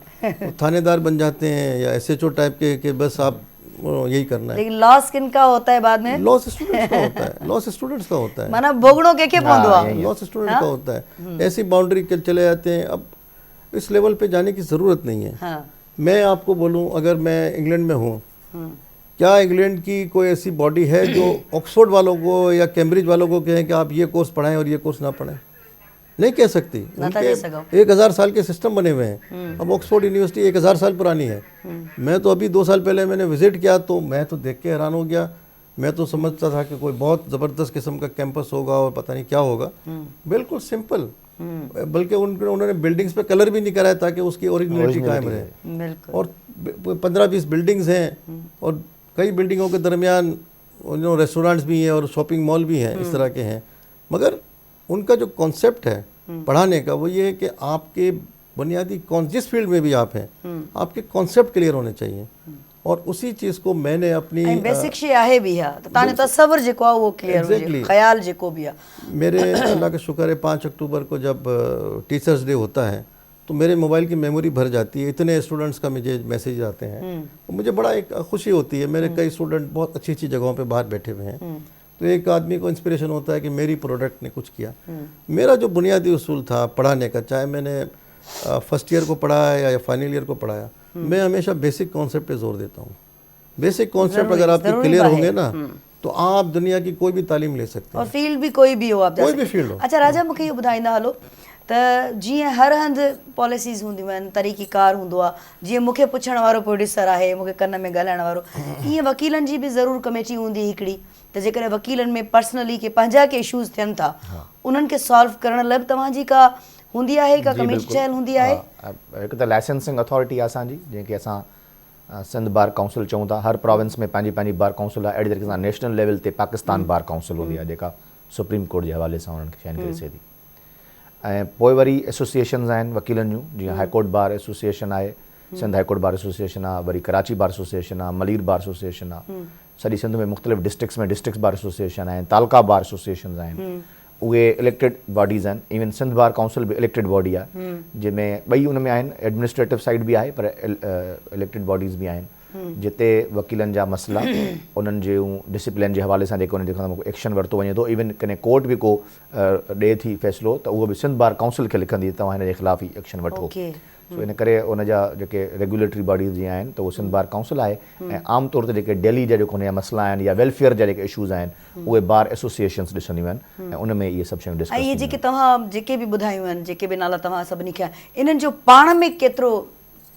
थानेदार बन जाते हैं या SHO टाइप के कि बस आप यही करना है। लेकिन लॉस किनका होता है बाद में? लॉस स्टूडेंट्स का होता है, लॉस स्टूडेंट्स का होता है, माना भोगड़ों के पौंदवा, लॉस स्टूडेंट का होता है। ऐसी बाउंड्री के चले जाते हैं। अब इस लेवल पे जाने की ज़रूरत नहीं है। मैं आपको बोलूँ, अगर मैं इंग्लैंड में हूँ, क्या इंग्लैंड की कोई ऐसी बॉडी है जो ऑक्सफोर्ड वालों को या कैम्ब्रिज वालों को कहें कि आप ये कोर्स पढ़ाएं और ये कोर्स ना पढ़ाएं? नहीं कह सकती। उनके 1000 साल के सिस्टम बने हुए हैं। अब ऑक्सफोर्ड यूनिवर्सिटी 1000 साल पुरानी है। मैं तो अभी 2 साल पहले मैंने विजिट किया, तो मैं तो देख के हैरान हो गया। मैं तो समझता था कि कोई बहुत ज़बरदस्त किस्म का कैंपस होगा और पता नहीं क्या होगा। बिल्कुल सिंपल, बल्कि उन्होंने बिल्डिंग्स पे कलर भी नहीं कराया ताकि उसकी ओरिजिनलिटी कायम रहे। और 15-20 बिल्डिंग्स हैं और कई बिल्डिंगों के दरमियान रेस्टोरेंट्स भी हैं और शॉपिंग मॉल भी हैं, इस तरह के हैं। मगर उनका जो कॉन्सेप्ट है पढ़ाने का, वो ये है कि आपके बुनियादी जिस फील्ड में भी आप हैं, आपके कॉन्सेप्ट क्लियर होने चाहिए। और उसी चीज़ को मैंने अपनी बेसिक शे आहे भी है, तो ताने तसव्वुर जेको आहे वो क्लियर हुजे, ख्याल जेको भी है। मेरे अल्लाह का शुक्र है 5 अक्टूबर को जब टीचर्स डे होता है, तो मेरे मोबाइल की मेमोरी भर जाती है। इतने स्टूडेंट्स का मुझे मैसेज आते हैं, तो मुझे बड़ा एक खुशी होती है। मेरे कई स्टूडेंट बहुत अच्छी अच्छी जगहों पे बाहर बैठे हुए हैं, तो एक आदमी को इंस्पिरेशन होता है कि मेरी प्रोडक्ट ने कुछ किया। मेरा जो बुनियादी उसूल था पढ़ाने का, चाहे मैंने फर्स्ट ईयर को पढ़ाया या फाइनल ईयर को पढ़ाया, मैं हमेशा बेसिक कॉन्सेप्ट पे जोर देता हूँ। बेसिक कॉन्सेप्ट अगर आपके क्लियर होंगे ना, तो आप दुनिया की कोई भी तालीम ले सकते हैं, और फील्ड भी कोई भी हो, आप कोई भी फील्ड हो। अच्छा राजा, मूंखे इहो ॿुधाईंदा हलो त जीअं हर हंधि पॉलिसीज़ हूंदियूं आहिनि, तरीक़ीकार हूंदो आहे। जीअं मूंखे पुछण वारो प्रोड्यूसर आहे, मूंखे कन में ॻाल्हाइण वारो, ईअं वकीलनि जी बि ज़रूरु कमेटी हूंदी हिकिड़ी, त जेकॾहिं वकीलनि में पर्सनली के पंहिंजा के इशूज़ थियनि था, उन्हनि खे सॉल्व करण लाइ बि तव्हांजी का हूंदी आहे, का कमेटी ठहियल हूंदी आहे? हिकु त लाइसेंसिंग अथॉरिटी आहे असांजी, जंहिंखे असां सिंध बार काउंसिल चऊं था। हर प्रोविंस में पंहिंजी पंहिंजी बार काउंसिल आहे। अहिड़ी तरीक़े सां नेशनल लेवल ते पाकिस्तान बार काउंसिल हूंदी आहे, जेका सुप्रीम कोर्ट जे हवाले सां उन्हनि खे चयन करे सघे थी। ऐं पोइ वरी एसोसिएशन्स आहिनि वकीलनि जूं, जीअं हाई कोर्ट बार एसोसिएशन आहे, Sindh high court bar association आहे, वरी कराची बार एसोसिएशन आहे, मलीर बार एसोसिएशन आहे। सॼी सिंध में मुख़्तलिफ़ डिस्ट्रिक्ट्स में डिस्ट्रिक्ट बार एसोसिएशन आहिनि, तालका बार एसोसिएशन्स आहिनि। उहे इलेक्टेड बॉडीज़ आहिनि। इवन सिंध बार काउंसिल बि इलेक्टेड बॉडी आहे, जंहिंमें ॿई उन में आहिनि, एडमिनिस्ट्रेटिव साइड बि आहे पर इलेक्टेड बॉडीज़ बि आहिनि, जिते वकीलनि जा मसइला उन्हनि जूं डिसिप्लिन जे हवाले सां जेको उन्हनि जे एक्शन वरितो वञे थो। इवन कॾहिं कोर्ट बि को ॾिए थी फ़ैसिलो, त उहो बि सिंध बार काउंसिल खे लिखंदी तव्हां हिन जे ख़िलाफ़ ई एक्शन वठो। सो इन करे उन जा जेके रेगुलेटरी बॉडीज़ जीअं आहिनि, त उहो सिंध बार काउंसिल आहे। ऐं आमतौर ते जेके डेली जा जेको हुन जा मसइला आहिनि या वेलफेयर जा जेके इशूज़ आहिनि, उहे बार एसोसिएशन्स ॾिसंदियूं आहिनि ऐं उन में इहे सभु शयूं डिस्कस। ऐं इहे जेके तव्हां जेके बि ॿुधायूं आहिनि, जेके बि नाला तव्हां सभिनी खे, इन्हनि जो पाण में केतिरो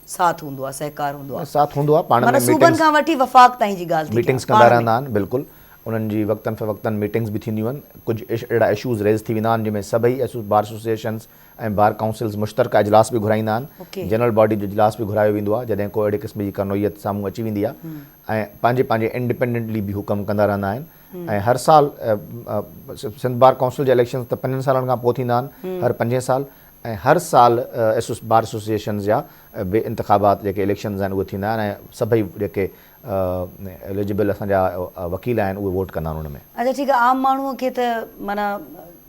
साथ हूंदो आहे, सहकार हूंदो आहे? साथ हूंदो आहे पाण में। सूबनि खां वठी वफ़ाक़ ताईं जी ॻाल्हि, मीटिंग्स कंदा रहंदा आहिनि। बिल्कुलु उन्हनि जी वक़्तनि फ़वक़्तनि मीटिंग्स बि थींदियूं आहिनि। कुझु अहिड़ा इशूज़ रेज़ थी वेंदा आहिनि जंहिंमें सभई बार एसोसिएशन्स ऐं बार काउंसिल्स मुश्तरका इजलास बि घुराईंदा आहिनि। जनरल बॉडी जो इजलास बि घुरायो वेंदो आहे जॾहिं को अहिड़े क़िस्म जी का नोयत साम्हूं अची वेंदी आहे। ऐं पंहिंजे पंहिंजे इंडिपेंडेंटली बि हुकम कंदा रहंदा आहिनि। ऐं हर साल सिंध बार काउंसिल जा इलेक्शन्स त 5 सालनि खां पोइ थींदा आहिनि, हर 5 साल। ऐं हर साल बार एसोसिएशन्स जा बे इंतिखाबात जेके इलेक्शन्स आहिनि उहे थींदा आहिनि, ऐं सभई जेके एलिजिबल असांजा वकील आहिनि उहे वोट कंदा आहिनि उन में। अच्छा ठीकु आहे। आम माण्हूअ खे त माना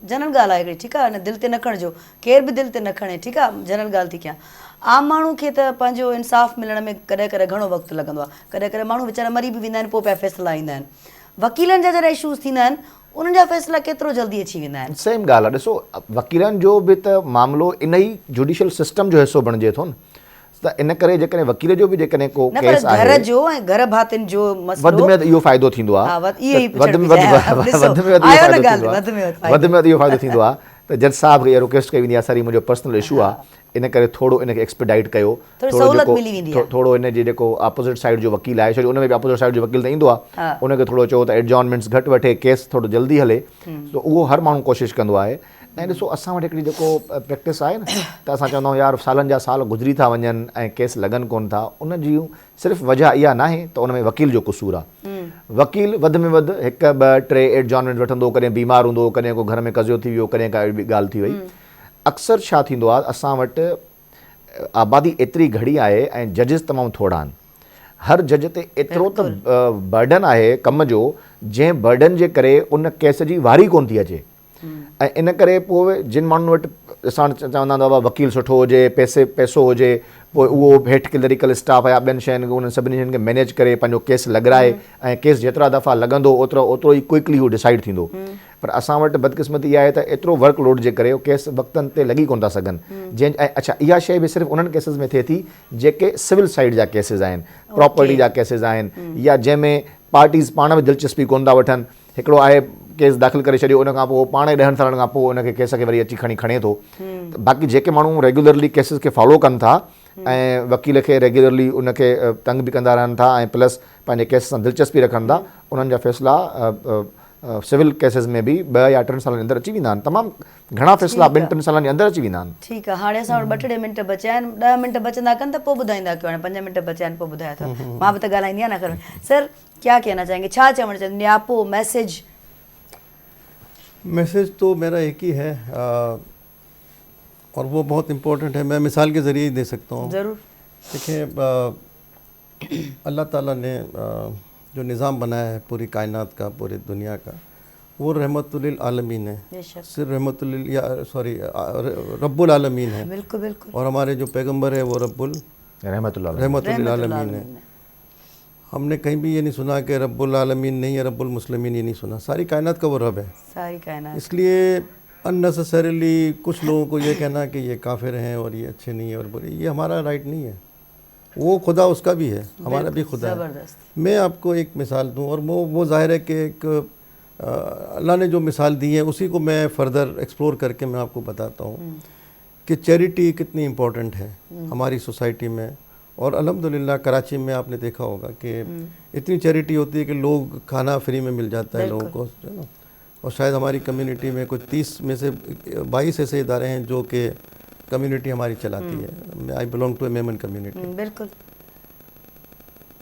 जनरल ॻाल्हि आहे हिकिड़ी, ठीकु आहे, दिलि ते न खणिजो, केर बि दिलि ते न खणे, ठीकु आहे, जनरल ॻाल्हि थी कयां। आम माण्हू खे त पंहिंजो इंसाफ़ मिलण में कॾहिं कॾहिं घणो वक़्तु लॻंदो आहे, कॾहिं कॾहिं माण्हू वीचारा मरी बि वेंदा आहिनि, पोइ पिया फ़ैसिला ईंदा आहिनि। वकीलनि जा जॾहिं इशूज़ थींदा आहिनि, उन्हनि जा फ़ैसिला केतिरो जल्दी अची वेंदा आहिनि? सेम ॻाल्हि आहे, ॾिसो वकीलनि जो बि त मामिलो इन ई जुडिशियल सिस्टम जो हिसो बणिजे थो न, त इन करे जेकॾहिं वकील जो बि जेकॾहिं को न पर केस आहे घर जो ऐं घर भातियुनि जो मसलो वधि में वधि इहो फ़ाइदो थींदो हा, आहे, इहो ई वधि में वधि वधि इहो फ़ाइदो थींदो आहे त जज साहब खे इहा रिक्वेस्ट कई वेंदी आहे, सर ही मुंहिंजो पर्सनल इशू आहे, इन करे थोरो इनखे एक्सपीडाइट कयो, थोरी सहूलियत मिली वेंदी आहे। थोरो इन जे जेको अपोज़िट साइड जो वकील आहे, छो उन में बि अपोज़िट साइड जो वकील त ईंदो आहे, उनखे थोरो चओ त एडजॉर्नमेंट्स घटि वठे, केस थोरो जल्दी हले, त उहो हर माण्हू कोशिशि कंदो आहे। ऐं ॾिसो असां वटि हिकिड़ी जेको प्रैक्टिस आहे न, त असां चवंदा आहियूं यार सालनि जा साल गुज़री था वञनि ऐं केस लॻनि कोन था, उन जूं सिर्फ़ु वजह इहा न आहे त उन में वकील जो क़सूरु आहे। वकील वधि में वधि 1-2-3 एडजॉर्नमेंट वठंदो, कॾहिं बीमार हूंदो, कॾहिं को घर में कज़ियो थी वियो, कॾहिं का ॿी ॻाल्हि थी वई। अक्सर छा थींदो आहे, असां वटि आबादी एतिरी घणी आहे ऐं जजिस तमामु थोरा आहिनि, हर जज ते एतिरो त बर्डन आहे कम जो, जंहिं बर्डन जे करे उन केस जी वारी कोन थी अचे। ऐं इन करे पोइ जिन माण्हुनि वटि असां चवंदा बाबा वकील सुठो हुजे, पैसो हुजे, पोइ उहो हेठि क्लरिकल स्टाफ या ॿियनि शयुनि खे उन्हनि सभिनी शयुनि खे मैनेज करे पंहिंजो केस लॻाए, ऐं केस जेतिरा दफ़ा लॻंदो ओतिरो ई क्विकली उहो डिसाइड थींदो। पर असां वटि बदकिस्मती इहा आहे त एतिरो वर्कलोड जे करे केस वक़्तनि ते लॻी कोन था सघनि। ऐं अच्छा इहा शइ बि सिर्फ़ु उन्हनि केसिस में थिए थी जेके सिविल साइड जा केसिस आहिनि, प्रॉपर्टी जा केसिस आहिनि, या जंहिंमें पार्टीज़ पाण में दिलचस्पी कोन था वठनि। हिकिड़ो आहे केस दाख़िल करे छॾियो, उन खां पोइ पाण ई 10 सालनि खां पोइ उनखे केस खे वरी अची खणे थो। बाक़ी जेके माण्हू रेगुलरली केसिस खे फॉलो कनि था ऐं वकील खे रेगुलरली उनखे तंग बि कंदा रहनि था ऐं प्लस पंहिंजे केस सां दिलचस्पी रखनि था, उन्हनि जा फ़ैसिला सिविल केसिस में बि 2 या 3 सालनि जे अंदरि अची वेंदा आहिनि। तमामु घणा फ़ैसिला 2-3 सालनि जे अंदरि अची वेंदा आहिनि। ठीकु आहे, हाणे असां वटि 2-3 मिंट बचिया आहिनि, 10 मिंट बचंदा कनि त पोइ ॿुधाईंदा कयो, हाणे 5 मिंट बचिया आहिनि पोइ ॿुधायो था, मां बि त ॻाल्हाईंदी आहियां न कर। सर क्या कहना चाहेंगे, छा चवणु चाहींदो, न्यापो मैसेज तो मेरा एक ही है, और वो बहुत इम्पोर्टेंट है, मैं मिसाल के ज़रिए ही दे सकता हूँ। ज़रूर। देखिए अल्लाह ताला ने जो निज़ाम बनाया है पूरी कायनात का, पूरी दुनिया का, वो रहमतुल आलमीन है, सिर्फ रब्बुल आलमीन है। बिल्कुल बिल्कुल। और हमारे जो पैगंबर है वो रहमतुल आलमीन है। हमने कहीं भी ये नहीं सुना कि रब्बुल आलमीन नहीं है, रब्बुल मुस्लिमीन, ये नहीं सुना। सारी कायनात का वो रब है, सारी कायनात। इसलिए अननेसेसरीली कुछ लोगों को ये कहना कि ये काफिर हैं और ये अच्छे नहीं है और बुरे, ये हमारा राइट नहीं है। वो खुदा उसका भी है, हमारा भी खुदा है। मैं आपको एक मिसाल दूं, और वो जाहिर है कि एक अल्लाह ने जो मिसाल दी है उसी को मैं फर्दर एक्सप्लोर करके मैं आपको बताता हूँ कि चैरिटी कितनी इम्पोर्टेंट है हमारी सोसाइटी में। और अल्हम्दुलिल्लाह कराची में आपने देखा होगा कि इतनी चैरिटी होती है कि लोग खाना फ्री में मिल जाता है लोगों को, है ना। और शायद हमारी कम्युनिटी में कुछ 30 में से 22 ऐसे इदारे हैं जो कि कम्युनिटी हमारी चलाती है। I belong to a Memon community. बिल्कुल।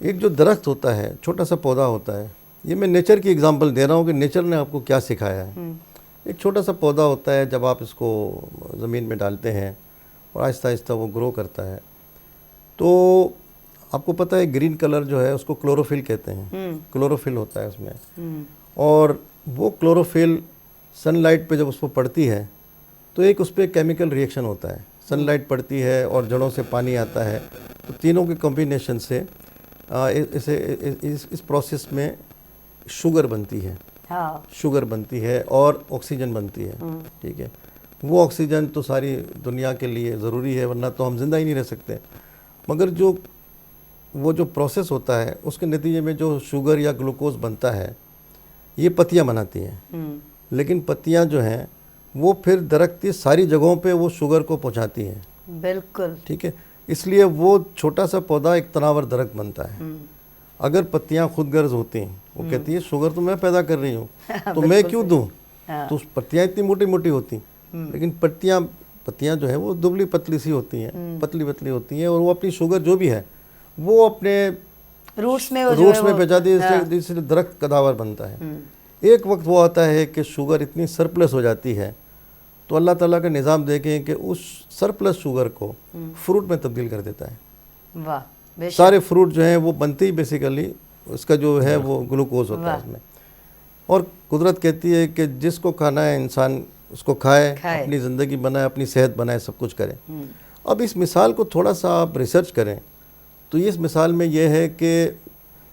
एक जो दरख्त होता है, छोटा सा पौधा होता है, ये मैं नेचर की एग्जांपल दे रहा हूँ कि नेचर ने आपको क्या सिखाया है। एक छोटा सा पौधा होता है, जब आप इसको ज़मीन में डालते हैं और आहिस्ता आहिस्ता वो ग्रो करता है, तो आपको पता है ग्रीन कलर जो है उसको क्लोरोफिल कहते हैं। क्लोरोफिल होता है उसमें, और वो क्लोरोफिल सनलाइट पे जब उसको पड़ती है तो एक उस पर केमिकल रिएक्शन होता है। सनलाइट पड़ती है और जड़ों से पानी आता है, तो तीनों के कॉम्बिनेशन से इस प्रोसेस में शुगर बनती है। हाँ। शुगर बनती है और ऑक्सीजन बनती है। ठीक है, वो ऑक्सीजन तो सारी दुनिया के लिए ज़रूरी है, वरना तो हम जिंदा ही नहीं रह सकते। मगर वो जो प्रोसेस होता है उसके नतीजे में जो शुगर या ग्लूकोज बनता है, ये पत्तियां बनाती हैं। लेकिन पत्तियां जो हैं वो फिर दरख्त की सारी जगहों पे वो शुगर को पहुंचाती हैं। बिल्कुल। ठीक है, इसलिए वो छोटा सा पौधा एक तनावर दरख्त बनता है। अगर पत्तियां खुद गर्ज होती हैं, वो कहती है शुगर तो मैं पैदा कर रही हूँ तो मैं क्यों दूँ। तो पत्तियां इतनी मोटी मोटी होती, लेकिन पत्तियां जो है वो दुबली पतली सी होती हैं, पतली पतली होती हैं, और वो अपनी शुगर जो भी है वो अपने रूट्स में पहुँचाती है, जिससे दरख्त कदावर बनता है। एक वक्त वो आता है कि शुगर इतनी सरप्लस हो जाती है, तो अल्लाह ताला का निज़ाम देखें कि उस सरप्लस शुगर को फ्रूट में तब्दील कर देता है। वाह। सारे फ्रूट जो हैं वो बनते ही बेसिकली उसका जो है वो ग्लूकोज होता है उसमें। और कुदरत कहती है कि जिसको खाना है इंसान उसको खाए, अपनी ज़िंदगी बनाए, अपनी सेहत बनाए, सब कुछ करे। अब इस मिसाल को थोड़ा सा आप रिसर्च करें तो इस मिसाल में ये है कि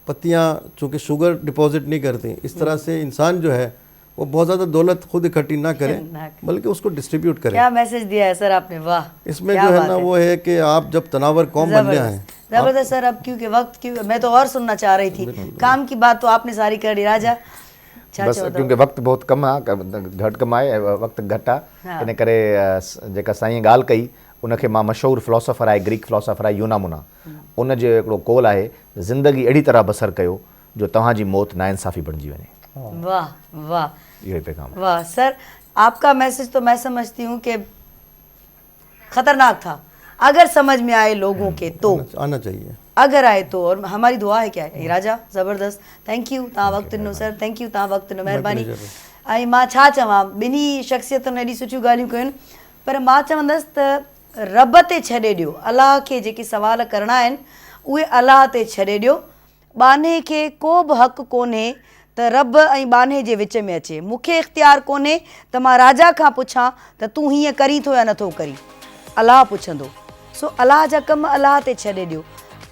पत्तियां चूँकि शुगर डिपॉजिट नहीं करती, इस तरह से इंसान जो है वो बहुत ज़्यादा दौलत खुद इकट्ठी ना करें, ना बल्कि उसको डिस्ट्रीब्यूट करें। क्या मैसेज दिया है सर आपने, वाह। इसमें क्या जो है बात ना वो है कि आप जब तनावर कौम बनने आए, जबरदस्त सर। अब क्योंकि वक्त की मैं तो और सुनना चाह रही थी, काम की बात तो आपने सारी कर दी। राजा छा बस चओ क्योंकि वक्त बहुत कम आहे, घटि कम आहे, वक्त घटि आहे, इन करे जेका साईं ॻाल्हि कई उनखे मां मशहूरु फिलोसोफर आहे, ग्रीक फिलोसोफर आहे यूनामुना, उन जो हिकिड़ो कौल आहे, ज़िंदगी अहिड़ी तरह बसर कयो जो तव्हांजी मौत नाइंसाफ़ी बणिजी वञे। वाह वाह इहो ई पैगाम। वाह सर, आपका मैसेज तो मैं समझती हूँ कि खतरनाक था, अगर समझ में आए लोगों के तो आना चाहिए, अगर आए तो। और हमारी दुआ है क्या है। राजा ज़बरदस्त, थैंक यू तव्हां वक़्तु ॾिनो सर, थैंक यू तव्हां वक़्तु ॾिनो, महिरबानी। ऐं मां छा चवां, ॿिन्ही शख़्सियतुनि एॾी सुठियूं ॻाल्हियूं कयूं, पर मां चवंदसि त रब ते छॾे ॾियो, अलाह खे जेके सवाल करणा आहिनि उहे अलाह ते छॾे ॾियो। बाने खे को बि हक़ु कोन्हे त रब ऐं बाने जे विच में अचे। मूंखे इख़्तियार कोन्हे त मां राजा खां पुछां त तूं हीअं करी थो या नथो करी, अलाह पुछंदो। सो अलाह जा कम अलाह ते छॾे ॾियो,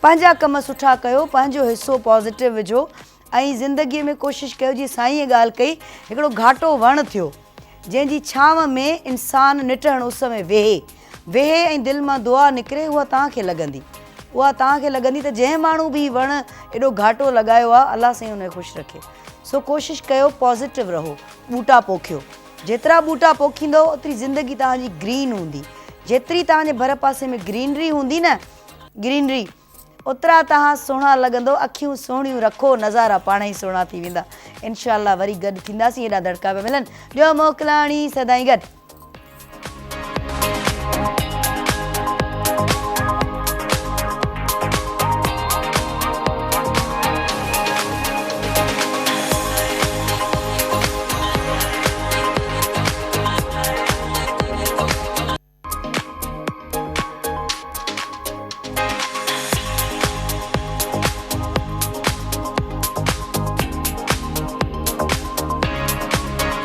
पंहिंजा कम सुठा कयो, पंहिंजो हिसो पॉज़िटिव विझो ऐं ज़िंदगीअ में कोशिशि कयो। जीअं साईं ॻाल्हि कई, हिकिड़ो घाटो वणु थियो जंहिंजी छांव में इंसानु निटण उस में वेहे ऐं दिलि मां दुआ निकिरे, उहा तव्हांखे लॻंदी, उहा तव्हांखे लॻंदी त जंहिं माण्हू बि वणु एॾो घाटो लॻायो आहे, अलाह साईं हुनखे ख़ुशि रखे। सो कोशिशि कयो, पॉज़िटिव रहो, ॿूटा पोखियो। जेतिरा ॿूटा पोखींदो ओतिरी ज़िंदगी तव्हांजी ग्रीन हूंदी। जेतिरी तव्हांजे भर पासे में ग्रीनरी हूंदी न, ग्रीनरी, ओतिरा तव्हां सुहिणा लॻंदो। अखियूं सुहिणियूं रखो, नज़ारा पाण ई सुहिणा थी वेंदा। इनशाअल्लाह वरी गॾु थींदासीं, हेॾा दड़का पिया मिलनि। ॾियो मोकिलाणी सदाईं गॾु।